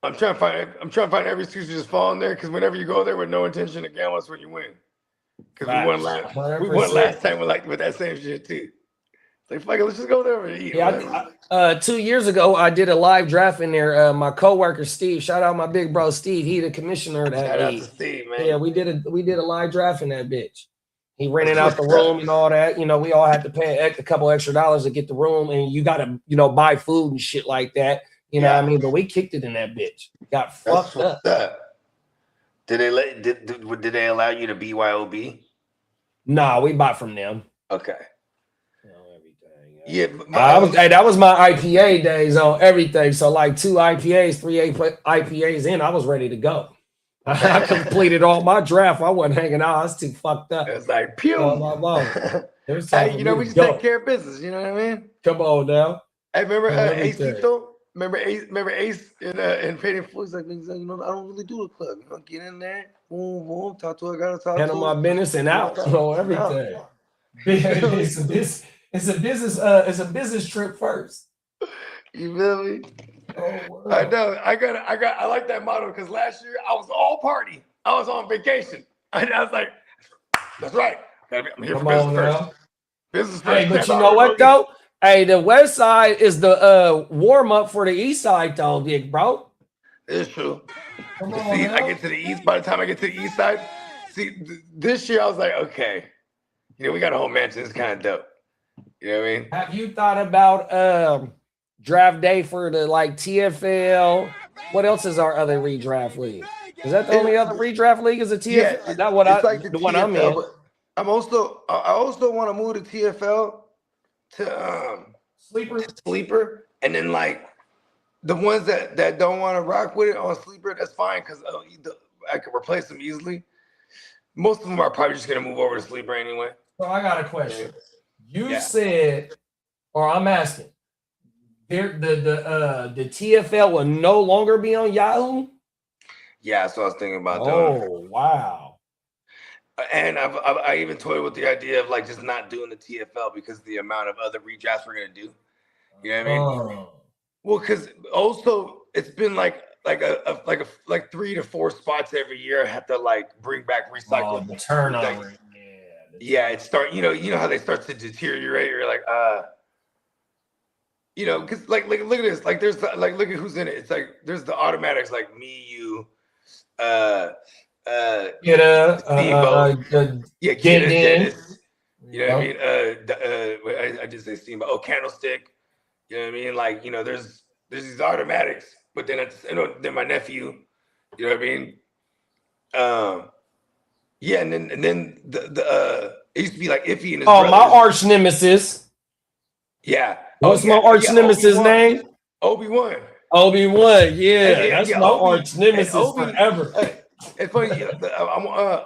I'm trying to find every excuse to just fall in there because whenever you go there with no intention to gamble, that's when you win. Because we won last time with that same shit too. It's like fuck it, let's just go there and eat. Yeah, 2 years ago I did a live draft in there. My coworker Steve, shout out my big bro Steve. He the commissioner of that. Shout out to Steve, man. Yeah, we did a live draft in that bitch. He rented out the room and all that. We all had to pay a couple extra dollars to get the room, and you got to, buy food and shit like that. You know what I mean? But we kicked it in that bitch. Got fucked up. Did they allow you to BYOB? Nah, we bought from them. Okay. Yeah, that was my IPA days on everything. So like 2 IPAs, 3 IPAs in, I was ready to go. I completed all my draft. I wasn't hanging out. I was too fucked up. It's like pew. Hey, we just take care of business. You know what I mean? Come on now. Hey, remember Ace Tito? Remember Ace in Paid in Full? He's like, I don't really do the club. Get in there, boom, boom, talk to her, gotta talk. Handle my business and out. Everything. It's a business trip first. You feel me? Oh, I know. I like that motto because last year I was all party. I was on vacation. And I was like, that's right. I'm here for business first. Business first. Hey, but you know what though? Hey, the west side is the warm up for the east side though, big bro. It's true. I get to the east. By the time I get to the east side, this year I was like, okay, we got a whole mansion. It's kind of dope. You know what I mean? Have you thought about draft day for the TFL? What else is our other redraft league? Is that the only other redraft league? Is a TFL? Yeah, that's what the one I'm in. I also want to move to TFL to sleeper, and then the ones that don't want to rock with it on sleeper, that's fine because I can replace them easily. Most of them are probably just gonna move over to sleeper anyway. So I got a question. You said, or I'm asking, the TFL will no longer be on Yahoo? Yeah, that's what I was thinking about doing. Oh, wow. And I even toyed with the idea of like just not doing the TFL because of the amount of other redrafts we're gonna do. You know what I mean? Oh. Well, because also it's been like 3 to 4 spots every year. I have to like bring back recyclable. The turnover. Yeah, it start. You know how they start to deteriorate. You're like, because like look at this. Like there's like look at who's in it. It's like there's the automatics like me, you, Kitteh, Kitteh, Dennis. You know what I mean? I just say Steam. Oh, Candlestick. You know what I mean? Like there's these automatics, but then then my nephew. You know what I mean? Yeah, and then the it used to be like Iffy and his brothers. My arch nemesis. Yeah. What's my arch nemesis name? Obi-Wan. Obi-Wan, that's my arch nemesis forever. It's funny.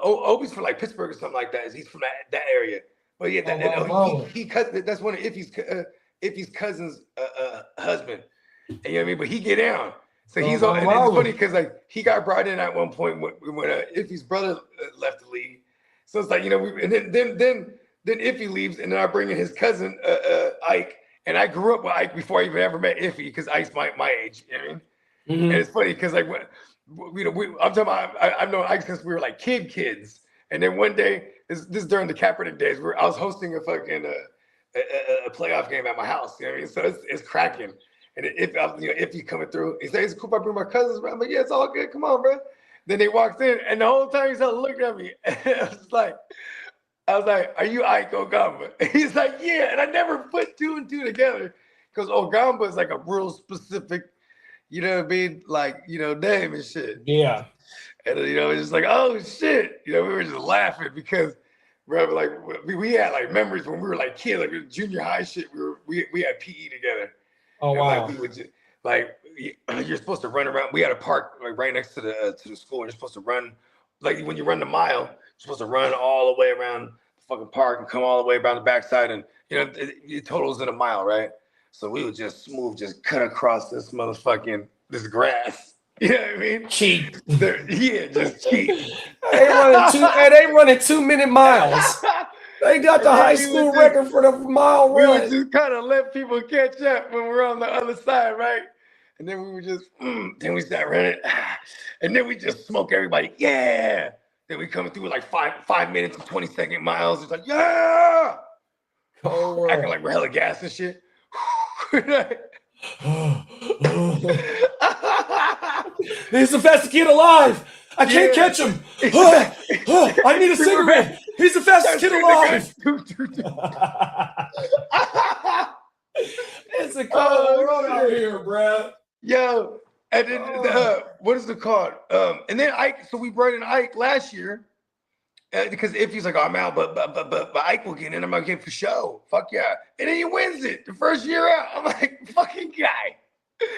Obi's from like Pittsburgh or something like that. He's from that area. But yeah, that's one of Iffy's cousin's husband. And, you know what I mean? But he get down. So he's on. And it's funny because like he got brought in at one point when Iffy's brother left the league. So it's like, you know, and then Iffy leaves, and then I bring in his cousin Ike. And I grew up with Ike before I even ever met Iffy because Ike's my age. You know what I mean? Mm-hmm. And it's funny because like I'm talking about I've known Ike since we were like kids. And then one day, this is during the Kaepernick days, I was hosting a fucking a playoff game at my house. You know what I mean? So it's cracking. And if you coming through, he said, "It's cool if I bring my cousins around." I'm like, "Yeah, it's all good. Come on, bro." Then they walked in, and the whole time he's looking at me. And I was like, "Are you Ike Ogamba?" He's like, "Yeah." And I never put two and two together because Ogamba is like a real specific, you know what I mean, like, you know, name and shit. Yeah. And you know, it's just like, oh shit, you know, we were just laughing because, bro, like we had like memories when we were like kids, like junior high shit. We had PE together. Oh, and, wow. Like, we would just, like, you're supposed to run around. We had a park like right next to the school, and you're supposed to run, like when you run the mile, you're supposed to run all the way around the fucking park and come all the way around the backside, and you know it totals in a mile, right? So we would just cut across this grass. You know what I mean? Cheat. Yeah, just cheat. They running 2 minute miles. They got the high school record for the mile run. We would just kind of let people catch up when we're on the other side, right? And then we would just, then we start running. And then we just smoke everybody. Yeah. Then we coming through with like 5 minutes and 20-second miles. It's like, yeah. Oh, acting like we're hella gas and shit. He's the fastest kid alive. I can't catch him. I need a cigarette. He's the fastest kid alive. It's a cold world out here, bro. Yo, and then what is it called? And then Ike. So we brought in Ike last year because if he's like, oh, I'm out, but Ike will get in. I'm like, okay, for show. Fuck yeah. And then he wins it the first year out. I'm like, fucking guy.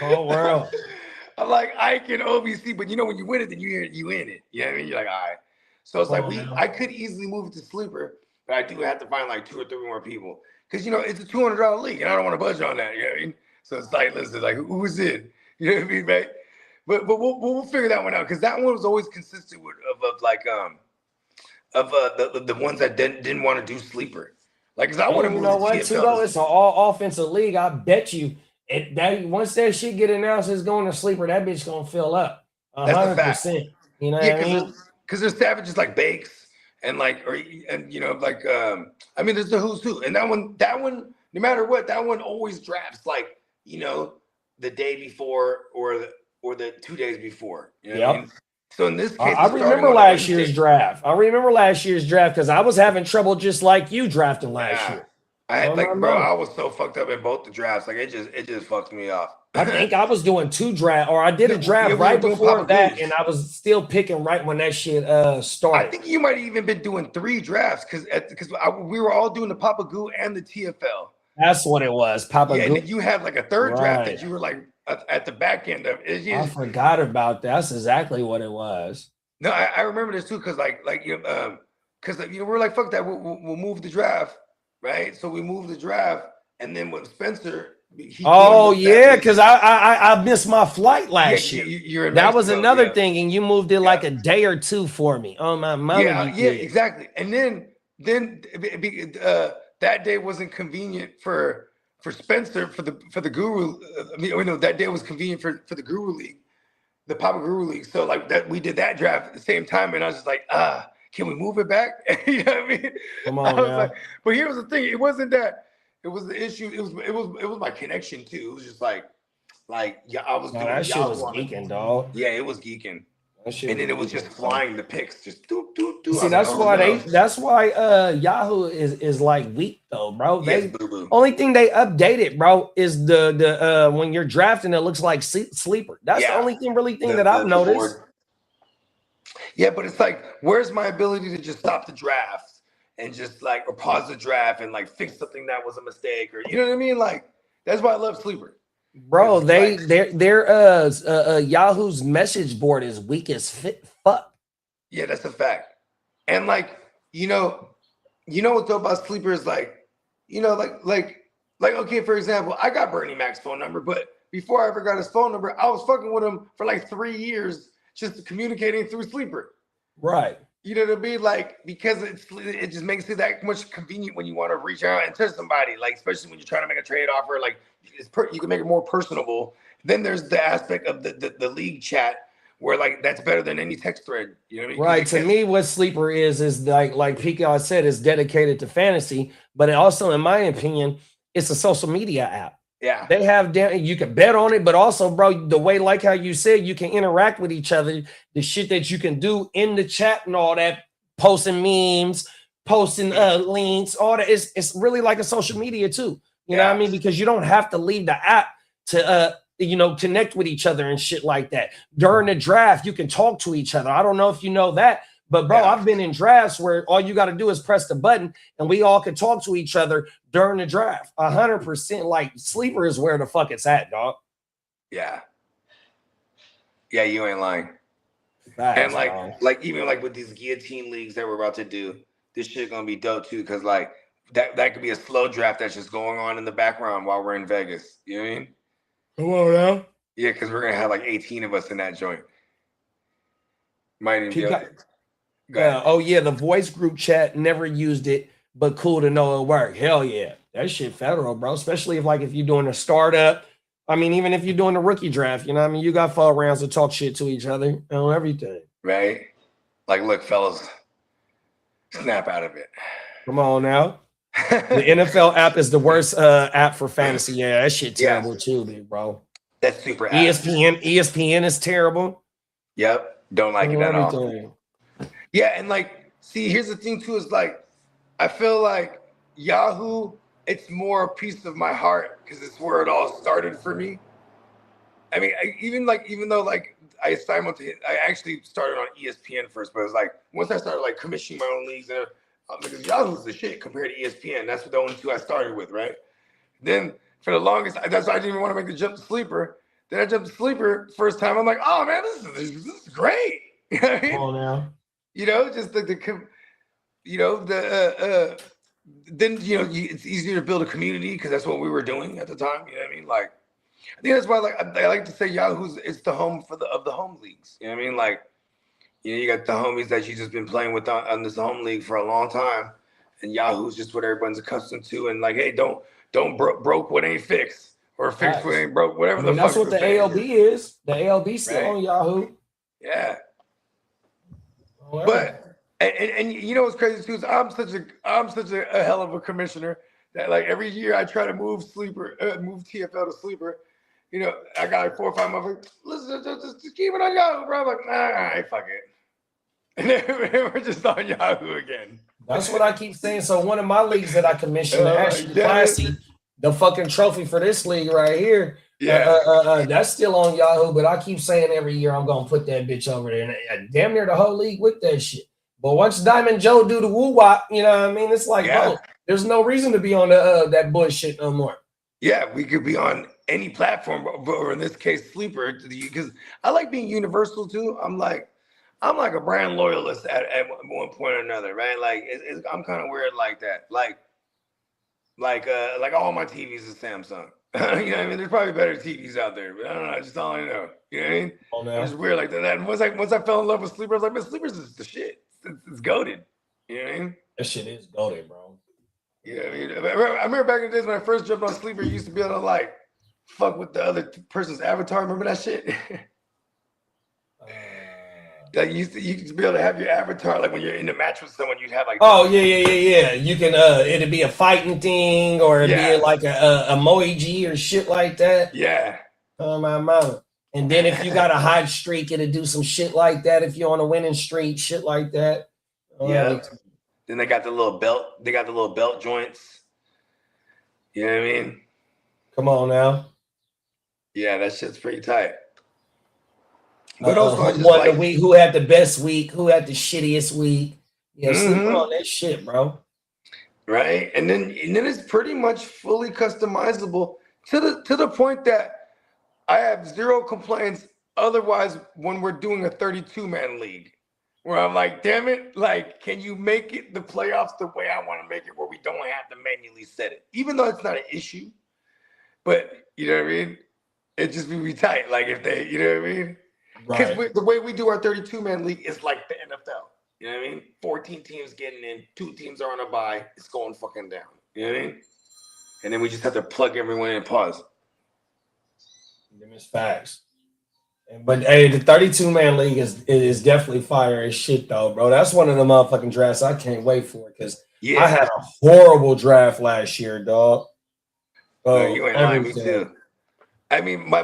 Oh, wow. I'm like Ike and OBC, but you know when you win it, then you in it. You know what I mean? You're like, all right. So it's like I could easily move it to sleeper, but I do have to find like 2 or 3 more people because you know it's a $200 league, and I don't want to budge on that. You know what I mean? So it's like, listen, like who's in? You know what I mean, right? But we'll figure that one out because that one was always consistent with the ones that didn't want to do sleeper. Like, cause I want to move. You know what? Too though, it's an all offensive league. I bet you. Once that shit get announced, it's going to sleeper. That bitch gonna fill up 100%. You know, what I mean? Because there's savages like Bakes and you know, like I mean, there's the who's who, and that one, no matter what, that one always drafts like, you know, the day before or the 2 days before. You know what I mean? So in this case, I remember last year's draft. Because I was having trouble just like you drafting last year. I was so fucked up in both the drafts. Like it just fucked me off. I think I was doing 2 drafts, or I did a draft right before that, and I was still picking right when that shit started. I think you might have even been doing 3 drafts because we were all doing the Papa Goo and the TFL. That's what it was, Papa Goo. And then you had like a 3rd draft that you were like at the back end of it. I forgot about that. That's exactly what it was. No, I remember this too because we're like, fuck that, we'll move the draft. Right, so we moved the draft, and then with Spencer, because I missed my flight last year. That was another thing, and you moved it like a day or 2 for me. Oh my mother! Yeah, exactly. And then that day wasn't convenient for Spencer for the Guru. That day was convenient for the Guru League, the Papa Guru League. So like that, we did that draft at the same time, and I was just like, can we move it back? You know what I mean? Come on, man. But here's the thing: it wasn't that. It was the issue. It was my connection too. It was just like yeah, I was doing that shit was geeking, dog. Yeah, it was geeking. And then it was just flying the picks, just do. See, that's why Yahoo is like weak though, bro. Only thing they updated, bro, is the when you're drafting, it looks like sleeper. That's the only thing that I've noticed. Board. Yeah, but it's like, where's my ability to just stop the draft and just like, or pause the draft and like fix something that was a mistake, or you know what I mean? Like, that's why I love sleeper. Bro, their Yahoo's message board is weak as fuck. Yeah, that's a fact. And like, you know, you know what's dope about Sleeper is like, okay, for example, I got Bernie Mac's phone number, but before I ever got his phone number, I was fucking with him for like 3 years, just communicating through Sleeper. Right. You know what I mean? Like, because it just makes it that much convenient when you want to reach out and touch somebody, like, especially when you're trying to make a trade offer, like, you can make it more personable. Then there's the aspect of the league chat where, like, that's better than any text thread. You know what I mean? Right. To me, what Sleeper is like Peacock said, is dedicated to fantasy, but it also, in my opinion, it's a social media app. Yeah. They have, you can bet on it, but also, bro, the way, like how you said, you can interact with each other, the shit that you can do in the chat and all that, posting memes, posting links, all that. It's really like a social media too. You know what I mean? Because you don't have to leave the app to, connect with each other and shit like that. During the draft, you can talk to each other. I don't know if you know that, but bro, I've been in drafts where all you got to do is press the button and we all can talk to each other during the draft. 100%. Like, Sleeper is where the fuck it's at, dog. Yeah. Yeah, you ain't lying. Facts, and like even like with these guillotine leagues that we're about to do, this shit gonna be dope too, because like that could be a slow draft that's just going on in the background while we're in Vegas. You know what I mean? Come on now. Yeah, because we're gonna have like 18 of us in that joint. Might even be able to... Oh yeah, the voice group chat, never used it, but cool to know it worked. Hell yeah, that shit federal, bro. Especially if you're doing a startup. I mean, even if you're doing a rookie draft, you know what I mean? You got 4 rounds to talk shit to each other on everything. Right? Like, look, fellas, snap out of it. Come on now. The NFL app is the worst app for fantasy. Yeah, that shit terrible too, big bro. That's super app. ESPN is terrible. Yep. Don't like it at all. Yeah, and like, see, here's the thing too, is like, I feel like Yahoo, it's more a piece of my heart because it's where it all started for me. I mean, even though I actually started on ESPN first, but it was like once I started like commissioning my own leagues, and because Yahoo's the shit compared to ESPN. That's the only 2 I started with, right? Then for the longest, that's why I didn't even want to make the jump to Sleeper. Then I jumped to Sleeper first time. I'm like, oh man, this is great. You know what I mean? Oh now. You know, just then it's easier to build a community because that's what we were doing at the time. You know what I mean? Like, I think that's why I like to say Yahoo's it's the home of the home leagues. You know what I mean? Like, you got the homies that you just been playing with on this home league for a long time, and Yahoo's just what everyone's accustomed to. And like, hey, don't broke what ain't fixed, or fixed what ain't broke, whatever the fuck. That's what the ALB is. The ALB still on Yahoo. Yeah. But and you know what's crazy too is I'm such a hell of a commissioner that like every year I try to move TFL to Sleeper. You know, I got like 4 or 5 motherfuckers. Listen, just keep it on Yahoo, bro. I'm like, nah, fuck it. And then we're just on Yahoo again. That's what I keep saying. So one of my leagues that I commissioned, actually classy, the fucking trophy for this league right here. Yeah, that's still on Yahoo, but I keep saying every year I'm gonna put that bitch over there, and damn near the whole league with that shit. But once Diamond Joe do the woo wop, you know what I mean? It's like, bro, there's no reason to be on that bullshit no more. Yeah, we could be on any platform, or in this case, Sleeper, because I like being universal too. I'm like a brand loyalist at one point or another, right? Like I'm kind of weird like that. Like all my TVs is Samsung. You know what I mean? There's probably better TVs out there, but I don't know. That's just all I know. You know what I mean? Oh, no. I'm just weird like that. And once I fell in love with Sleeper, I was like, man, Sleeper's is the shit. It's goated. You know what I mean? That shit is goated, bro. You know what I mean? I remember back in the days when I first jumped on Sleeper, you used to be able to like fuck with the other person's avatar. Remember that shit? Like you used to be able to have your avatar, like when you're in the match with someone, you'd have like. Oh yeah. You can it'd be a fighting thing, or it'd be like a emoji or shit like that. Yeah. Oh my mama. And then if you got a hot streak, it'd do some shit like that. If you're on a winning streak, shit like that. Yeah. Then they got the little belt. They got the little belt joints. You know what I mean? Come on now. Yeah, that shit's pretty tight. But the week, who had the best week, who had the shittiest week. Yeah, sleep on that shit, bro. Right. And then it's pretty much fully customizable to the point that I have zero complaints otherwise when we're doing a 32-man league. where I'm like, damn it, like, can you make it the playoffs the way I want to make it, where we don't have to manually set it, even though it's not an issue. But you know what I mean? It just be tight, like if they, you know what I mean? Because the way we do our 32-man league is like the NFL. You know what I mean? 14 teams getting in, 2 teams are on a bye. It's going fucking down. You know what I mean? And then we just have to plug everyone in and pause. Them is facts. But hey, the 32-man league is definitely fire as shit though, bro. That's one of the motherfucking drafts I can't wait for because I had a horrible draft last year, dog. Oh, you ain't lying, me too. I mean, I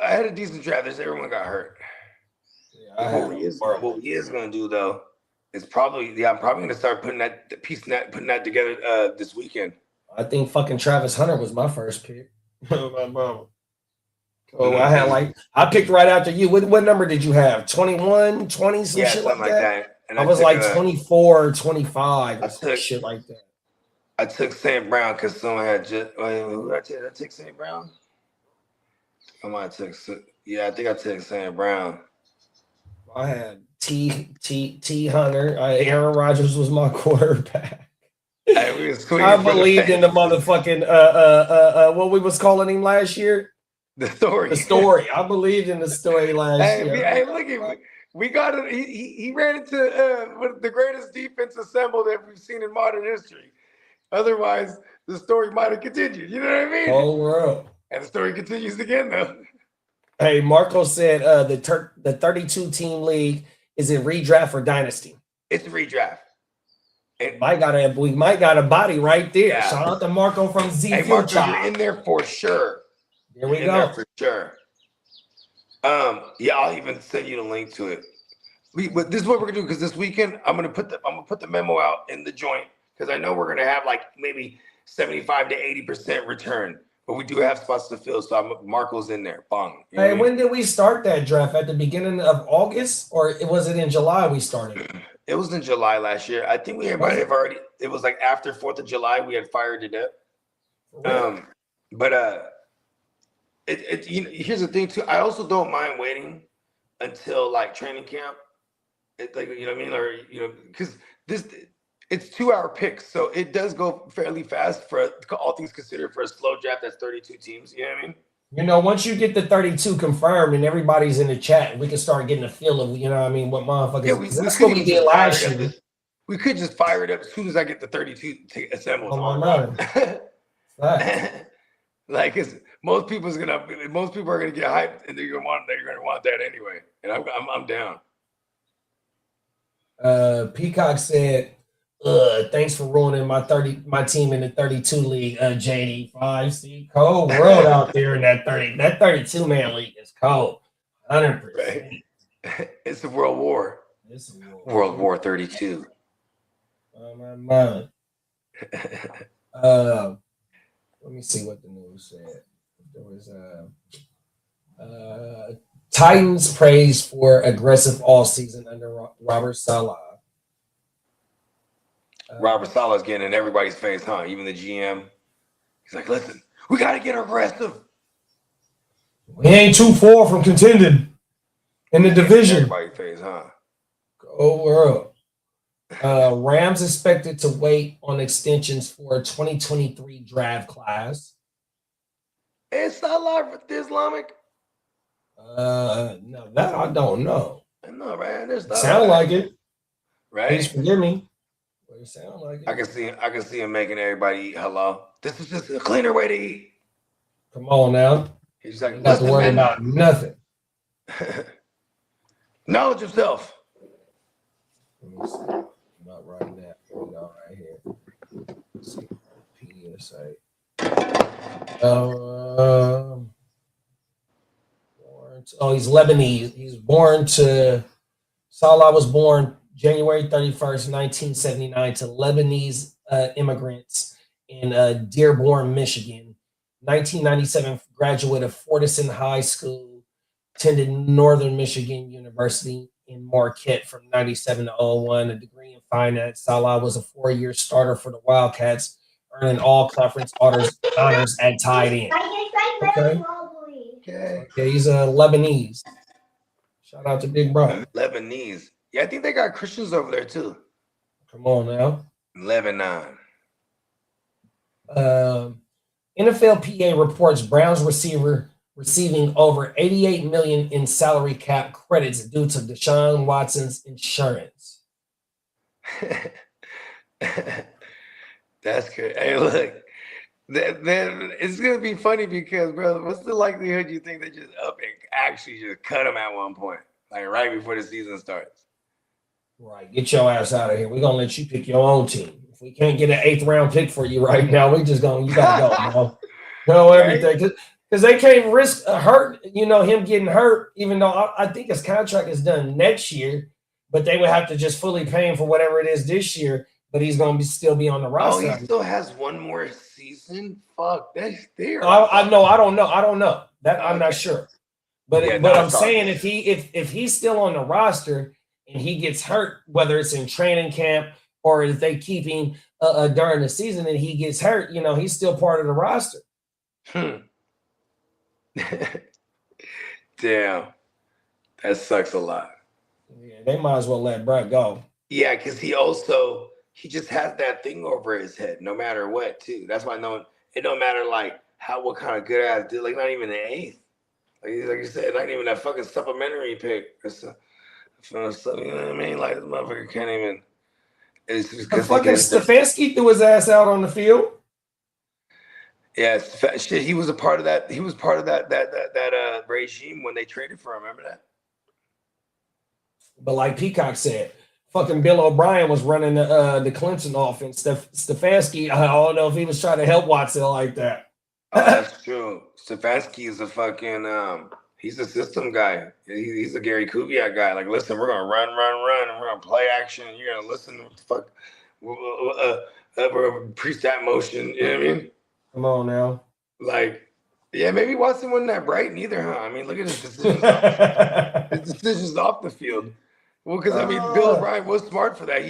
had a decent draft. Everyone got hurt. Yeah, what he is gonna do though is probably, I'm probably gonna start putting that together this weekend. I think fucking Travis Hunter was my first pick. Oh, I picked right after you. What number did you have? 21, 20, some shit like that? And I was like 24, 25, or some shit like that. I took St. Brown because someone had just. Who did I take St. Brown? I think I took St. Brown. I had T Hunter. Aaron Rodgers was my quarterback. I believed in the motherfucking what we was calling him last year. The story. I believed in the story last year. Hey, look at we got it. He ran into the greatest defense assembled that we've seen in modern history. Otherwise, the story might have continued. You know what I mean? Oh, world. And the story continues again, though. Hey, Marco said the 32-team league is it redraft or dynasty? It's a redraft. We might got a body right there. Yeah. Shout out to Marco from Z. Hey, Marco, you're in there for sure. Here we go. For sure. I'll even send you the link to it. But this is what we're gonna do because this weekend I'm gonna put the memo out in the joint because I know we're gonna have like maybe 75 to 80% return, but we do have spots to fill. So Marco's in there. Bong. Hey, when did we start that draft? At the beginning of August, or was it in July we started? It was in July last year. I think we might have already. It was like after 4th of July we had fired it up. Here's the thing too. I also don't mind waiting until like training camp. It's like, you know what I mean, or because it's 2-hour picks, so it does go fairly fast for all things considered for a slow draft that's 32 teams. You know what I mean? Once you get the 32 confirmed and everybody's in the chat, we can start getting a feel of what motherfuckers. Yeah, that's what we did last year. We could just fire it up as soon as I get the 32 assembled. Like, most people are gonna get hyped, and they're gonna want that anyway. And I'm down. Peacock said, thanks for ruining my team in the 32 league, JD5. See, cold world out there in that 32-man league is cold. 100%. Right. It's a world war. It's a World War 32. Oh my mind. Let me see what the news said. There was Titans praised for aggressive all season under Robert Saleh. Robert Saleh's getting in everybody's face, huh? Even the GM. He's like, listen, we got to get aggressive. We ain't too far from contending in the division. Everybody's face, huh? Go world. Rams expected to wait on extensions for a 2023 draft class. It's not live with the Islamic. No, that I don't know. No, right? There's not. Sound like it, right? Please forgive me. But it sound like it. I can see him making everybody eat halal. This is just a cleaner way to eat. Come on now. He's like, not to worry about nothing. Knowledge of self. Let me see. I'm not writing that. Here we go, right here. Let's see. PSA. He's Lebanese. He's born to. Salah was born January 31st, 1979, to Lebanese immigrants in Dearborn, Michigan. 1997 graduate of Fortison High School, attended Northern Michigan University in Marquette from 97 to 01, a degree in finance. Salah was a 4-year starter for the Wildcats, earning all conference honors at tight end. Okay, he's a Lebanese. Shout out to Big Bro. Lebanese. Yeah, I think they got Christians over there too. Come on now. 11-9. NFLPA reports Browns receiver receiving over $88 million in salary cap credits due to Deshaun Watson's insurance. That's good. Hey, look, then it's gonna be funny because, brother, what's the likelihood you think they just up and actually just cut him at one point, like right before the season starts? Right, get your ass out of here. We're gonna let you pick your own team. If we can't get an 8th round pick for you right now, we just gonna you gotta go, bro. No everything because they can't risk hurt. You know him getting hurt, even though I think his contract is done next year, but they would have to just fully pay him for whatever it is this year. But he's gonna still be on the roster. Oh, he still has one more season. Fuck, that's there. I know. I don't know. That I'm not sure. But Yeah, but no, I'm saying if he's still on the roster and he gets hurt, whether it's in training camp or if they keep him during the season and he gets hurt, you know, he's still part of the roster. Damn, that sucks a lot. Yeah, they might as well let Brett go. Yeah, because he just has that thing over his head, no matter what, too. That's why it don't matter like what kind of good ass dude, like not even an 8th. Like you said, not even that fucking supplementary pick. You know what I mean? Like this motherfucker can't even. It's just fucking Stefanski threw his ass out on the field. Yeah, shit. He was a part of that. He was part of that regime when they traded for him. Remember that? But like Peacock said, fucking Bill O'Brien was running the Clemson offense. Stefanski, I don't know if he was trying to help Watson like that. Oh, that's true. Stefanski is a fucking he's a system guy. He's a Gary Kubiak guy. Like, listen, we're gonna run, and we're gonna play action. And you're gonna listen to what the fuck. We're gonna preach that motion. You know what I mean? Come on now. Like, yeah, maybe Watson wasn't that bright neither, huh? I mean, look at his decisions. His decisions off the field. Well, because I mean, Bill O'Brien was smart for that.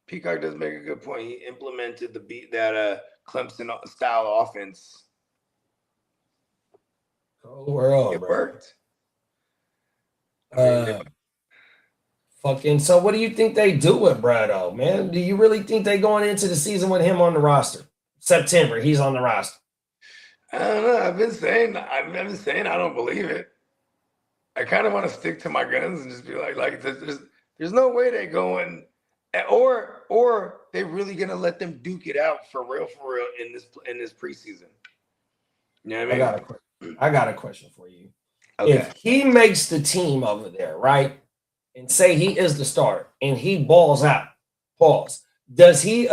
Peacock does make a good point. He implemented that Clemson style offense. Oh, world, it worked. Fucking. So, what do you think they do with Brado, man? Do you really think they going into the season with him on the roster? September, he's on the roster. I don't know. I've been saying I don't believe it. I kind of want to stick to my guns and just be like there's no way they're going, or they really gonna let them duke it out for real in this preseason. You know what I mean? I got a question for you. Okay. If he makes the team over there, right, and say he is the starter and he balls out, does he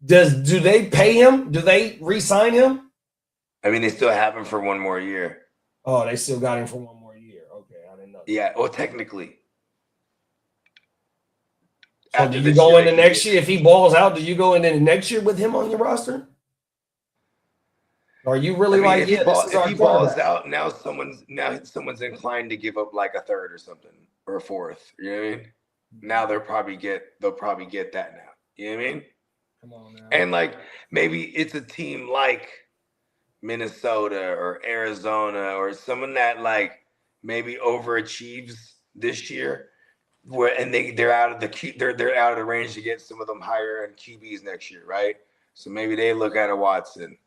do they pay him? Do they re-sign him? I mean, they still have him for one more year. Oh, they still got him for one more year. Okay, I didn't know that. Yeah, well, technically. So do you go into next year if he balls out? Do you go into next year with him on your roster? Or are you really if he balls out now? Someone's inclined to give up like a third or something or a fourth. You know what I mean? Now they'll probably get that now. You know what I mean? Come on now. And like maybe it's a team like Minnesota or Arizona or someone that like maybe overachieves this year, and they're out of the range to get some of them higher end QBs next year, right? So maybe they look at a Watson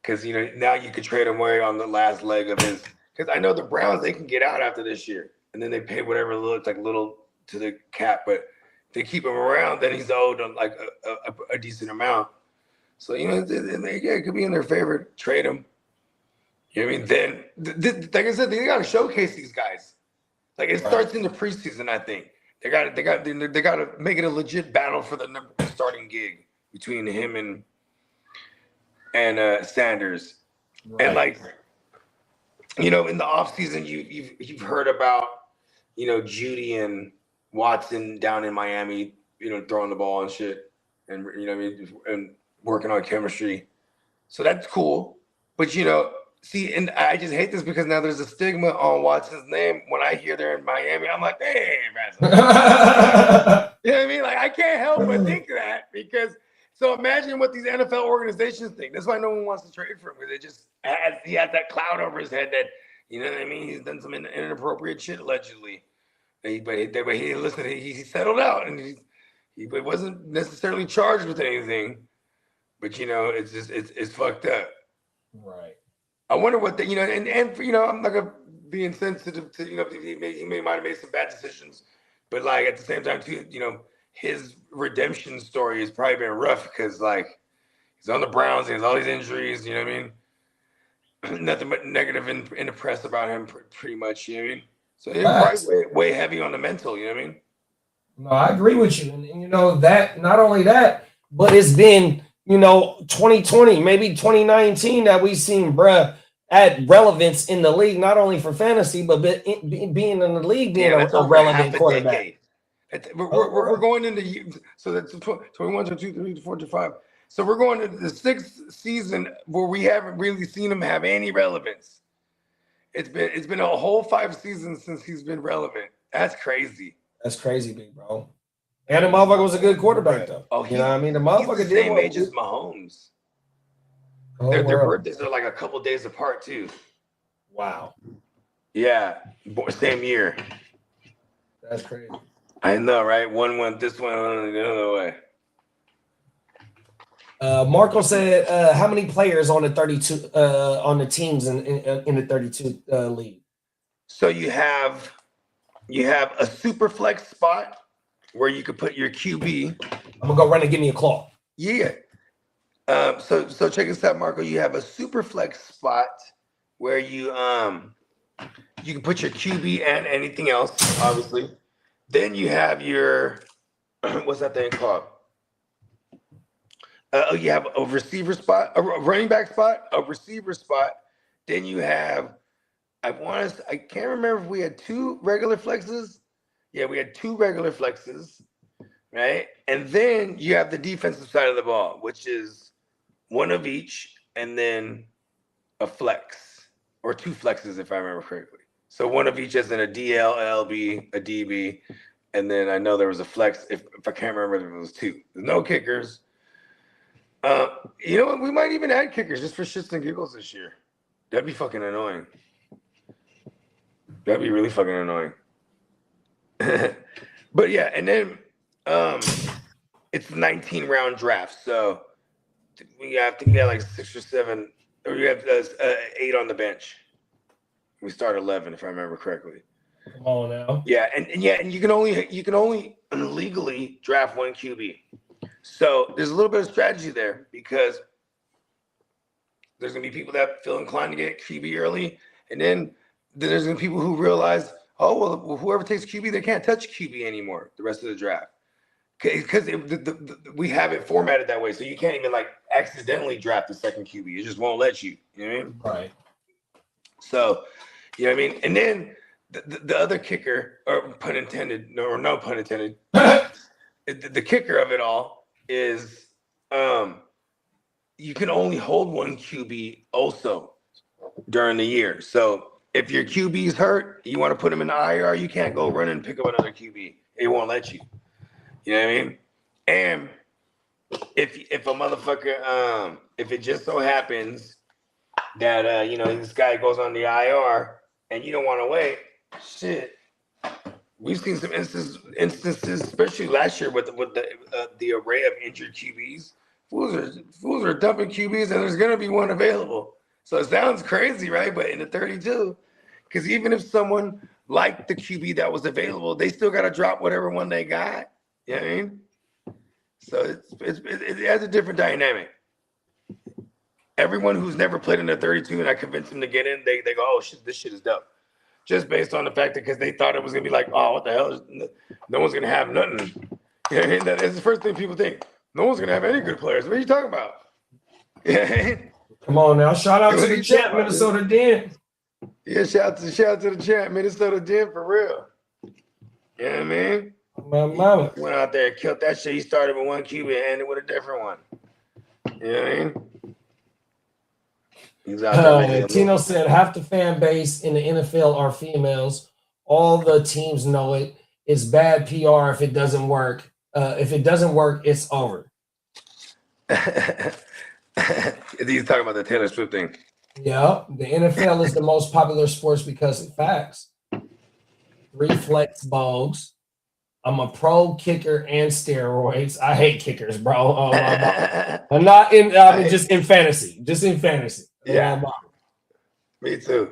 because now you could trade him away on the last leg of his. Because I know the Browns, they can get out after this year, and then they pay whatever looks like little to the cap, but they keep him around, then he's owed like a decent amount. So it could be in their favor. Trade him. You know what I mean? Then, like I said, they got to showcase these guys. Like it starts in the preseason. I think they got to make it a legit battle for the number one starting gig between him and Sanders. Right. And like in the offseason, you've heard about Judy and Watson down in Miami, throwing the ball and shit, and and working on chemistry. So that's cool. But see, and I just hate this because now there's a stigma on Watson's name. When I hear they're in Miami, I'm like, hey, you know what I mean? Like I can't help but think that because so imagine what these NFL organizations think. That's why no one wants to trade for him because he has that cloud over his head that you know what I mean. He's done some inappropriate shit allegedly. But he listened. He settled out, and he wasn't necessarily charged with anything. But it's just it's fucked up. Right. I wonder what and I'm not gonna be insensitive to he might have made some bad decisions, but like at the same time too, his redemption story has probably been rough because like he's on the Browns, he has all these injuries. You know what I mean? Nothing but negative in the press about him, pretty much. You know what I mean? So it's probably way heavy on the mental. You know what I mean? No, I agree with you, and that not only that, but it's been 2020, maybe 2019 that we've seen bruh add relevance in the league, not only for fantasy, but being in the league, being a relevant quarterback. We're going into so that's 21, 22, 23, 24, 25. So we're going into the 6th season where we haven't really seen him have any relevance. It's been a whole 5 seasons since he's been relevant. That's crazy. That's crazy, big bro. And the motherfucker was a good quarterback, though. Oh, you know what I mean? The motherfucker he's the same age as Mahomes. Their birthdays are like a couple days apart, too. Wow. Yeah, same year. That's crazy. I know, right? One went this one, the other way. Marco said, "How many players on the 32 on the teams in the 32 league?" So you have a super flex spot where you could put your QB. I'm gonna go run and give me a claw. Yeah. So check this out, Marco. You have a super flex spot where you can put your QB and anything else, obviously. Then you have your what's that thing called? You have a receiver spot, a running back spot, a receiver spot. Then you have, I can't remember if we had 2 regular flexes. Yeah, we had 2 regular flexes, right? And then you have the defensive side of the ball, which is 1 of each, and then a flex, or 2 flexes, if I remember correctly. So 1 of each as in a DL, LB, a DB, and then I know there was a flex, if I can't remember if it was 2. There's no kickers. You know what? We might even add kickers just for shits and giggles this year. That'd be fucking annoying. That'd be really fucking annoying. But yeah, and then it's 19-round draft. So we have like 6 or 7, or you have 8 on the bench. We start 11, if I remember correctly. Come on now. Yeah, and you can only legally draft 1 QB. So there's a little bit of strategy there because there's going to be people that feel inclined to get QB early. And then there's going to be people who realize, oh, well, whoever takes QB, they can't touch QB anymore the rest of the draft. Because we have it formatted that way. So you can't even like accidentally draft the second QB. It just won't let you. You know what I mean? Right. So, you know what I mean? And then the other kicker, or pun intended, or no pun intended, the kicker of it all is you can only hold 1 QB also during the year. So if your QB is hurt, you want to put him in the IR, you can't go run and pick up another QB. It won't let you. You know what I mean? And if a motherfucker, if it just so happens that this guy goes on the IR and you don't want to wait, shit. We've seen some instances, especially last year with the array of injured QBs. Fools are dumping QBs, and there's going to be one available. So it sounds crazy, right? But in the 32, because even if someone liked the QB that was available, they still got to drop whatever one they got. You know what I mean? So it has a different dynamic. Everyone who's never played in the 32 and I convinced them to get in, they go, oh, shit, this shit is dope. Just based on the fact that because they thought it was going to be like, oh, what the hell? No one's going to have nothing. You know what I mean? That's the first thing people think. No one's going to have any good players. What are you talking about? Come on now. Shout out to the champ, Minnesota Den. Yeah, shout out to the champ, Minnesota Den, for real. You know what I mean? My mama. He went out there and killed that shit. He started with 1 QB and ended with a different one. You know what I mean? Tino said half the fan base in the NFL are females. All the teams know it. It's bad PR if it doesn't work. If it doesn't work, it's over. He's talking about the Taylor Swift thing. Yeah, the NFL is the most popular sports because of facts. 3 flex bows. I'm a pro kicker and steroids. I hate kickers, bro. Oh, I'm not in. Just in fantasy. Just in fantasy. Yeah. Me too.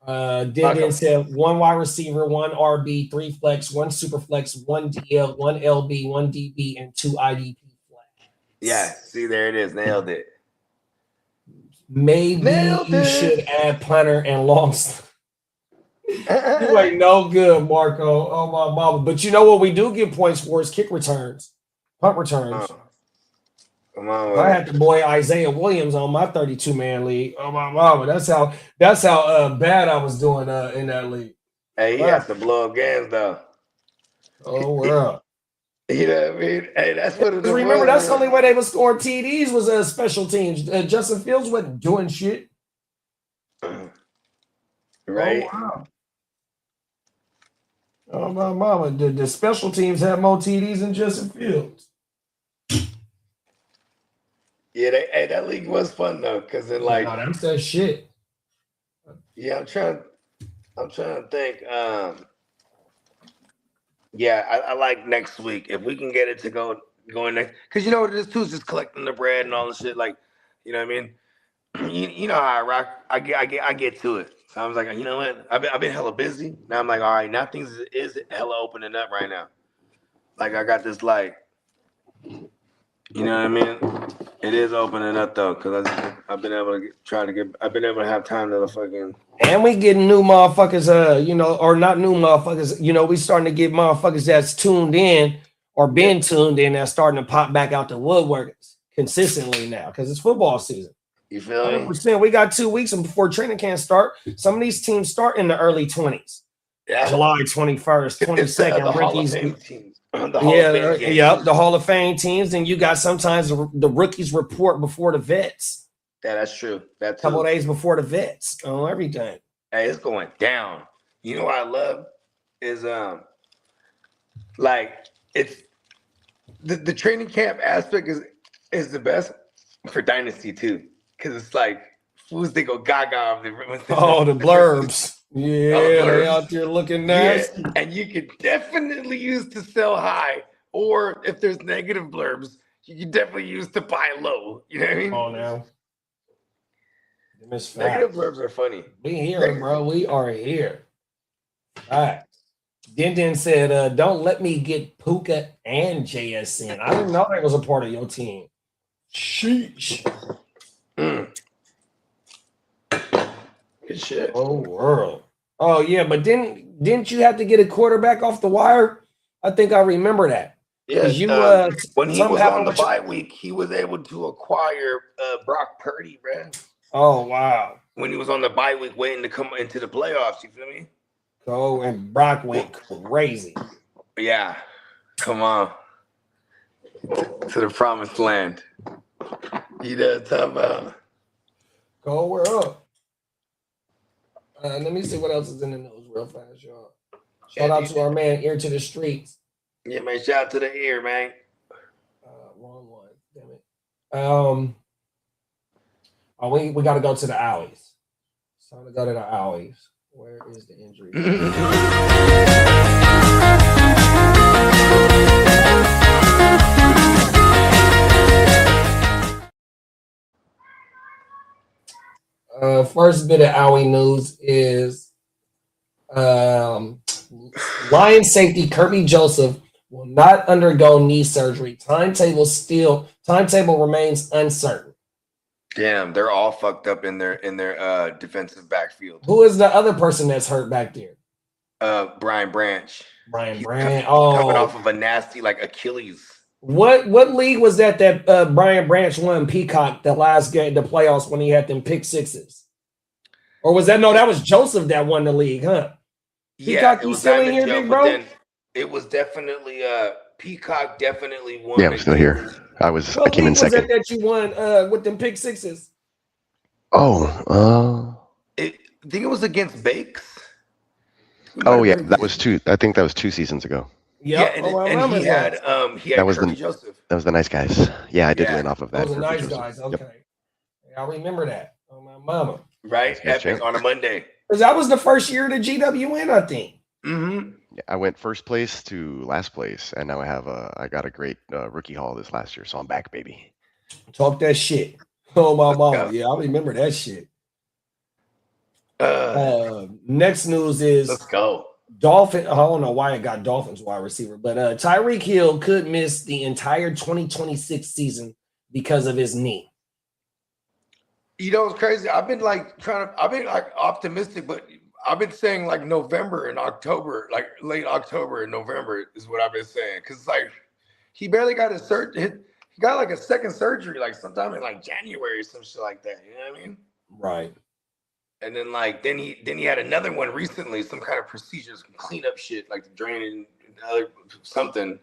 Did said 1 wide receiver, 1 RB, 3 flex, 1 super flex, 1 DL, 1 LB, 1 DB, and 2 IDP flex. Yeah. See, there it is. Nailed it. Maybe you should add punter and long. You ain't no good, Marco. Oh my mama. But you know what we do get points for is kick returns, punt returns. Come on, I had the boy Isaiah Williams on my 32-man league. Oh my mama. That's how bad I was doing in that league. Hey, he has to blow up games though. Oh wow. You know what I mean? Hey, that's what it is. Remember, that's the only way they was scoring TDs was special teams. Justin Fields wasn't doing shit. Right. Oh, wow. Oh my mama, the special teams had more TDs than Justin Fields. Yeah, that league was fun though, because it like that's that shit. Yeah, I'm trying to think. Yeah, I like next week if we can get it to going next, because you know what it is too, is just collecting the bread and all the shit. Like, you know what I mean? You know how I rock. I get to it. So I was like, you know what? I've been hella busy. Now I'm like, all right, now things is hella opening up right now. Like I got this like, you know what I mean? It is opening up though, because I've been able to I've been able to have time to fucking. And we getting new motherfuckers, or not new motherfuckers. You know, we starting to get motherfuckers that's tuned in or been tuned in that's starting to pop back out the woodworkers consistently now because it's football season. You feel me? 100%. We got 2 weeks before training camp start. Some of these teams start in the early 20s. Yeah. July 21st, 22nd. Rookies. The Hall of Fame teams. And you got sometimes the rookies report before the vets. Yeah, that's true. That's a couple of days before the vets on everything. Hey, it's going down. You know what I love is like it's the training camp aspect is the best for Dynasty too. Cause it's like fools they go gaga. The blurbs. Yeah, they out there looking nice. Yeah, and you could definitely use to sell high, or if there's negative blurbs, you can definitely use to buy low. You know what I mean? Oh, now. Negative blurbs are funny. We here, bro. We are here. All right. Din said, don't let me get Puka and JSN. I didn't know that was a part of your team. Sheesh. Good shit. Oh, world. Oh, yeah, but didn't you have to get a quarterback off the wire? I think I remember that. Yeah, when he was on the bye week, he was able to acquire Brock Purdy, man. Oh, wow. When he was on the bye week waiting to come into the playoffs, you feel me? Oh, and Brock went crazy. Yeah. Come on. To the promised land. You know what I'm talking about? Go, we're up. Let me see what else is in the news real fast, y'all. Shout out to our man, Ear to the Streets. Yeah, man. Shout out to the ear, man. Wrong one. Damn it. We got to go to the Owies. It's time to go to the Owies. Where is the injury? First bit of Owie news is Lion safety Kirby Joseph will not undergo knee surgery. Timetable remains uncertain. Damn, they're all fucked up in their defensive backfield. Who is the other person that's hurt back there? Brian Branch. Coming off of a nasty like Achilles. What league was that Brian Branch won Peacock the last game, the playoffs, when he had them pick sixes? Or was that that was Joseph that won the league, huh? Peacock, you still in here, big bro? It was definitely Peacock definitely won. Yeah, I'm still here. I came in second. What league was that you won with them pick sixes? I think it was against Bakes. Oh yeah, that was I think that was 2 seasons ago. Yep. Yeah, and he had that was Kirby Joseph. That was the nice guys. Yeah, I did win off of that. Those are nice guys. Okay, I remember that. Oh my mama. Right, epic on a Monday. Because that was the first year of the GWN, I think. Mm-hmm. I went first place to last place, and now I got a great rookie haul this last year, so I'm back, baby. Talk that shit. Oh my mama, yeah, I remember that shit. Next news is let's go. Dolphin. I don't know why it got Dolphins wide receiver, but Tyreek Hill could miss the entire 2026 season because of his knee. You know, it's crazy. I've been like optimistic, but I've been saying like November and October, like late October and November is what I've been saying. Cause like he barely got his surgery. He got like a second surgery, like sometime in like January or some shit like that. You know what I mean? Right. And then like then he had another one recently, some kind of procedure, some cleanup shit, like the draining, something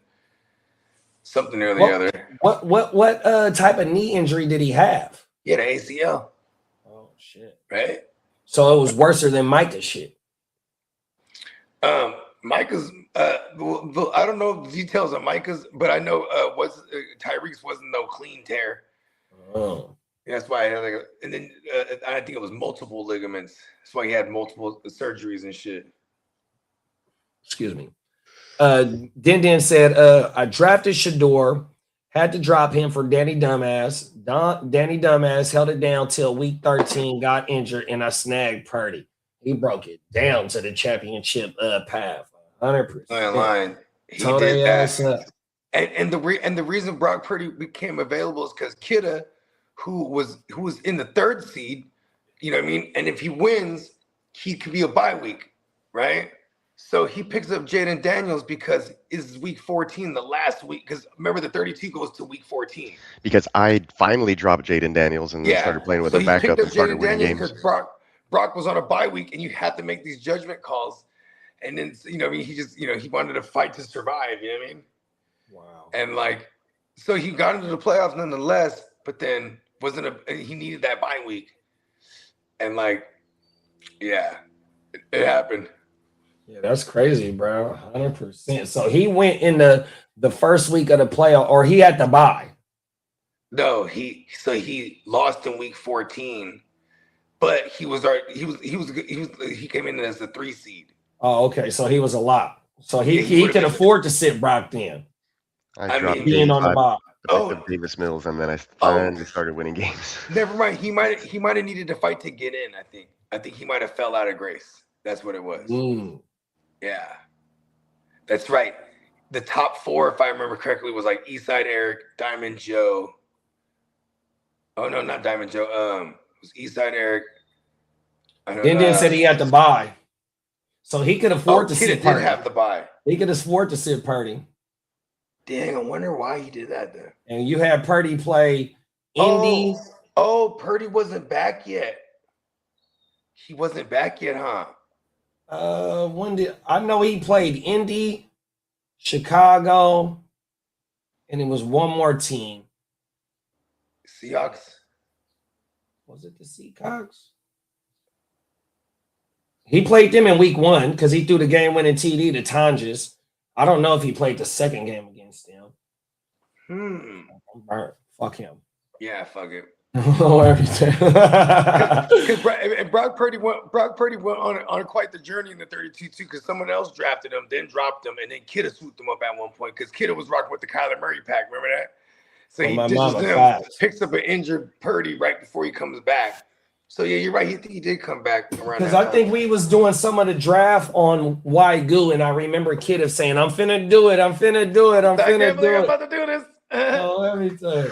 or the other. What type of knee injury did he have? He had an ACL. Oh shit! Right. So it was worse than Micah's shit. Micah's. I don't know the details of Micah's, but I know Tyreek's wasn't no clean tear. Oh. That's why I had and then I think it was multiple ligaments. That's why he had multiple surgeries and shit. Excuse me. Den said, I drafted Shador, had to drop him for Danny Dumbass. Danny Dumbass held it down till week 13, got injured, and I snagged Purdy. He broke it down to the championship path. 100%. Line. He did that. And the reason Brock Purdy became available is because Kitteh, who was in the third seed, you know what I mean? And if he wins, he could be a bye week, right? So he picks up Jaden Daniels because it's week 14, the last week. Because remember, the 32 goes to week 14. Because I finally dropped Jaden Daniels and then started playing with a backup and started winning games. Because Brock was on a bye week, and you had to make these judgment calls. And then, you know, I mean, he just, you know, he wanted to fight to survive. You know what I mean? Wow. And like, so he got into the playoffs nonetheless, but then he needed that bye week. And like, yeah, it happened. Yeah, that's crazy, bro. 100%. So he went in the first week of the playoff, or he had to bye. No, he lost in week 14, but he came in as the 3 seed. Oh, okay. So he was a lot. So he could afford to sit Brock then. I dropped being on the bye. Davis Mills, and then I finally started winning games. Never mind. He might have needed to fight to get in. I think he might have fell out of grace. That's what it was. Yeah, that's right. The top 4, if I remember correctly, was like Eastside Eric, Diamond Joe. Oh no, not Diamond Joe. It was Eastside Eric. Then said he had to buy, so he could afford to sit Purdy. Have to buy. He could afford to sit Purdy. Dang, I wonder why he did that then. And you had Purdy play Indy. Oh, Purdy wasn't back yet. He wasn't back yet, huh? I know he played Indy, Chicago, and it was one more team. Seahawks. Was it the Seahawks? He played them in week 1 because he threw the game-winning TD to Tonjes. I don't know if he played the second game against them. I'm burnt. Fuck him. Yeah, fuck it. Everything. And Brock Purdy went on quite the journey in the 32 too, because someone else drafted him, then dropped him, and then Kitteh swooped him up at one point because Kitteh was rocking with the Kyler Murray pack. Remember that? So he ditches him, picks up an injured Purdy right before he comes back. So yeah, you're right. He did come back around. Because I think we was doing some of the draft on WYGU, and I remember Kitteh saying, "I'm finna do it. I'm finna do it. I'm about to do this." Oh, everything.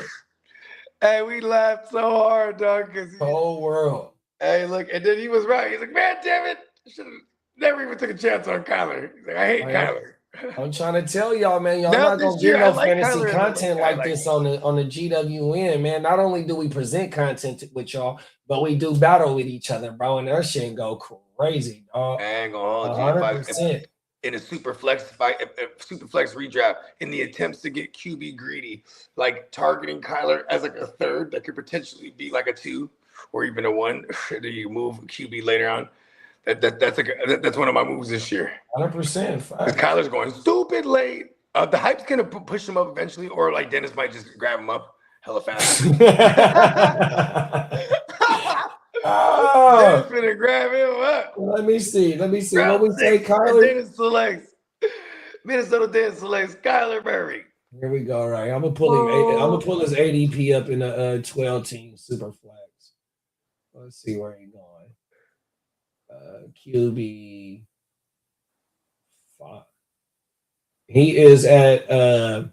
Hey, we laughed so hard, dog. Whole world. Hey, look, and then he was right. He's like, "Man, damn it! Should have never even took a chance on Kyler." He's like, "I hate Kyler." I'm trying to tell y'all, man, y'all not gonna get no fantasy content like this on the GWN, man. Not only do we present content with y'all, but we do battle with each other, bro, and that shit go crazy, dog. I ain't gonna hold you. In a super flex redraft, in the attempts to get QB greedy, like targeting Kyler as like a 3rd that could potentially be like a 2 or even a 1. Do you move QB later on? That's one of my moves this year. 100%. Because Kyler's going stupid late. The hype's gonna push him up eventually, or like Dennis might just grab him up hella fast. Dennis gonna grab him up. Let me see. What we say, Kyler? Dennis selects. Minnesota didn't select Skyler Murray. Here we go. Right, I'm gonna pull him. I'm gonna pull his ADP up in the 12-team super flex. Let's see where he's going. QB 5. He is at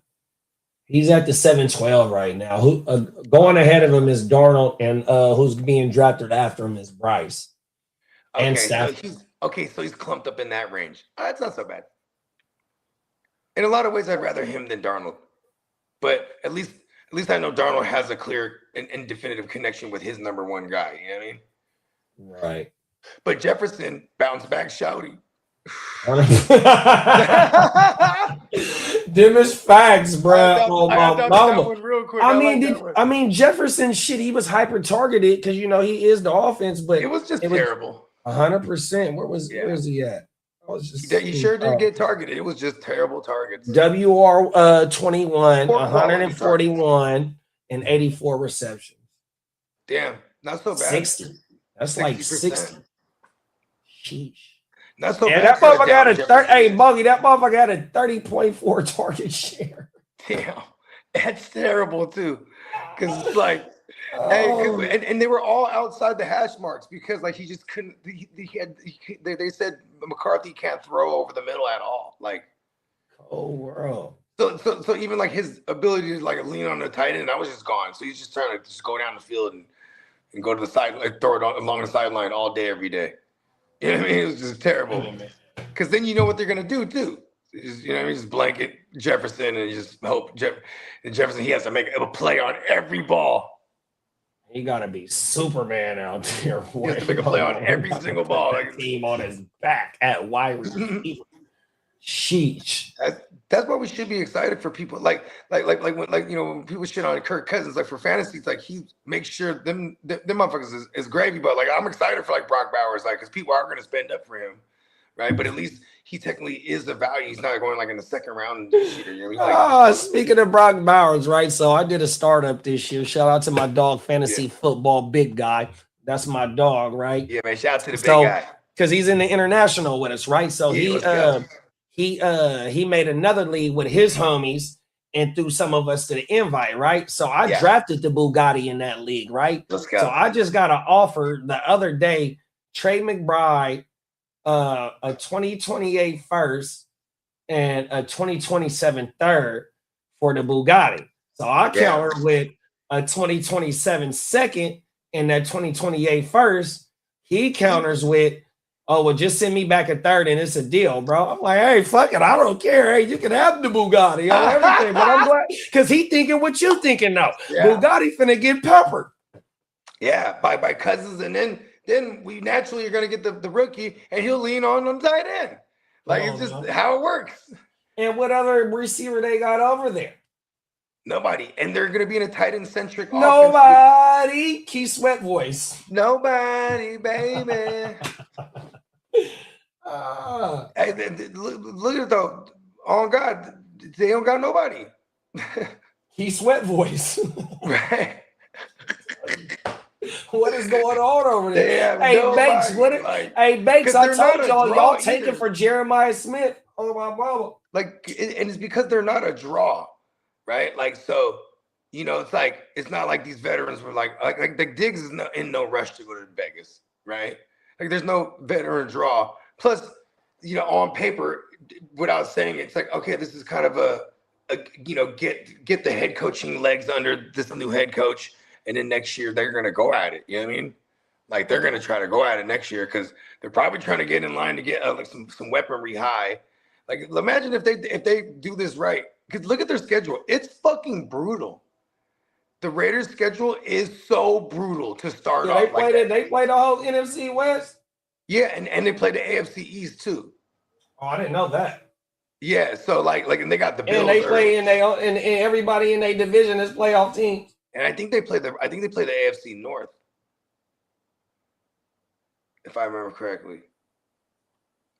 he's at the 7-12 right now. Who going ahead of him is Darnold, and who's being drafted after him is Bryce. Okay, and Stafford. So he's clumped up in that range. That's not so bad. In a lot of ways, I'd rather him than Darnold, but at least I know Darnold has a clear and definitive connection with his number one guy. You know what I mean? Right. But Jefferson bounced back shouty. Them is facts, bro. Real quick. I mean, Jefferson shit. He was hyper targeted because he is the offense, but it was just terrible. 100%. Where's he at? He sure did get targeted. It was just terrible targets. WR 21, 141, and 84 receptions. Damn, not so bad. 60. That's 60%. Like 60. Sheesh. Not so bad. That motherfucker got a 30. Hey, Bogey, that motherfucker had a 30.4 target share. Damn, that's terrible too. Because it's like, and they were all outside the hash marks because like he just couldn't. They said McCarthy can't throw over the middle at all. Like, oh, bro. So even like his ability to like lean on the tight end, that was just gone. So he's just trying to just go down the field and go to the side, like throw it along the sideline all day, every day. You know what I mean? It was just terrible. Because then you know what they're gonna do too. Just, you know what I mean? Just blanket Jefferson and just hope Jefferson he has to make a play on every ball. He gotta be Superman out there. He has to make a play on every single ball. Like team on his back at wide receiver. Sheesh. That's why we should be excited for people like when people shit on Kirk Cousins, like for fantasy, it's like he makes sure them motherfuckers is gravy. But like I'm excited for like Brock Bowers, like because people are gonna spend up for him, right? But at least he technically is the value. He's not going like in the second round this year. You know? Speaking of Brock Bowers, right? So I did a startup this year. Shout out to my dog, Fantasy Football Big Guy. That's my dog, right? Yeah, man. Shout out to the big guy because he's in the international with us, right? So he made another league with his homies and threw some of us to the invite, right? So I drafted the Bugatti in that league, right? Let's go. So I just got an offer the other day, Trey McBride, a 2028 first and a 2027 third for the Bugatti. So I countered with a 2027 second and that 2028 first. He counters with, oh, well, just send me back a third and it's a deal, bro. I'm like, hey, fuck it. I don't care. Hey, you can have the Bugatti on everything. But I'm glad because he thinking what you thinking now. Yeah. Bugatti finna get peppered. Yeah, by Cousins. And then we naturally are going to get the rookie and he'll lean on tight end. Like it's just how it works. And what other receiver they got over there? Nobody. And they're going to be in a tight end centric Nobody. Key Sweat voice. Nobody, baby. Hey, look at it though. Oh God, they don't got nobody. Key Sweat voice. Right. What is going on over there? Hey, nobody. Banks, hey, Banks, I told y'all taking for Jeremiah Smith. Oh, my brother. Like, and it's because they're not a draw, right? Like, so, it's like, it's not like these veterans were like the Diggs is in no rush to go to Vegas, right? Like, there's no veteran draw. Plus, on paper, without saying it, it's like, okay, this is kind of get the head coaching legs under this new head coach. And then next year they're going to go at it. You know what I mean? Like they're going to try to go at it next year because they're probably trying to get in line to get like some weaponry high. Like imagine if they do this right. Because look at their schedule. It's fucking brutal. The Raiders' schedule is so brutal to start off. They play the whole NFC West. Yeah, and they play the AFC East too. Oh, I didn't know that. Yeah, so like and they got the Bills. And they play and everybody in their division is playoff teams. And I think they play the AFC North, if I remember correctly.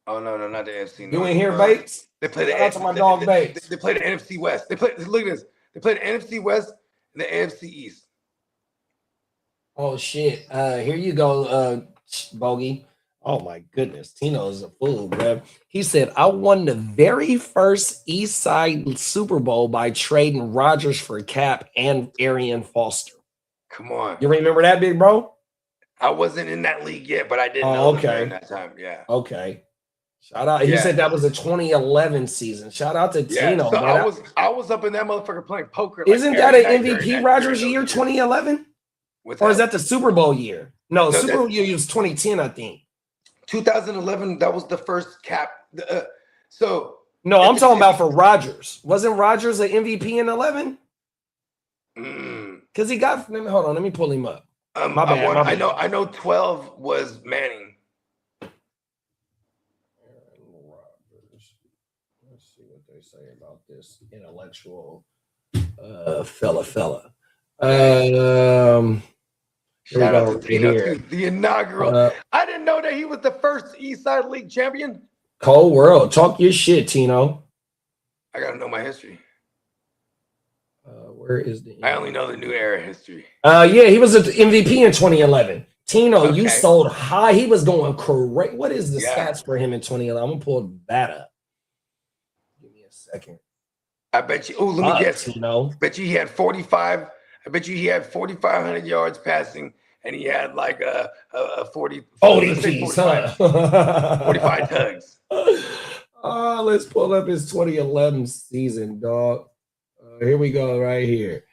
Oh no, not the AFC North. You ain't hear Bates? They play the AFC. My dog Bates. They play the NFC West. Look at this. They play the NFC West and the AFC East. Oh shit! Here you go, Bogey. Oh my goodness, Tino's a fool, bro. He said, I won the very first East Side Super Bowl by trading Rodgers for Cap and Arian Foster. Come on. You remember that, big bro? I wasn't in that league yet, but I didn't know during that time. Yeah. Okay. Shout out. He said that was a 2011 season. Shout out to Tino. So I was up in that motherfucker playing poker. Isn't that an MVP Rodgers year 2011? Or is that the Super Bowl year? No, Super Bowl year was 2010, I think. 2011, that was the first Cap. No, I'm talking about for Rodgers. Wasn't Rodgers an MVP in 11? Because he got. Hold on, let me pull him up. My bad. I know 12 was Manning. Let's see what they say about this intellectual fella. Shout out to Tino, the inaugural. I didn't know that he was the first East Side League champion. Cold world. Talk your shit, Tino. I gotta know my history. Where is the? I only know the new era history. Yeah, he was an MVP in 2011. Tino, you sold high. He was going correct. What is the stats for him in 2011? I'm gonna pull that up. Give me a second. I bet you. Oh, let me guess. Tino. I bet you he had 45. I bet you he had 4,500 yards passing, and he had like a 40. ODPs, huh? 45 tugs. Let's pull up his 2011 season, dog. Here we go, right here.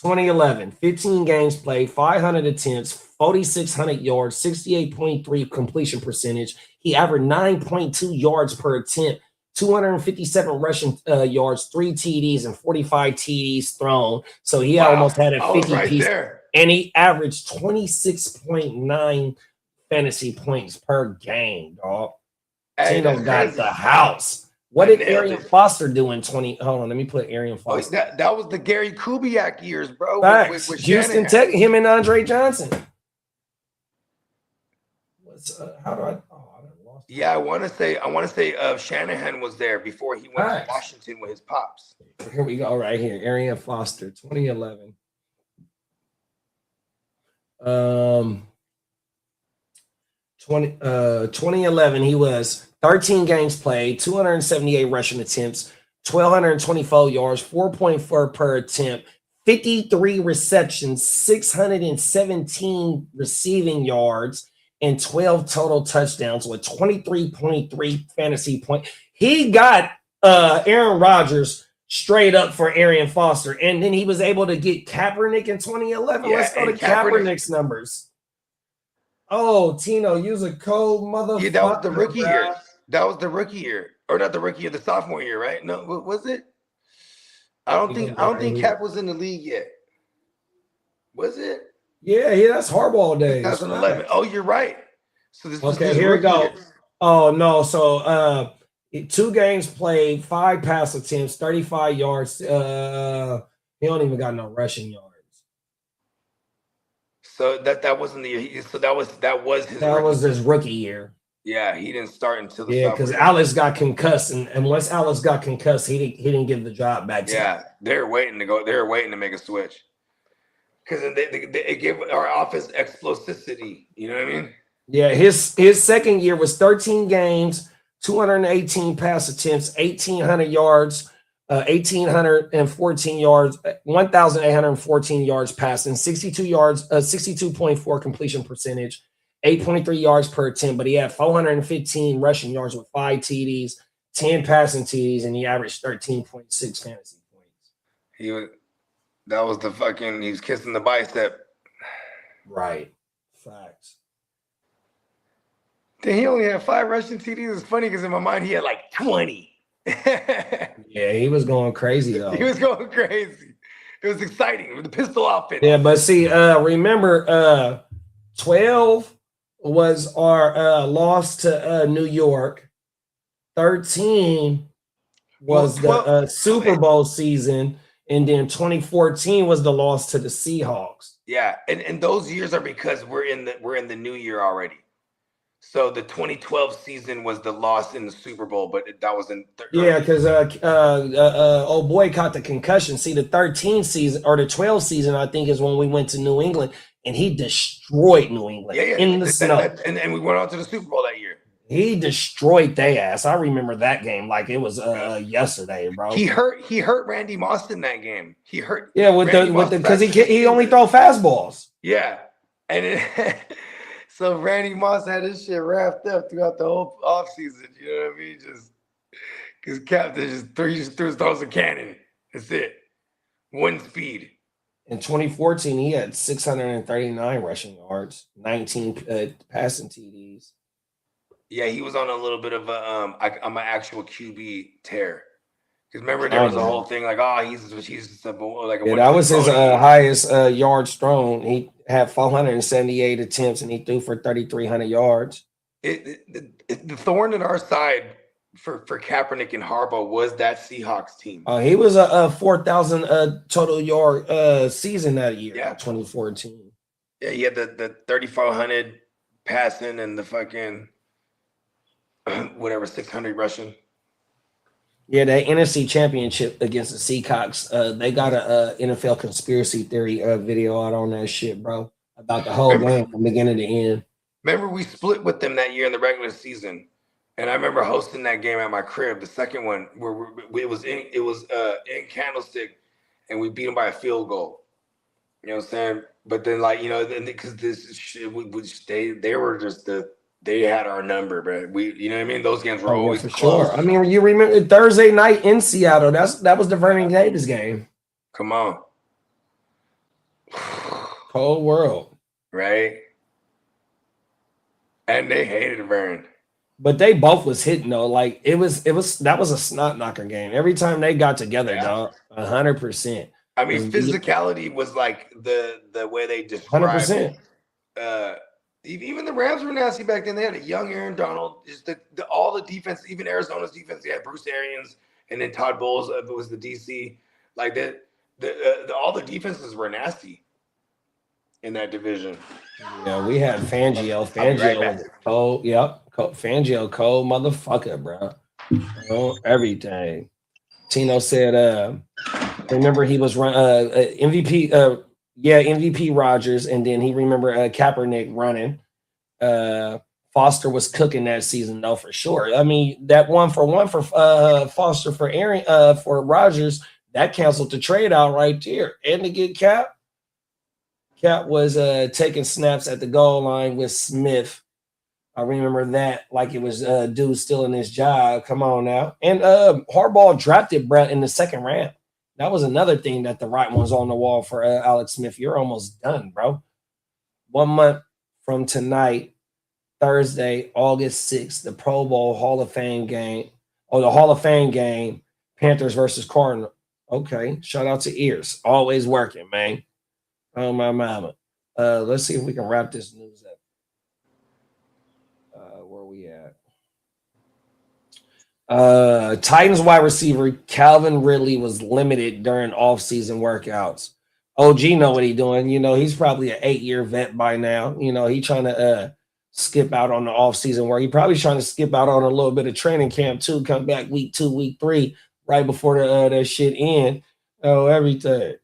2011, 15 games played, 500 attempts, 4,600 yards, 68.3 completion percentage. He averaged 9.2 yards per attempt, 257 rushing yards, 3 TDs, and 45 TDs thrown. So he almost had a 50 piece. And he averaged 26.9 fantasy points per game, dog. Tino got the house. What did Arian Foster do in 20? Hold on, let me put Arian Foster. That was the Gary Kubiak years, bro. With Houston Tech, him and Andre Johnson. How do I? Oh, I lost. Yeah, I want to say Shanahan was there before he went to Washington with his pops. Here we go, right here. Arian Foster, 2011. 2011, he was 13 games played, 278 rushing attempts, 1,224 yards, 4.4 per attempt, 53 receptions, 617 receiving yards, and 12 total touchdowns with 23.3 fantasy points. He got Aaron Rodgers straight up for Arian Foster, and then he was able to get Kaepernick in 2011. Let's go to Kaepernick's numbers. Oh, Tino, use a cold motherfucker. Yeah, that was the rookie year. That was the rookie year, or not the rookie year, the sophomore year, right? No, was it? I don't think Cap was in the league yet. Was it? Yeah, that's Harbaugh days. 2011. Oh, you're right. So this was here we go. Oh no, so 2 games played, 5 pass attempts, 35 yards. He don't even got no rushing yards. So that wasn't the. So that was his rookie year. Yeah, he didn't start until the because Alex got concussed, and once Alex got concussed, he didn't give the job back. They're waiting to go. They're waiting to make a switch because they gave our offense explosivity. You know what I mean? Yeah, his second year was 13 games, 218 pass attempts, 1,800 yards. 1,814 yards, 1,814 yards passing, 62 yards, 62.4 completion percentage, 8.3 yards per attempt, but he had 415 rushing yards with 5 TDs, 10 passing TDs, and he averaged 13.6 fantasy points. He was kissing the bicep. Right. Facts. Then he only had 5 rushing TDs. It's funny because in my mind he had like 20. Yeah, he was going crazy though. He was going crazy. It was exciting with the pistol outfit. Yeah, but see, remember, 12 was our loss to New York. 13 was the Super Bowl season, and then 2014 was the loss to the Seahawks. Yeah, and those years are because we're in the new year already. So the 2012 season was the loss in the Super Bowl, but that was in. Yeah, because old boy caught the concussion. See, the 13 season or the 12 season, I think, is when we went to New England, and he destroyed New England in the snow. And we went on to the Super Bowl that year. He destroyed their ass. I remember that game like it was yesterday, bro. He hurt Randy Moss in that game. He hurt because he only throw fastballs. Yeah, and so Randy Moss had his shit wrapped up throughout the whole offseason. You know what I mean? Just because Captain just throws a cannon. That's it. One speed. In 2014, he had 639 rushing yards, 19 passing TDs. Yeah, he was on a little bit of I'm an actual QB tear. Because remember, there was a whole thing like, he's like a that was his highest yards thrown. He had 478 attempts and he threw for 3,300 yards. The thorn in our side for Kaepernick and Harbaugh was that Seahawks team. He was a 4,000 total yard season that year. Yeah, 2014. Yeah, he had the 3,400 passing and the fucking whatever 600 rushing. Yeah, that NFC Championship against the Seahawks. They got a NFL conspiracy theory video out on that shit, bro, about the whole game from beginning to end. Remember, we split with them that year in the regular season, and I remember hosting that game at my crib. The second one, where it was in Candlestick, and we beat them by a field goal. You know what I'm saying? But then, like, you know, because this shit, they were just they had our number, bro. You know what I mean? Those games were always for close. Sure. I mean, you remember Thursday night in Seattle? That was the Vernon Davis game. Come on, cold world, right? And they hated Vern. But they both was hitting though. Like that was a snot knocker game. Every time they got together, dog, 100%. I mean, physicality was like the way they described 100%. Even the Rams were nasty back then. They had a young Aaron Donald. Just all the defense, even Arizona's defense, they had Bruce Arians, and then Todd Bowles was the DC. Like that, all the defenses were nasty in that division. Yeah, we had Fangio. Cold, Fangio, cold motherfucker, bro. Everything. Tino said, remember he was MVP. MVP Rodgers, and then he remember Kaepernick running. Foster was cooking that season though, for sure. I mean, that 1-for-1 for Foster for Aaron for Rodgers, that canceled the trade out right there. And to get Cap was taking snaps at the goal line with Smith. I remember that like it was dude still in his job. Come on now. And Harbaugh drafted Brett in the second round. That was another thing that the right one's on the wall for Alex Smith. You're almost done, bro. 1 month from tonight, Thursday, August 6th, the Pro Bowl Hall of Fame game. Oh, the Hall of Fame game, Panthers versus Cardinals. Okay, shout out to Ears. Always working, man. Oh, my mama. Let's see if we can wrap this news up. Where we at? Titans wide receiver Calvin Ridley was limited during off-season workouts. OG know what he's doing. You know, he's probably an 8-year vet by now. You know, he's trying to skip out on the off-season work. He's probably trying to skip out on a little bit of training camp too. Come back week 2, week 3, right before that shit end. Oh, everything.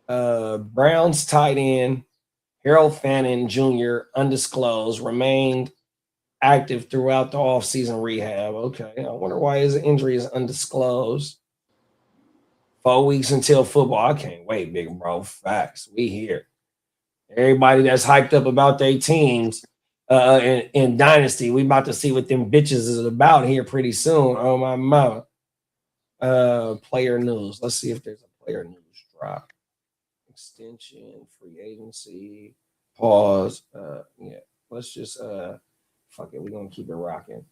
Browns tight end Harold Fannin Jr., undisclosed, remained active throughout the offseason rehab. Okay, I wonder why his injury is undisclosed. 4 weeks until football. I can't wait, big bro. Facts. We here. Everybody that's hyped up about their teams in Dynasty, we about to see what them bitches is about here pretty soon. Oh, my mama. Player news. Let's see if there's a player news drop. Extension, free agency, pause. Yeah, let's just fuck it. We're gonna keep it rocking.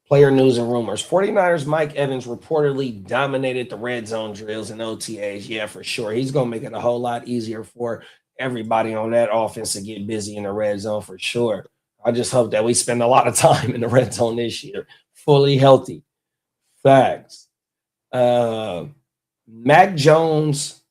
Player news and rumors. 49ers Mike Evans reportedly dominated the red zone drills and OTAs. Yeah, for sure. He's gonna make it a whole lot easier for everybody on that offense to get busy in the red zone for sure. I just hope that we spend a lot of time in the red zone this year, fully healthy. Facts. Mac Jones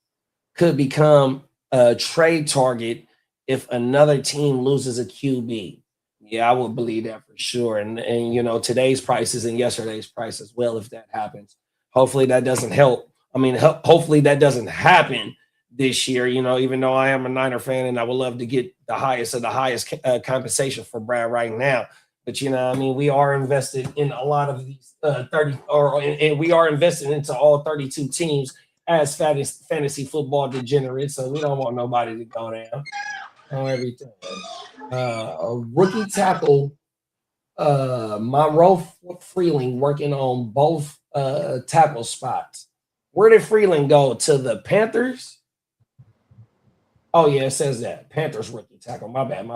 could become a trade target if another team loses a QB. Yeah, I would believe that for sure. And you know, today's prices and yesterday's price as well, if that happens. Hopefully that doesn't help I mean, hopefully that doesn't happen this year, even though I am a Niner fan and I would love to get the highest of the highest compensation for Brad right now. But, we are invested in a lot of these 30 and we are invested into all 32 teams as fantasy football degenerates. So we don't want nobody to go down on everything. A rookie tackle, Monroe Freeling, working on both tackle spots. Where did Freeling go? To the Panthers? Oh, yeah, it says that. Panthers rookie tackle. My bad.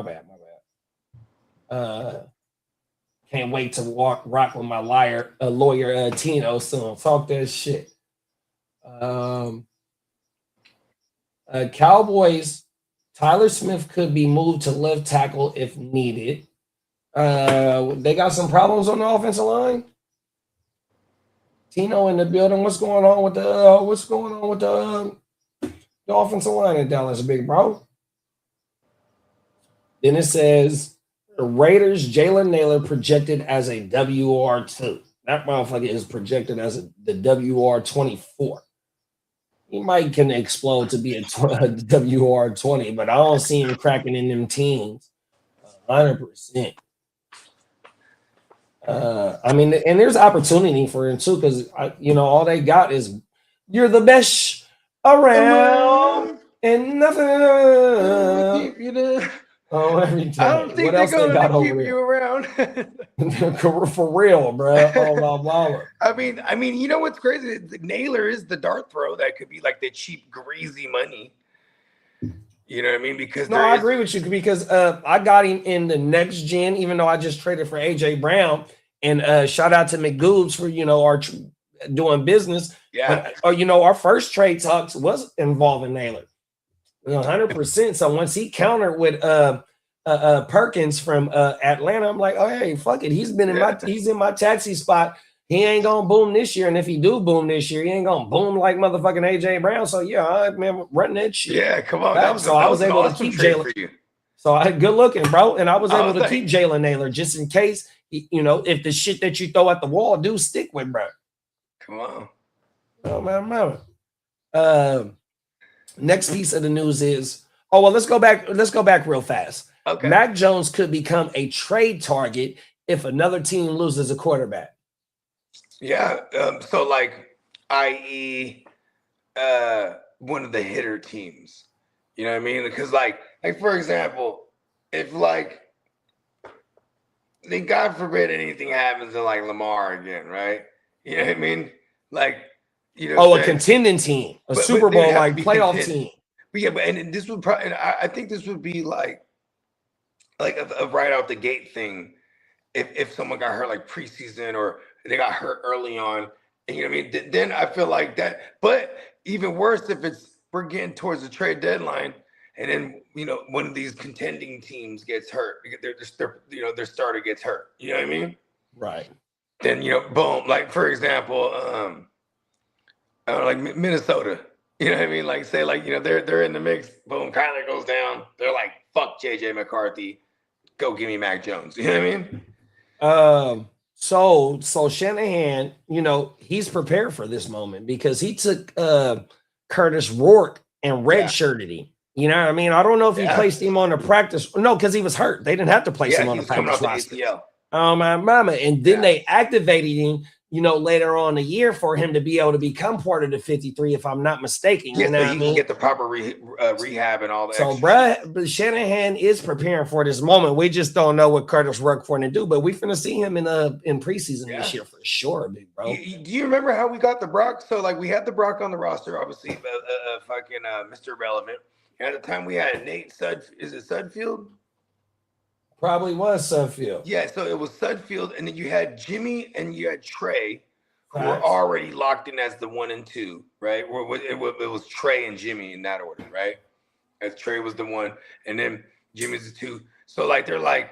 Can't wait to rock with my lawyer Tino soon. Talk that shit. Cowboys, Tyler Smith could be moved to left tackle if needed. They got some problems on the offensive line. Tino in the building. What's going on with the offensive line in Dallas, big bro? Then it says the Raiders, Jalen Naylor projected as a WR2. That motherfucker is projected as the WR24. He might can explode to be a WR20, but I don't see him cracking in them teams 100%. And there's opportunity for him too, because all they got is you're the best around and nothing. Every time. I don't think they're going to keep you around. For real, bro. I mean, you know what's crazy? Naylor is the dart throw that could be like the cheap, greasy money. You know what I mean? Because I agree with you, because I got him in the next gen, even though I just traded for AJ Brown. And shout out to McGoobs for our doing business. Yeah. But, our first trade talks was involving Naylor. 100%. So once he countered with Perkins from Atlanta, I'm like, oh hey, fuck it. He's in my taxi spot. He ain't gonna boom this year, and if he do boom this year, he ain't gonna boom like motherfucking AJ Brown. So yeah, I remember running that shit. Yeah, come on. I was able to keep Jalen. So I had good looking, bro, and I was able to keep Jalen Naylor just in case. If the shit that you throw at the wall do stick with, bro. Come on. Oh man. Next piece of the news is, let's go back real fast. Okay. Mac Jones could become a trade target if another team loses a quarterback. Yeah. So like, i.e., one of the hitter teams. You know what I mean? Because like for example, if like, God forbid anything happens to like Lamar again, right? You know what I mean? Like, a contending team, Super Bowl like playoff team. But yeah, and this would probably, I think this would be like a right out the gate thing. If someone got hurt like preseason or they got hurt early on, and you know what I mean? Then I feel like that. But even worse, if we're getting towards the trade deadline, and then one of these contending teams gets hurt, their starter gets hurt. You know what I mean? Right. Then boom. Like for example, like Minnesota. You know what I mean? Like say like they're in the mix. Boom. Kyler goes down. They're like, fuck JJ McCarthy. Go give me Mac Jones. You know what I mean? So Shanahan, he's prepared for this moment because he took Curtis Rourke and redshirted him. You know what I mean? I don't know if he placed him on the practice. No, because he was hurt. They didn't have to place him on the practice roster. Oh, my mama. And then they activated him, later on the year for him to be able to become part of the 53, if I'm not mistaken. Yeah, so he can get the proper rehab and all that. So, bruh, Shanahan is preparing for this moment. We just don't know what Curtis Rourke for to do, but we finna see him in preseason this year for sure, big bro. Do you remember how we got the Brock? So, like, we had the Brock on the roster, obviously, fucking Mr. Relevant. At the time, we had Nate Is it Sudfield? Probably was Sudfield. Yeah, so it was Sudfield, and then you had Jimmy and you had Trey, who were already locked in as the 1 and 2, right? It was Trey and Jimmy in that order, right? As Trey was the 1, and then Jimmy's the 2. So like they're like,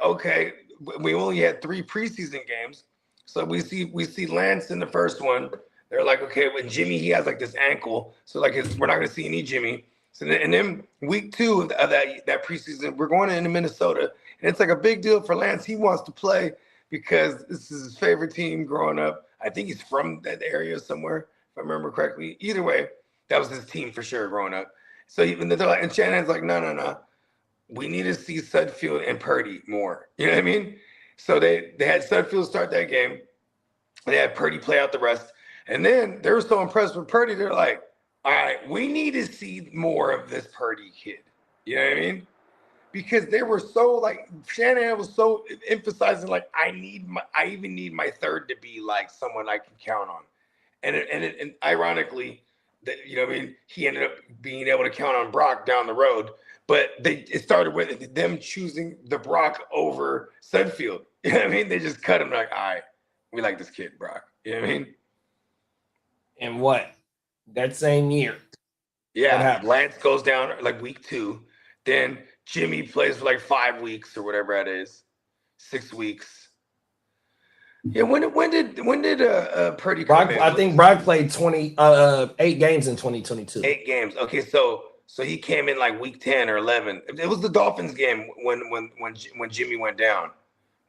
okay, we only had 3 preseason games, so we see Lance in the first one. They're like, okay, when Jimmy, he has like this ankle, so like we're not gonna see any Jimmy. So then week 2 of that preseason, we're going into Minnesota, and it's like a big deal for Lance. He wants to play because this is his favorite team growing up. I think he's from that area somewhere, I remember correctly. Either way, that was his team for sure growing up. So even they're like, and Shanahan's like, no. We need to see Sudfeld and Purdy more. You know what I mean? So they had Sudfeld start that game. They had Purdy play out the rest. And then they were so impressed with Purdy, they're like, all right, we need to see more of this Purdy kid. You know what I mean? Because they were so like, Shanahan was so emphasizing like, I even need my third to be like someone I can count on. And ironically, that, you know what I mean, he ended up being able to count on Brock down the road. But it started with them choosing the Brock over Sudfeld. You know what I mean? They just cut him like, all right, we like this kid, Brock. You know what I mean? And what? That same year. Yeah, Lance goes down like week 2. Then Jimmy plays for like 5 weeks or whatever that is. 6 weeks. Yeah, when did Purdy come in? I think Brock played 8 games in 2022. 8 games. Okay, so he came in like week 10 or 11. It was the Dolphins game when Jimmy went down.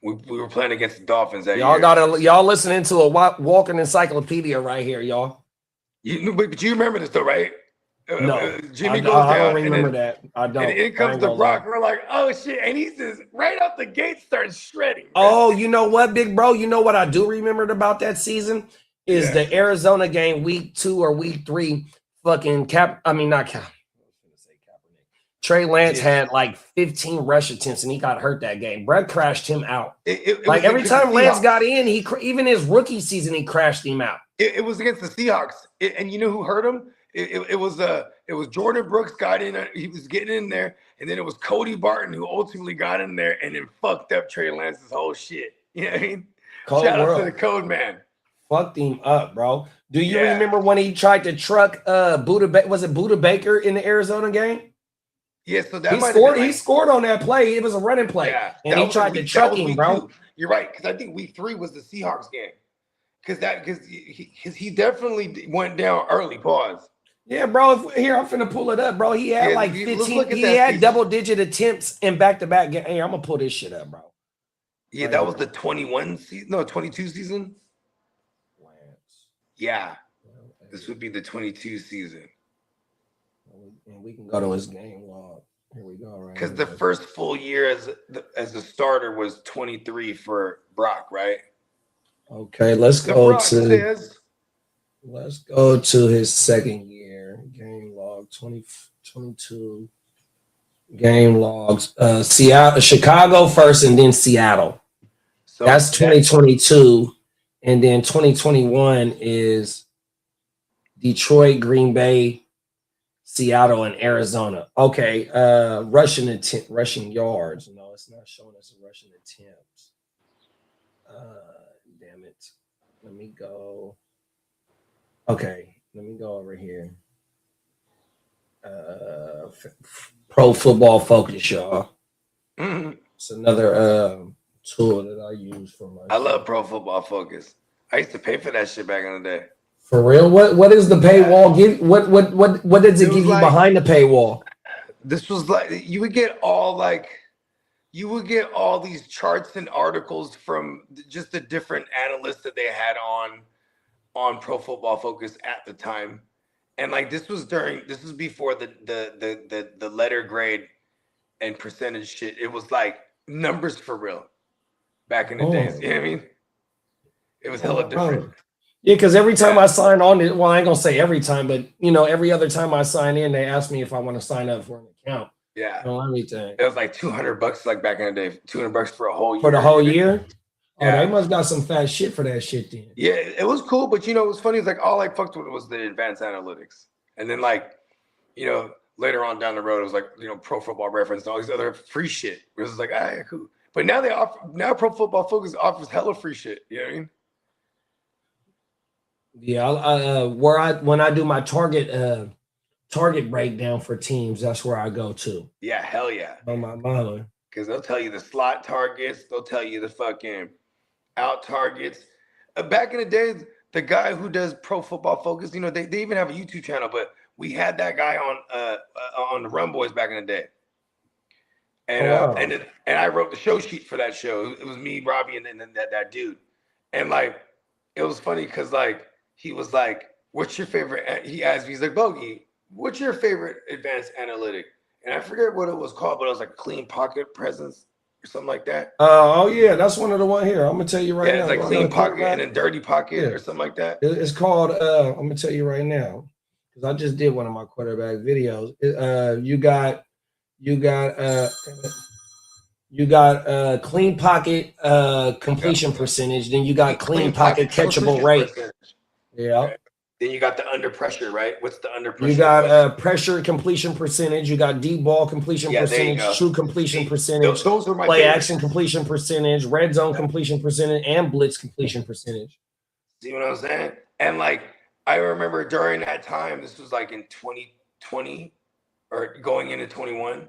We were playing against the Dolphins that year. Y'all listening to a walking encyclopedia right here, y'all. But you remember this though, right? No, Jimmy goes down. I don't remember that. I don't. And in comes the Brock. We're like, oh shit! And he says right out the gate starts shredding. Oh, you know what, big bro? You know what I do remember about that season is the Arizona game, week 2 or week 3. Fucking Trey Lance had like 15 rush attempts and he got hurt that game. Brett crashed him out. Like every time Lance got in, even his rookie season, he crashed him out. It was against the Seahawks, and you know who hurt him? It was Jordan Brooks got in. He was getting in there, and then it was Cody Barton who ultimately got in there and then fucked up Trey Lance's whole shit. You know what I mean? Shout out to the Code Man. Fucked him up, bro. Do you remember when he tried to truck Buda Baker in the Arizona game? Yeah, so that he scored on that play. It was a running play, and he tried to truck him, bro. 2. You're right, because I think week 3 was the Seahawks game, because he definitely went down early. Pause. Yeah, bro. Here, I'm finna pull it up, bro. He had like 15. He had double-digit attempts in back-to-back games. Hey, I'm gonna pull this shit up, bro. Yeah, that was the 21 season. No, 22 season. Yeah, this would be the 22 season. And we can go to his game log. Here we go. Right. Because the first full year as a starter was 23 for Brock, right? Okay, let's go to his second year. Game log 2022. Game logs. Chicago first, and then Seattle. So that's 2022, and then 2021 is Detroit, Green Bay, Seattle, and Arizona. Okay, rushing yards. No, it's not showing us a rushing attempts. Damn it. Let me go. Okay, let me go over here. Pro Football Focus, y'all. Mm-hmm. It's another tool that I use for my. I love Pro Football Focus. I used to pay for that shit back in the day. For real? What is the paywall give? What does it give you behind the paywall? This was like you would get all these charts and articles from just the different analysts that they had on Pro Football Focus at the time. And like this was before the letter grade and percentage shit. It was like numbers for real back in the days. You know what I mean? It was hella different. Yeah, because every time I sign on, well, I ain't gonna say every time, but every other time I sign in, they ask me if I want to sign up for an account. Yeah. Everything. It was like $200 like back in the day. $200 for a whole year. For the whole year? Yeah. Oh, they must got some fat shit for that shit then. Yeah, it was cool, but it was funny. It's like all I fucked with was the advanced analytics. And then later on down the road, it was like, Pro Football Reference and all these other free shit. It was like, cool. But now Pro Football Focus offers hella free shit. You know what I mean? Yeah, when I do my target breakdown for teams, that's where I go to. Yeah, hell yeah. On my mother. Because they'll tell you the slot targets, they'll tell you the fucking out targets. Back in the days, the guy who does Pro Football Focus, they even have a YouTube channel, but we had that guy on the Run Boys back in the day. And and I wrote the show sheet for that show. It was me, Robbie, and then that dude. And it was funny because he was like, what's your favorite? He asked me, he's like, Bogey, what's your favorite advanced analytic? And I forget what it was called, but it was like clean pocket presence or something like that. Oh yeah, that's one of the one here. I'm gonna tell you right now. Yeah, it's like clean pocket and a dirty pocket or something like that. It's called. I'm gonna tell you right now because I just did one of my quarterback videos. You got clean pocket completion percentage. Then you got clean pocket catchable rate. Yeah. Okay. Then you got the under pressure, right? What's the under pressure? You got pressure completion percentage. You got deep ball completion percentage, true completion percentage, those are my play favorites. action completion percentage, red zone completion percentage, and blitz completion percentage. See what I'm saying? And like I remember during that time, this was like in 2020 or going into 21.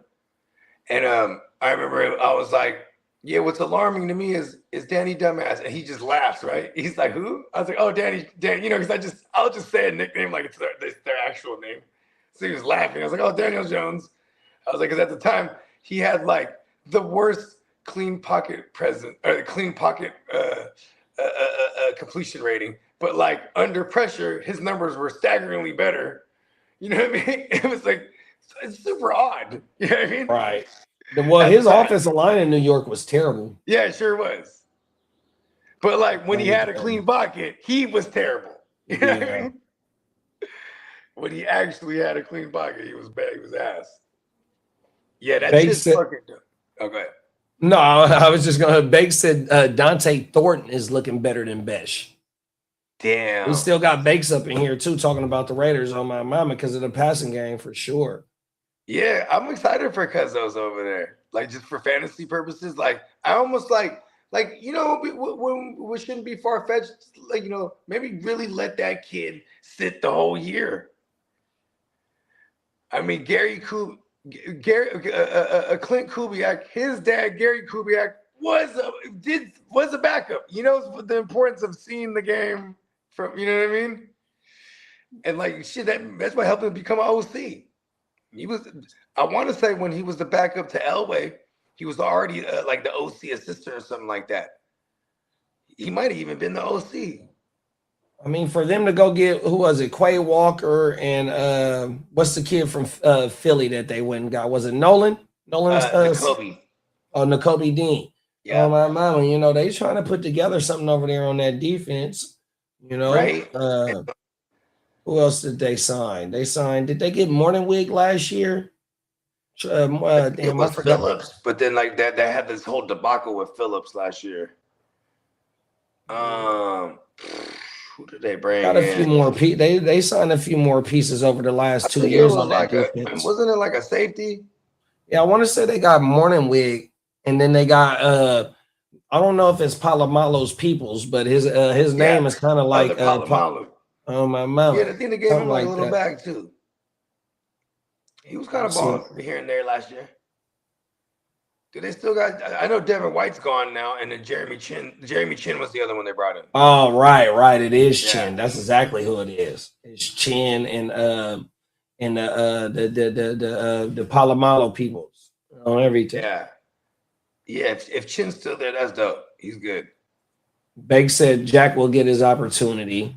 And I remember I was like, yeah, what's alarming to me is Danny Dumbass. And he just laughs, right? He's like, who? I was like, oh, Danny, you know, because I'll just say a nickname like it's their actual name. So he was laughing. I was like, oh, Daniel Jones. I was like, because at the time he had like the worst clean pocket completion rating, but like under pressure, his numbers were staggeringly better. You know what I mean? It was like, it's super odd. You know what I mean? Right. Well, his offensive line in New York was terrible. Yeah, it sure was. But like when he had a clean pocket, he was terrible. You know what I mean? When he actually had a clean pocket, he was bad. He was ass. Yeah, that's just fucking. Okay. No, I was just gonna. Bake said Dante Thornton is looking better than Besh. Damn. We still got Bakes up in here too, talking about the Raiders on my mama because of the passing game for sure. Yeah, I'm excited for Cuzzo's over there. Like just for fantasy purposes, like I almost like you know, we shouldn't be far fetched. Like you know, maybe really let that kid sit the whole year. I mean, Clint Kubiak, his dad Gary Kubiak was a backup. You know the importance of seeing the game from. You know what I mean? And like shit, that's what helped him become an OC. He was, I want to say, when he was the backup to Elway, he was already like the OC assistant or something like that. He might have even been the OC. I mean, for them to go get, who was it, Quay Walker and what's the kid from Philly that they went and got? Was it Nolan? Nakobe. Oh, Nakobe Dean. Yeah. Oh, my mama, you know, they trying to put together something over there on that defense, you know. Right. Who else did they sign? Did they get Morningwig last year? It was Phillips, but then like that had this whole debacle with Phillips last year. Who did they bring? Got a few more. They signed a few more pieces over the last 2 years on that defense. Wasn't it like a safety? Yeah, I want to say they got Morningwig, and then they got I don't know if it's Palomalo's Peoples, but his name is kind of like Palomalo. Oh my mama. Yeah, I think they gave him like a little that. bag too. He was kind of balling here and there last year. Do they still got? I know Devin White's gone now, and then Jeremy Chin. Jeremy Chin was the other one they brought in. Oh right. It is Chin. That's exactly who it is. It's Chin and the Palomalo Peoples on everything. Yeah. If Chin's still there, that's dope. He's good. Beg said Jack will get his opportunity.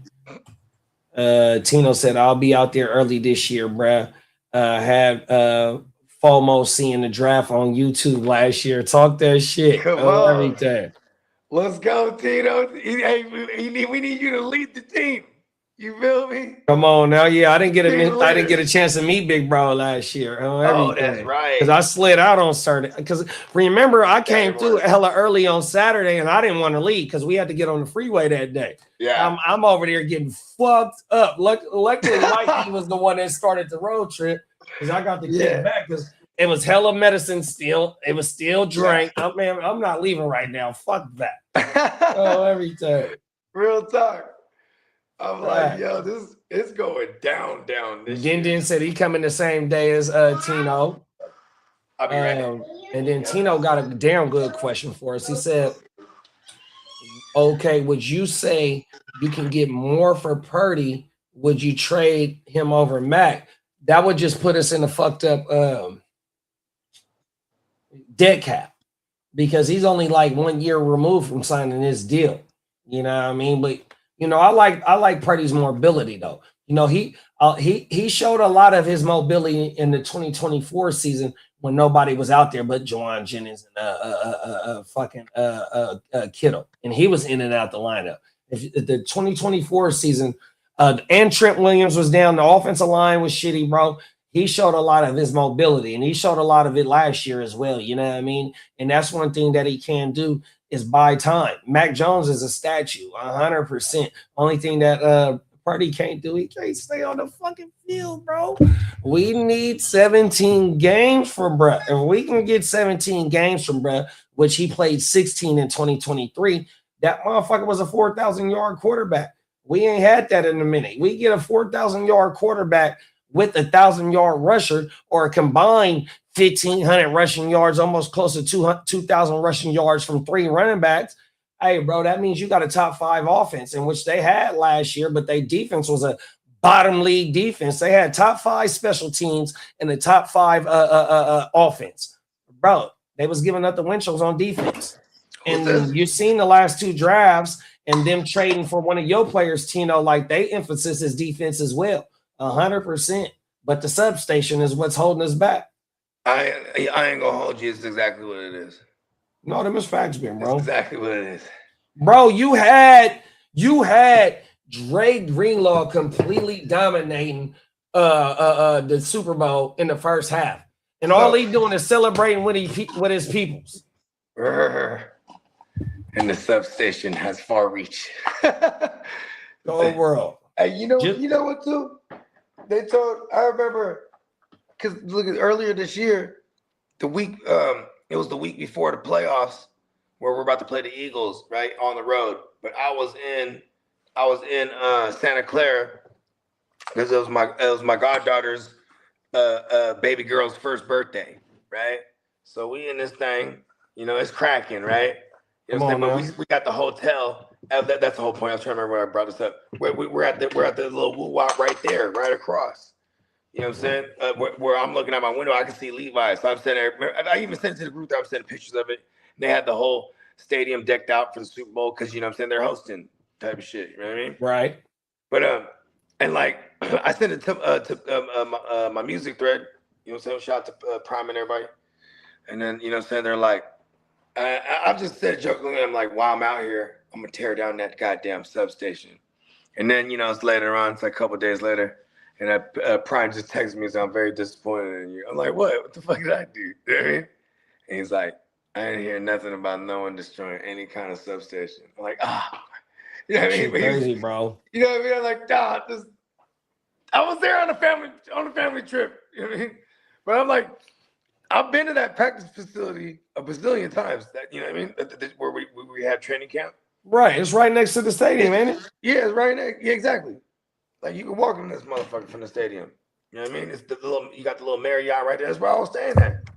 Tino said, I'll be out there early this year, bruh. Had FOMO seeing the draft on YouTube last year. Talk that shit. Come on. Everything. Let's go, Tino. Hey, we need you to lead the team. You feel me? Come on now. Yeah, I didn't get a chance to meet Big Bro last year. Oh, that's right. Because I slid out on Saturday. Because remember, I came through hella early on Saturday, and I didn't want to leave because we had to get on the freeway that day. Yeah, I'm over there getting fucked up. Luckily, Mikey was the one that started the road trip because I got to get back because it was hella medicine still. It was still drank. Yeah. I'm not leaving right now. Fuck that. Everything. Real talk. I'm like, yo, this is going down. Gendin said he coming the same day as Tino. I'll be ready. And then Tino got a damn good question for us. He said, okay, would you say you can get more for Purdy? Would you trade him over Mac? That would just put us in a fucked up dead cap because he's only like 1 year removed from signing his deal. You know what I mean? But you know, I like Purdy's mobility though. You know, he showed a lot of his mobility in the 2024 season when nobody was out there but Juwan Jennings and Kitteh, and he was in and out the lineup. If the 2024 season, and Trent Williams was down, the offensive line was shitty, bro. He showed a lot of his mobility, and he showed a lot of it last year as well. You know what I mean? And that's one thing that he can do is buy time. Mac Jones is a statue, 100%. Only thing that Purdy can't do, he can't stay on the fucking field, bro. We need 17 games from bruh. If we can get 17 games from bruh, which he played 16 in 2023, that motherfucker was a 4,000-yard quarterback. We ain't had that in a minute. We get a 4,000-yard quarterback with a 1,000-yard rusher, or a combined 1,500 rushing yards, almost close to 2,000 rushing yards from 3 running backs. Hey, bro, that means you got a top 5 offense, in which they had last year, but their defense was a bottom league defense. They had top 5 special teams and the top 5 offense. Bro, they was giving up the windshields on defense. And you've seen the last 2 drafts and them trading for one of your players, Tino, like they emphasis is defense as well, 100%. But the substation is what's holding us back. I ain't gonna hold you. It's exactly what it is. No, them is facts, bro. That's exactly what it is. Bro, you had Dre Greenlaw completely dominating the Super Bowl in the first half. And all he doing is celebrating with his peoples. And the substation has far reach. The whole world. Hey, you know what too? They told, I remember, because look at earlier this year, it was the week before the playoffs where we're about to play the Eagles, right, on the road. But I was in Santa Clara because it was my goddaughter's baby girl's first birthday, right? So we in this thing, it's cracking, right? You know what I'm saying? But we got the hotel. That's the whole point. I was trying to remember when I brought this up. We're at the little woo-wop right there, right across. You know what I'm saying? Where I'm looking out my window, I can see Levi's. So I'm sitting there. I even sent it to the group that I'm sending pictures of it. They had the whole stadium decked out for the Super Bowl because, you know what I'm saying, they're hosting type of shit. You know what I mean? Right. But and like I sent it to my music thread. You know what I'm saying? Shout out to Prime and everybody. And then, you know what I'm saying, they're like, I've just said jokingly, I'm like, while I'm out here, I'm gonna tear down that goddamn substation. And then, it's later on, it's like a couple of days later, and Prime just texted me, so I'm very disappointed in you. I'm like, what the fuck did I do? You know what I mean? And he's like, I didn't hear nothing about no one destroying any kind of substation. I'm like, you know what I mean? Crazy, bro. You know what I mean? I'm like, I was there on a family trip. You know what I mean? But I'm like, I've been to that practice facility a bazillion times. That, you know what I mean? Where we had training camp. Right, it's right next to the stadium, ain't it? Yeah, it's right next. Yeah, exactly. Like you can walk in this motherfucker from the stadium. You know what I mean? It's you got the little Marriott right there. That's where I was staying at.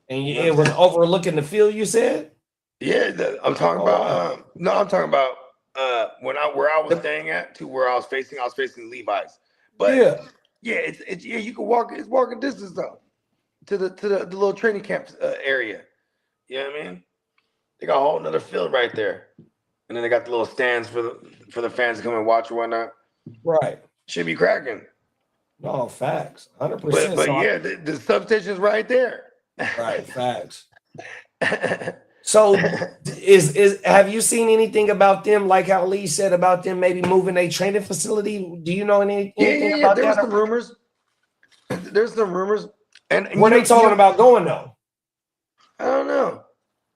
And it was overlooking the field, you said? Yeah, I'm talking about. No, I'm talking about where I was staying at to where I was facing. I was facing Levi's. But yeah, it's you can walk. It's walking distance though to the little training camp area. You know what I mean? They got a whole nother field right there, and then they got the little stands for the fans to come and watch or whatnot. Right. Should be cracking. No, facts. 100%. But yeah, the substation's right there. Right, facts. So have you seen anything about them, like how Lee said about them maybe moving a training facility? Do you know anything about that? There's some rumors. There's some rumors. And what are they talking about going though? I don't know.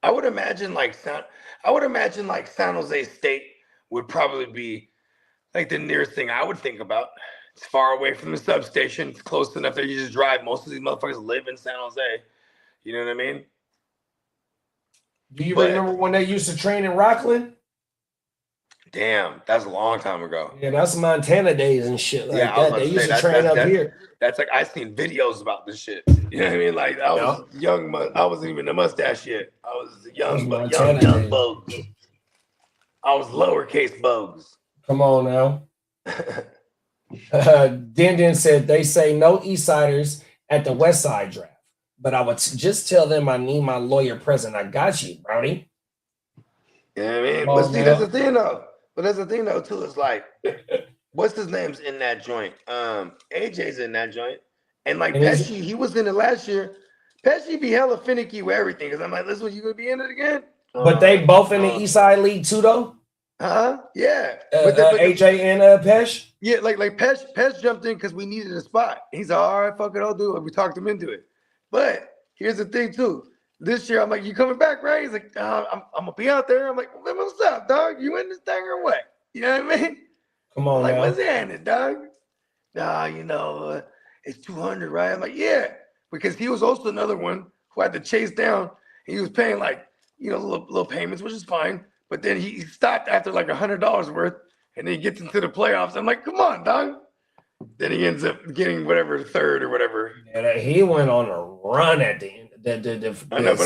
I would imagine like San Jose State would probably be like the nearest thing I would think about. It's far away from the substation. It's close enough that you just drive. Most of these motherfuckers live in San Jose. You know what I mean? Do you remember when they used to train in Rockland? Damn, that's a long time ago. Yeah, that's Montana days and shit like that. They used to train up here. That's like I seen videos about this shit. You know what I mean? Like I was young, I wasn't even a mustache yet. I was young Bogues. I was lowercase Bogues. Come on now. Den said they say no Eastsiders at the West Side draft, but I would just tell them I need my lawyer present. I got you, Brownie. You know what I mean? But see, that's the thing though. But that's the thing though too. It's like what's his name's in that joint? AJ's in that joint. And like Pesci, he was in it last year. Pesci be hella finicky with everything. Cause I'm like, listen, you gonna be in it again? But they both in the East Side League too, though. Yeah. But AJ and Pesh. Yeah, like Pesh jumped in because we needed a spot. He's like, all right, fuck it, I'll do it. We talked him into it. But here's the thing too. This year, I'm like, you coming back, right? He's like, I'm gonna be out there. I'm like, what's up, dog? You in this thing or what? You know what I mean? Come on, like, now. what's in it, dog? Nah, it's 200, right? I'm like, yeah, because he was also another one who had to chase down. He was paying like, little payments, which is fine. But then he stopped after like $100 worth, and then he gets into the playoffs. I'm like, come on, dog. Then he ends up getting whatever, third or whatever. Yeah, he went on a run at the end. The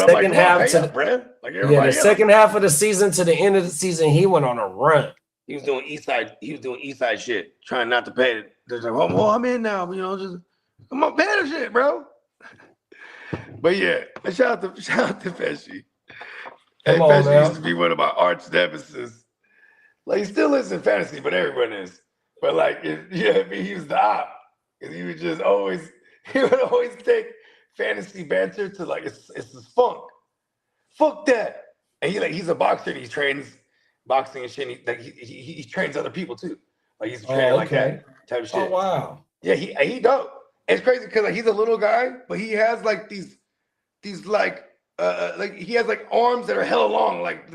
second half to the second half of the season to the end of the season, he went on a run. He was doing East Side shit, trying not to pay it. They're like, well, I'm in now, just come on, pay the shit, bro. But yeah, shout out to Pesci. Come on, Pesci used to be one of my arch nemesis. Like, he still is in fantasy, but everyone is. But like, he was the op. Because he would always take fantasy banter to like, it's his funk. Fuck that. And he's a boxer and he trains boxing and shit. And he trains other people too. Like, he's a trainer like that type of shit. Oh, wow. Yeah, he dope. It's crazy because like, he's a little guy, but he has like these like he has like arms that are hella long. Like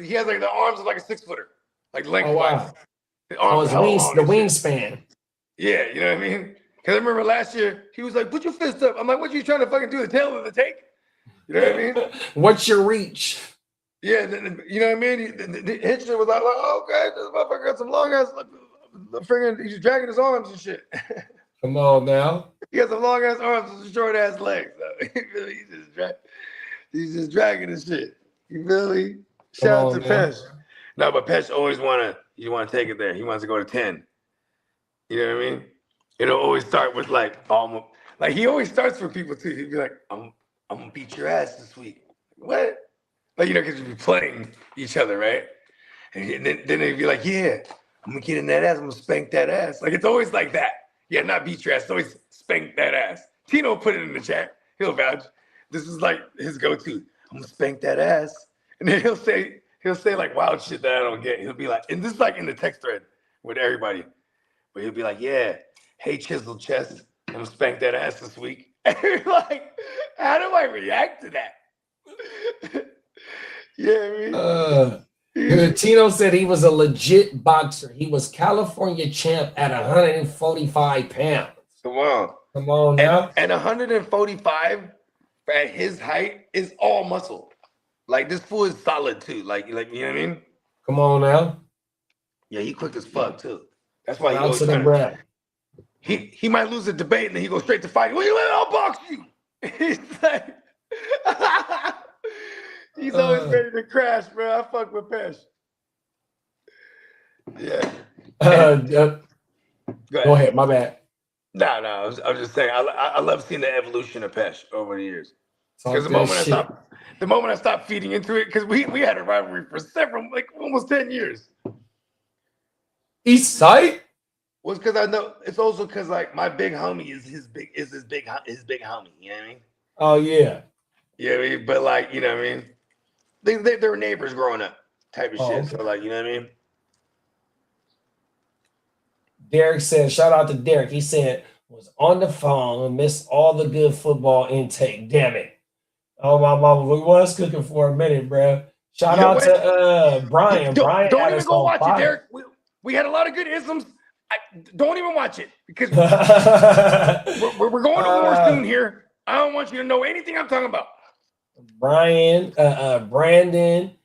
he has like the arms of like a 6-footer, like lengthwise. Oh, wow. The wingspan. Yeah, you know what I mean? Because I remember last year he was like, "Put your fist up." I'm like, "What you trying to fucking do? The tail of the take?" You know what I mean? What's your reach? Yeah, you know what I mean. The Hitchner was like, "Oh, okay, this motherfucker got some long ass, he's dragging his arms and shit." Come on now. He has some long ass arms and some short ass legs. So he's just dragging his shit. You feel me? Shout out to Pesh. No, but Pesh always want to take it there. He wants to go to 10. You know what I mean? It'll always start with like almost like he always starts for people too. He'd be like, I'm gonna beat your ass this week. What? Like, because you be playing each other, right? And then they'd be like, yeah, I'm gonna get in that ass, I'm gonna spank that ass. Like, it's always like that. Yeah, not beat your ass, it's always spank that ass. Tino put it in the chat. He'll vouch. This is like his go-to. I'm gonna spank that ass. And then he'll say like wild shit that I don't get. He'll be like, and this is like in the text thread with everybody. But he'll be like, yeah, hey, chisel chest, I'm gonna spank that ass this week. And you're like, how do I react to that? Yeah, I mean. Tino said he was a legit boxer. He was California champ at 145 pounds. Come on now. And 145 at his height is all muscle. Like, this fool is solid too. Like you know what I mean? Come on now. Yeah, he quick as fuck too. That's why he goes to the grab. He might lose a debate and then he goes straight to fight. Well, I'll box you. He's like, he's always ready to crash, bro. I fuck with Pesh. Yeah. Go ahead. My bad. No. I was just saying. I love seeing the evolution of Pesh over the years. Because the moment I stopped feeding into it, because we had a rivalry for almost 10 years. East Side? Was because I know it's also because like my big homie is his big homie. You know what I mean? Oh yeah. Yeah, but like, you know what I mean? They were neighbors growing up, type of shit. Okay. So like, you know what I mean? Derek said, shout out to Derek. He said, was on the phone and missed all the good football intake. Damn it. Oh, my mama, we was cooking for a minute, bro. Shout out to Brian. Brian, don't even go watch it, Derek. We had a lot of good isms. Don't even watch it because we're going to war soon here. I don't want you to know anything I'm talking about. Brian, Brandon,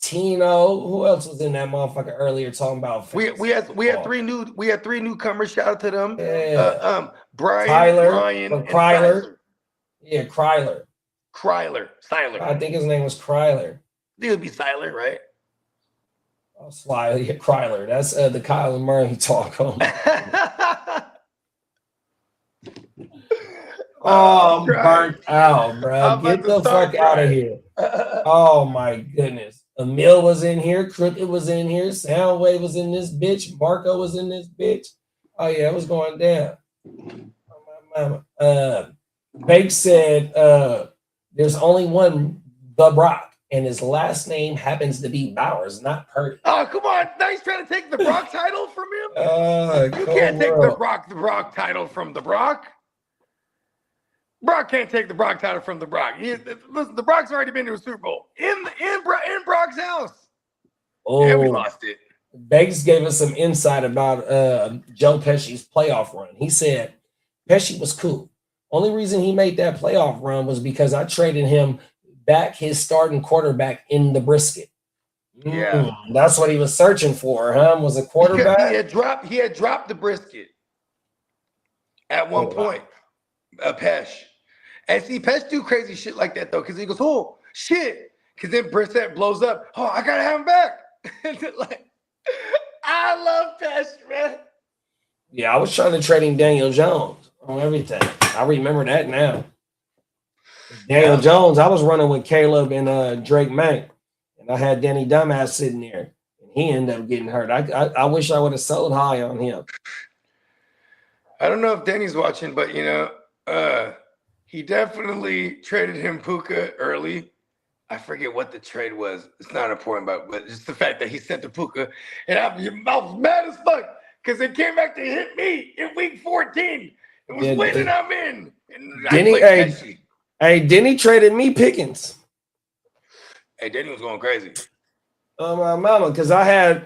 Tino. Who else was in that motherfucker earlier talking about? We had three newcomers. Shout out to them. Yeah. Brian, Kryler. Yeah, Kryler. Siler. I think his name was Kryler. It would be Siler, right? Oh, Sly, yeah, Kryler. That's the Kyler Murray talk on. Oh, I'm burnt out, bro. Get the fuck out of here. Oh my goodness. Emil was in here. Crooked was in here. Soundwave was in this bitch. Marco was in this bitch. Oh, yeah, it was going down. Oh, my mama. Bake said there's only one The Brock, and his last name happens to be Bowers, not Purdy. Oh, come on. Now he's trying to take the Brock title from him? You can't take the Brock title from the Brock. Brock can't take the Brock title from the Brock. Listen, the Brock's already been to a Super Bowl in Brock's house. Oh, and we lost it. Beggs gave us some insight about Joe Pesci's playoff run. He said Pesci was cool. Only reason he made that playoff run was because I traded him back his starting quarterback in the brisket. Yeah, that's what he was searching for. Was a quarterback. He had dropped the brisket at one point. Pesh. And see, Pesh do crazy shit like that though, because he goes, "Oh shit," because then Brissett blows up. Oh, I gotta have him back. Like, I love Pesh, man. Yeah, I was trying to trade him Daniel Jones on everything. I remember that now. Daniel Jones, I was running with Caleb and Drake May, and I had Danny Dumbass sitting there, and he ended up getting hurt. I wish I would have sold high on him. I don't know if Danny's watching, but he definitely traded him Puka early. I forget what the trade was. It's not important, but just the fact that he sent the Puka, and I was mad as fuck because it came back to hit me in week 14. It was winning. I'm in. And Denny traded me Pickens. Hey, Denny was going crazy. Oh my mama, because I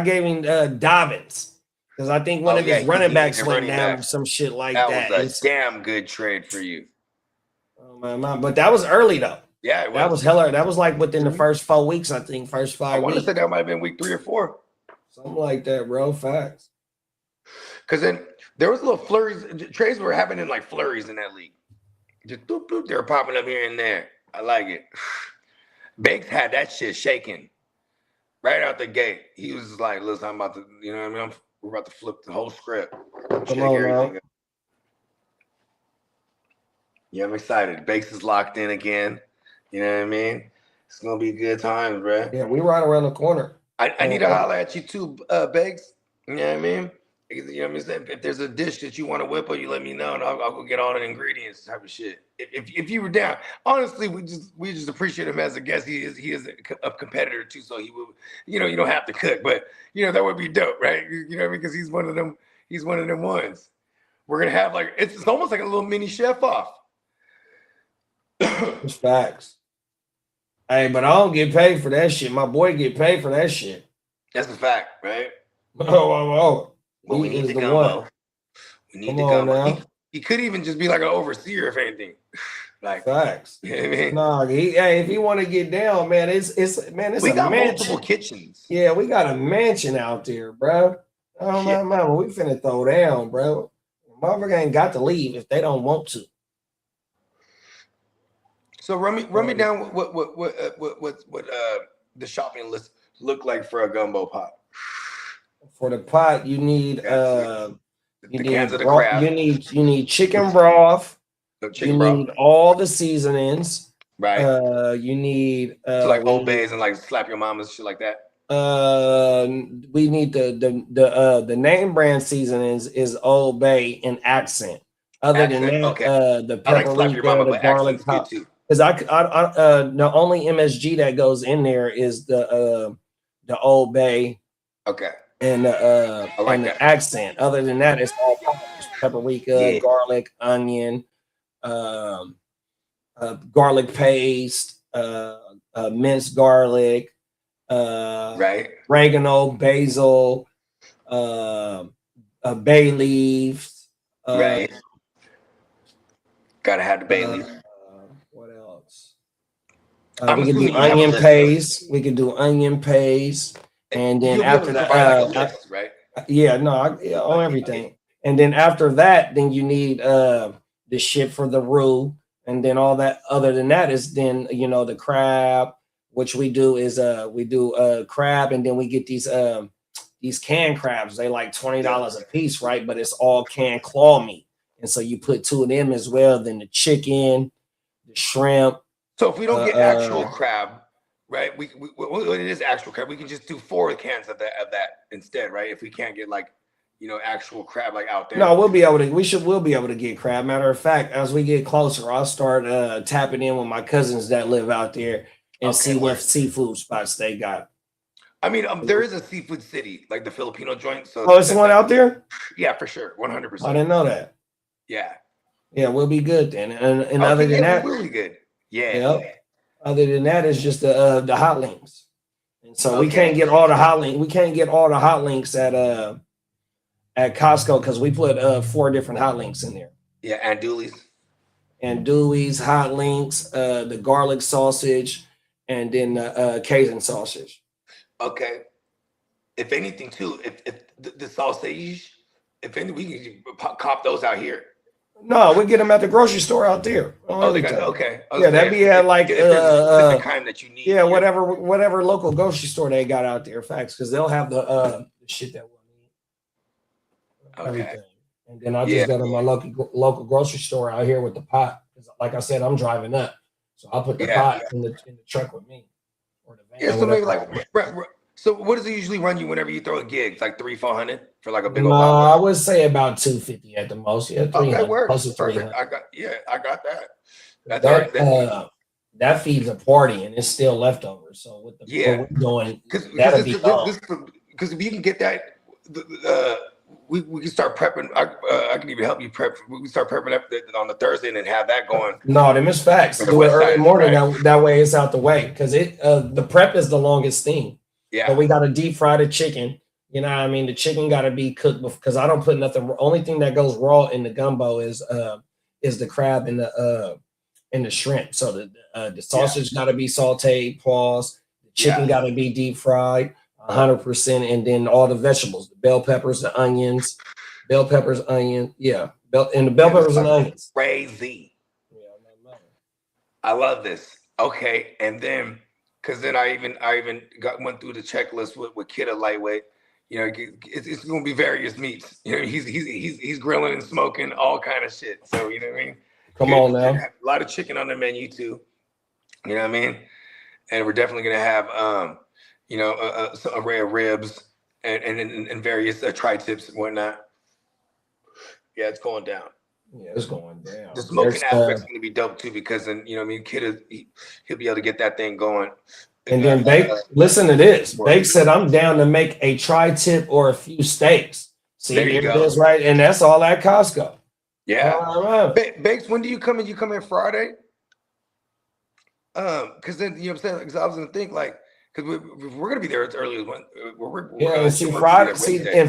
gave him Dobbins. Because I think one of his running backs went down or some shit like that. That was a damn good trade for you. Oh my mama. But that was early though. Yeah, it was. That was hella. That was like within the first 4 weeks, I think. First 5 weeks. I want to say that might have been week 3 or 4. Something like that, bro. Facts. Because then there was little flurries. Trades were happening like flurries in that league. Just boop, boop. They were popping up here and there. I like it. Banks had that shit shaking right out the gate. He was just like, listen, I'm about to, you know what I mean? We're about to flip the whole script. Come on, now. Yeah, I'm excited. Banks is locked in again. You know what I mean? It's going to be good times, bro. Yeah, we right around the corner. I need to holler at you too, Banks. You know what I mean? You know what I mean? If there's a dish that you want to whip up, you let me know, and I'll go get all the ingredients type of shit. If you were down, honestly, we just appreciate him as a guest. He is a competitor too, so he will. You know, you don't have to cook, but you know that would be dope, right? You know, because he's one of them. He's one of them ones. We're gonna have like it's almost like a little mini chef off. It's facts. Hey, but I don't get paid for that shit. My boy get paid for that shit. That's a fact, right? Oh. But we need the gumbo. We need the gumbo. He could even just be like an overseer, if anything. Like facts. You know what I mean? Nah, if he want to get down, man, it's we got mansion. Multiple kitchens. Yeah, we got a mansion out there, bro. Oh my mama, we finna throw down, bro. Motherfucker ain't got to leave if they don't want to. So run me down what the shopping list look like for a gumbo pot. For the pot, you need cans of the crab. You need chicken broth. You need all the seasonings. Right. You need so like Old Bays and like slap your mama's shit like that. We need the name brand seasonings is Old Bay and Accent. Other than that, the pepperoni, the garlic top. Because the only MSG that goes in there is the Old Bay. Okay. And the Accent. Other than that, it's all paprika, garlic, onion, garlic paste, minced garlic, oregano, basil, bay leaves. Right. Gotta have the bay leaf. What else? We can do onion paste. We can do onion paste. And then after that, right? Yeah, no, on everything. And then after that, then you need the shit for the roux, and then all that. Other than that is then the crab, which we do is we do crab, and then we get these canned crabs. They like $20 a piece, right? But it's all canned claw meat, and so you put 2 of them as well. Then the chicken, the shrimp. So if we don't get actual crab, right? It is actual crab. We can just do 4 cans of that instead, right? If we can't get like, actual crab like out there. No, we'll be able to get crab. Matter of fact, as we get closer, I'll start tapping in with my cousins that live out there and see what seafood spots they got. I mean, there is a seafood city, like the Filipino joint. So it's the one out there? Yeah, for sure. 100%. I didn't know that. Yeah. Yeah, we'll be good then. And other than that, we'll be good. Yeah. Yep. Other than that, it's just the hot links. And so we can't get all the hot links. We can't get all the hot links at Costco because we put 4 different hot links in there. Yeah, and Dewey's hot links, the garlic sausage, and then Cajun sausage. Okay. If anything, too, if the sausage, if any, we can cop those out here. No, we get them at the grocery store out there. Okay. Yeah, that'd be at like the kind that you need. Yeah, whatever local grocery store they got out there. Facts, because they'll have the shit that we'll need. Okay. Everything. And then I just go to my local grocery store out here with the pot. Like I said, I'm driving up, so I'll put the pot in the truck with me. Or the van. Yeah, so maybe like. So what does it usually run you whenever you throw a gig? It's like $300-$400 for like a big old bottle? I would say about $250 at the most. Yeah, okay, close to perfect. I got that. That's all right. That feeds a party and it's still leftovers. So with the what we're doing, that'll be because if you can get that, we can start prepping. I can even help you prep. We can start prepping up on the Thursday and then have that going. No, them is facts. Do it early morning. Right? That way it's out the way because the prep is the longest thing. Yeah. So we got to deep fry the chicken. You know what I mean? The chicken got to be cooked because I don't put nothing. Only thing that goes raw in the gumbo is the crab and the shrimp. So the sausage got to be sauteed, paused. The chicken got to be deep fried 100%, and then all the vegetables, the bell peppers, the onions, and the bell peppers and onions. Crazy. Yeah, I love this. Okay, and then. Because then I even went through the checklist with Kitteh lightweight. It's going to be various meats. He's grilling and smoking all kind of shit. So you know what I mean. Come on now. A lot of chicken on the menu too. You know what I mean. And we're definitely going to have some array of ribs and various tri-tips and whatnot. Yeah, it's going down. Yeah, it's going down. The smoking aspect's going to be dope too because then Kitteh he'll be able to get that thing going. And then Bake, listen to this. Bake said, "I'm down to make a tri-tip or a few steaks." See, there you go. Right, and that's all at Costco. Yeah. Bakes, when do you come in? You come in Friday? Because then what I'm saying. Because I was going to think because we're going to be there as early as when.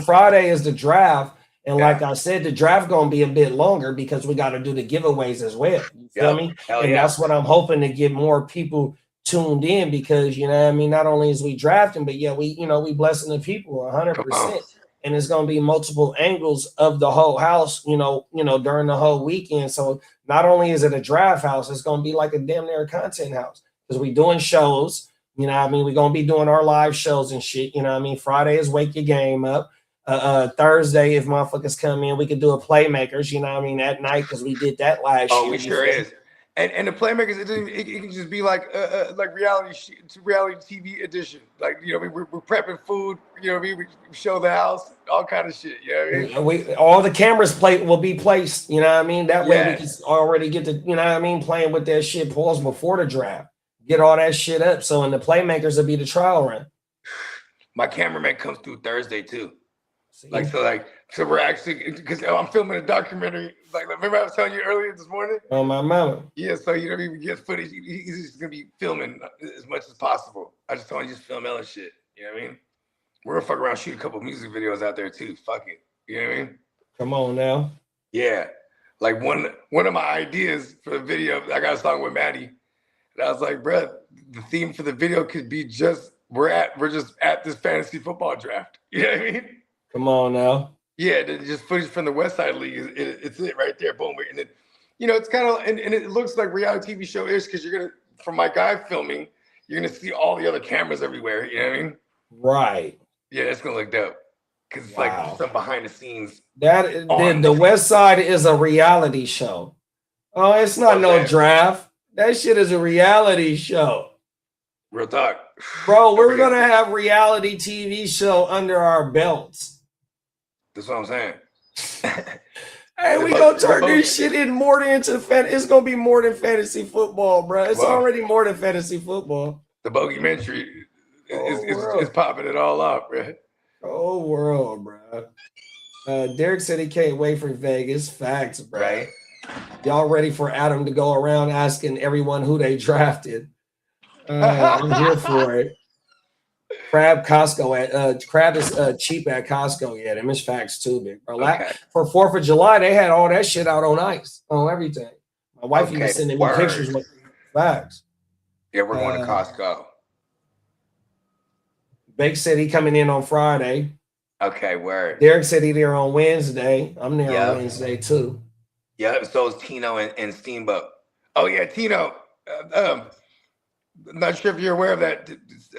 Friday is the draft. And like I said, the draft going to be a bit longer because we got to do the giveaways as well. You feel me? That's what I'm hoping to get more people tuned in because, you know what I mean? Not only is we drafting, but we blessing the people 100%. And it's going to be multiple angles of the whole house, during the whole weekend. So not only is it a draft house, it's going to be like a damn near content house because we doing shows. You know what I mean? We're going to be doing our live shows and shit. You know what I mean? Friday is Wake Your Game Up. Thursday, if motherfuckers come in, we could do a Playmakers, at night because we did that last year. Oh, we sure is. And the Playmakers, it can just be like reality TV edition. We're prepping food. We show the house, all kind of shit. All the cameras will be placed. You know what I mean? That way we can already get to playing with that shit paused before the draft. Get all that shit up. So in the Playmakers will be the trial run. My cameraman comes through Thursday too. So we're actually because I'm filming a documentary. Remember I was telling you earlier this morning? Oh my mama. Yeah, so we get footage. He's just gonna be filming as much as possible. I just told him just film hella shit. You know what I mean? We're gonna fuck around, shoot a couple music videos out there too. Fuck it. You know what I mean? Come on now. Yeah, one of my ideas for the video. I got a song with Maddie, and I was like, bruh, the theme for the video could be just we're just at this fantasy football draft. You know what I mean? Come on now. Yeah, just footage from the West Side League. It's it right there. Boom. And then, it's kind of, and it looks like reality TV show ish because you're going to, from my guy filming, you're going to see all the other cameras everywhere. You know what I mean? Right. Yeah, it's going to look dope. Because it's like some behind the scenes. The West Side is a reality show. Oh, it's not no draft. That shit is a reality show. Real talk. Bro, we're going to have reality TV show under our belts. That's what I'm saying. Hey, we going to turn this shit in more into it's going to be more than fantasy football, bro. It's already more than fantasy football. The Bogeymentary is popping it all up, bro. Oh, world, bro. Derek said he can't wait for Vegas. Facts, bro. Right. Y'all ready for Adam to go around asking everyone who they drafted? I'm here for it. Crab is cheap at Costco. Yeah, them is facts too, big bro. Okay. For 4th of July, they had all that shit out on ice, on everything. My wife even sending me pictures with facts. Yeah, we're going to Costco. Bake said he coming in on Friday. Okay, word. Derek said he there on Wednesday. I'm there on Wednesday too. Yeah, so is Tino and Steamboat. Oh yeah, Tino. I'm not sure if you're aware of that.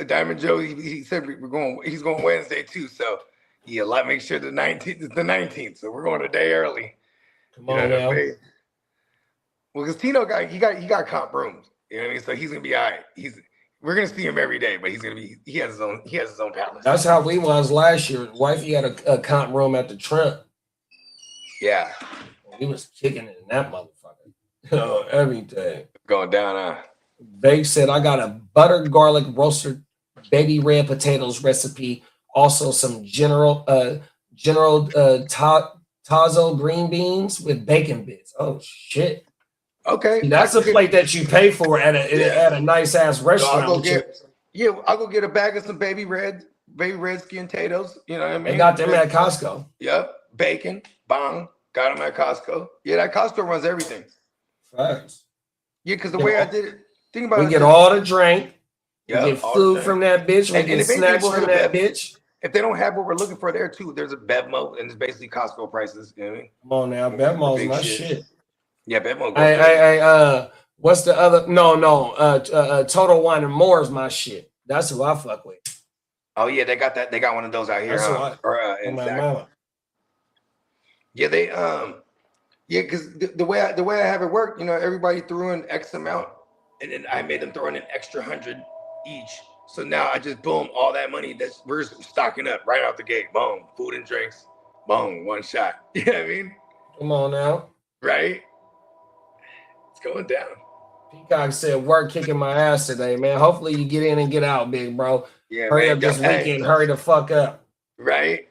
Diamond Joe, he said he's going Wednesday too. So yeah, make sure the 19th is the 19th. So we're going a day early. Come on now. Well, because Tino he got comp rooms. You know what I mean? So he's gonna be all right. We're gonna see him every day, but he has his own palace. That's how we was last year. Wifey had a comp room at the Trump. Yeah. He was kicking it in that motherfucker. Everything. Going down, Bake said, I got a butter garlic roasted baby red potatoes recipe. Also some General Tazo green beans with bacon bits. Oh shit. Okay. See, that's a plate that you pay for at a nice ass restaurant. I'll go get a bag of some baby red skin potatoes. You know what I mean? They got them at Costco. Yep. Bacon, bong. Got them at Costco. Yeah, that Costco runs everything. Facts. Yeah, because the way I did it, think about it. We get all the drink. Yep, we get food from that bitch. We get snacks from that bitch. If they don't have what we're looking for there too, there's a Bevmo, and it's basically Costco prices. You know what I mean? Come on now, Bevmo's my shit. Yeah, Bevmo. Hey, what's the other? No. Total Wine and More is my shit. That's who I fuck with. Oh yeah, they got that. They got one of those out here. Yeah, they because the way I have it work, you know, everybody threw in X amount, and then I made them throw in an extra 100 each. So now I just boom all that money. We're stocking up right out the gate. Boom, food and drinks. Boom, one shot. You know what I mean? Come on now. Right? It's going down. Peacock said, "Work kicking my ass today, man. Hopefully you get in and get out, big bro. Yeah, hurry up this weekend. Hurry the fuck up. Right?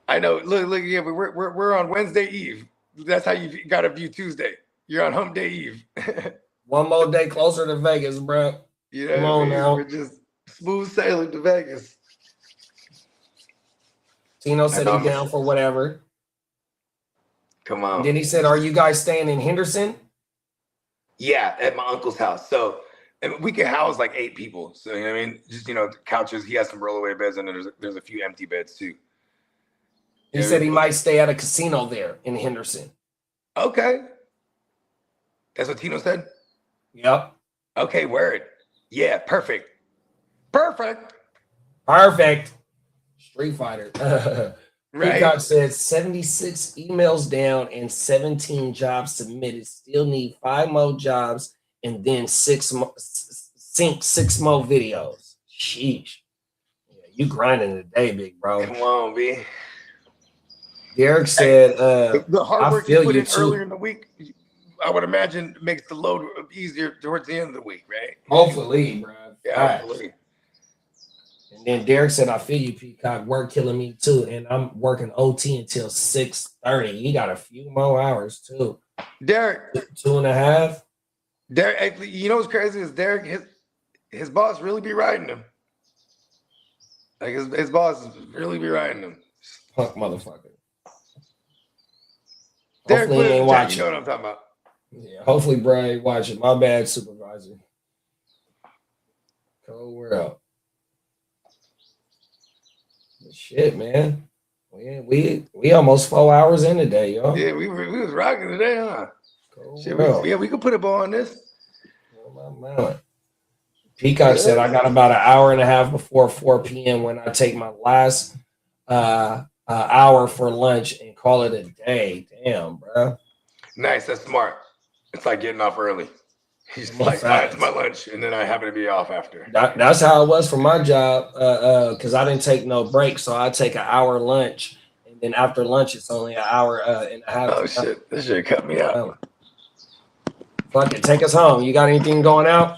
I know. Look. Yeah, but we're on Wednesday Eve. That's how you got to view Tuesday. You're on Hump Day Eve. One more day closer to Vegas, bro. You know Come on now. We're just smooth sailing to Vegas. Tino said he's down for whatever. Come on. And then he said, "Are you guys staying in Henderson?" Yeah, at my uncle's house. So we can house like 8 people. So you know what I mean, just couches. He has some rollaway beds, and then there's a few empty beds too. He said he might stay at a casino there in Henderson. Okay. That's what Tino said? Yep. Okay, word. Yeah, perfect. Street Fighter. Right. Peacock said 76 emails down and 17 jobs submitted. Still need 5 more jobs and then 6 more videos. Sheesh. Yeah, you grinding today, big bro. Come on, B. Derek said, the hard work you put in earlier in the week, I would imagine makes the load easier towards the end of the week, right? Hopefully, bro. Yeah, hopefully. And then Derek said, I feel you, Peacock. Work killing me too. And I'm working OT until 6:30. You got a few more hours too. Derek. 2.5. Derek, you know what's crazy is Derek, his boss really be riding him. Like his boss really be riding him. Punk motherfucker. Derek, hopefully he ain't watching. You know what I'm talking about. Yeah, hopefully Brian ain't watching. My bad, supervisor. Cold world. Shit, man. We almost 4 hours in today, y'all. Yeah, we was rocking today, huh? Shit, we could put a ball on this. Peacock said I got about an hour and a half before 4 p.m. when I take my last hour for lunch and call it a day. Damn, bro. Nice. That's smart. It's like getting off early. He's like, it's my lunch, and then I happen to be off after. That's how it was for my job, because I didn't take no break, so I take an hour lunch, and then after lunch it's only an hour and a half. Oh shit! This shit cut me out. Fuck it, take us home. You got anything going out?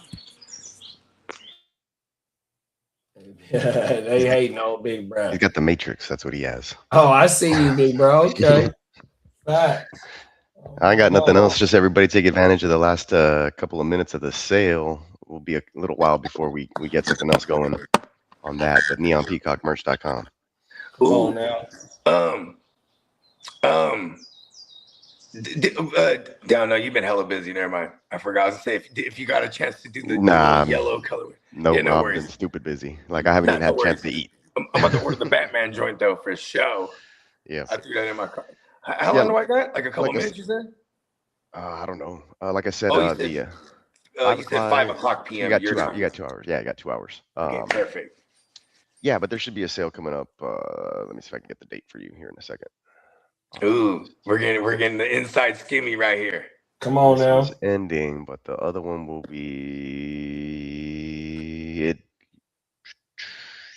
They hate no big bro. He's got the Matrix. That's what he has. Oh, I see you, big bro. Okay. Right. I got nothing else. Just everybody take advantage of the last couple of minutes of the sale. Will be a little while before we get something else going on that. But neonpeacockmerch.com. Ooh. Down, no, you've been hella busy. Never mind. I forgot to say if you got a chance to do the yellow colorway. No, yeah, I've been stupid busy. Like I haven't even had a chance to eat. I'm about to order the Batman joint though for show. Yeah. I threw that in my car. How long do I got? Like a couple minutes, you said? I don't know. Like I said, you said 5 o'clock p.m. You got 2 hours. You got 2 hours. Yeah, I got 2 hours. Okay, perfect. Yeah, but there should be a sale coming up. Let me see if I can get the date for you here in a second. Ooh, we're getting the inside skimmy right here. Come on now. It's ending, but the other one will be it.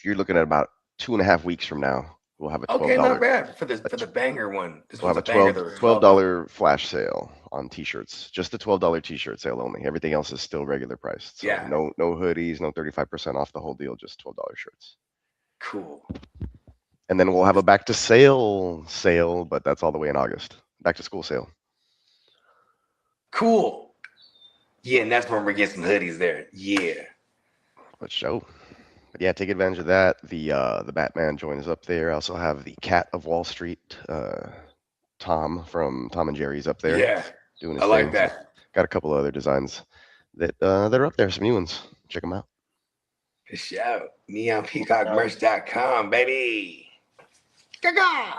You're looking at about 2.5 weeks from now. We'll have a $12. Okay, not bad for the banger one. We'll have a $12 flash sale on t-shirts. Just the $12 t-shirt sale only. Everything else is still regular priced. So yeah. No hoodies, no 35% off the whole deal. Just $12 shirts. Cool. And then we'll have a back to sale, but that's all the way in August. Back to school sale. Cool. Yeah, and that's when we're getting some hoodies there. Yeah. Let's show. But yeah, take advantage of that. The Batman joint is up there. I also have the Cat of Wall Street, Tom from Tom and Jerry's up there. Yeah. Doing his I like thing. that. So got a couple of other designs that are up there. Some new ones. Check them out. Good shout. NeonPeacockMerch.com, baby. Gaga.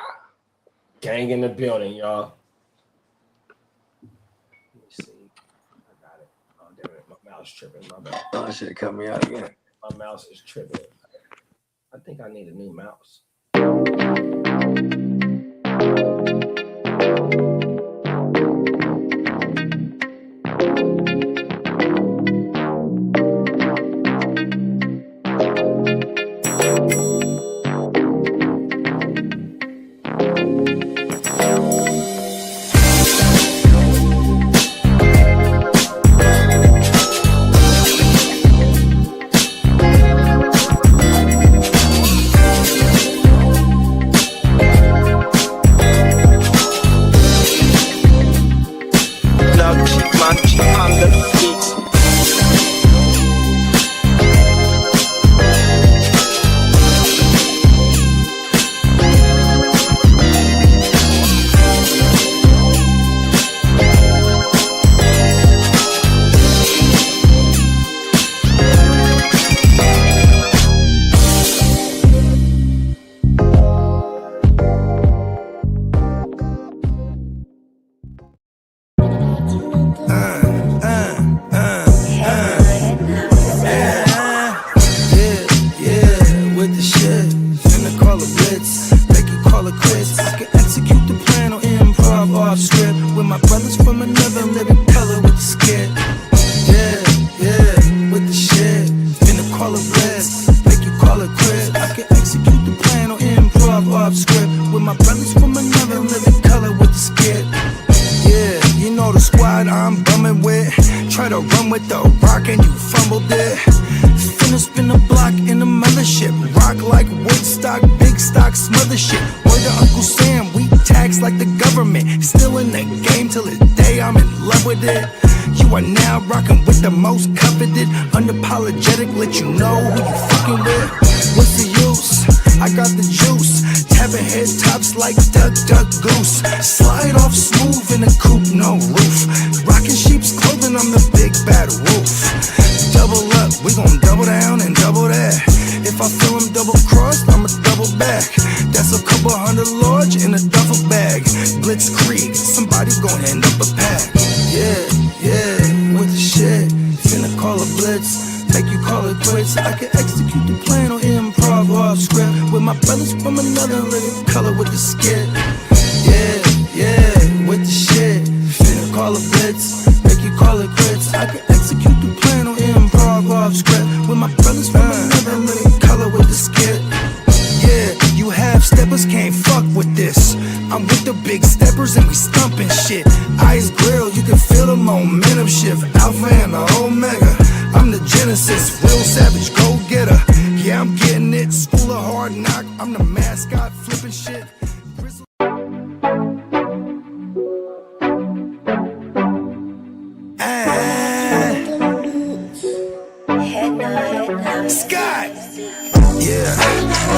Gang in the building, y'all. Let me see. I got it. Oh, damn it. My mouse tripping. My bad. Oh, shit, cut me out again. My mouse is tripping. I think I need a new mouse. With the shit, finna call a blitz, make you call it quits. I can execute Alpha and the Omega. I'm the Genesis, real savage, go getter. Yeah, I'm getting it. School of hard knock. I'm the mascot, flipping shit. Scott. Yeah,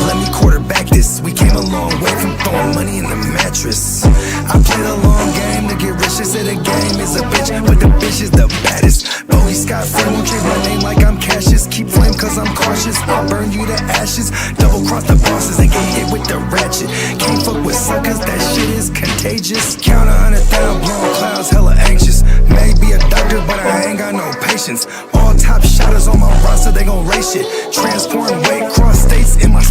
let me quarterback this. We came a long way from throwing money in the mattress. I played a long game to get rich. They say the game is a bitch, but the bitch is the baddest. Bowie Scott Flame won't change my name like I'm Cassius. Keep flame cause I'm cautious. I'll burn you to ashes. Double cross the bosses and get hit with the ratchet. Can't fuck with suckers, that shit is contagious. Count 100,000 blown clouds, hella anxious. Maybe a doctor, but I ain't got no patience. All top shotters on my roster, they gon' race shit. Transporting weight, cross states in my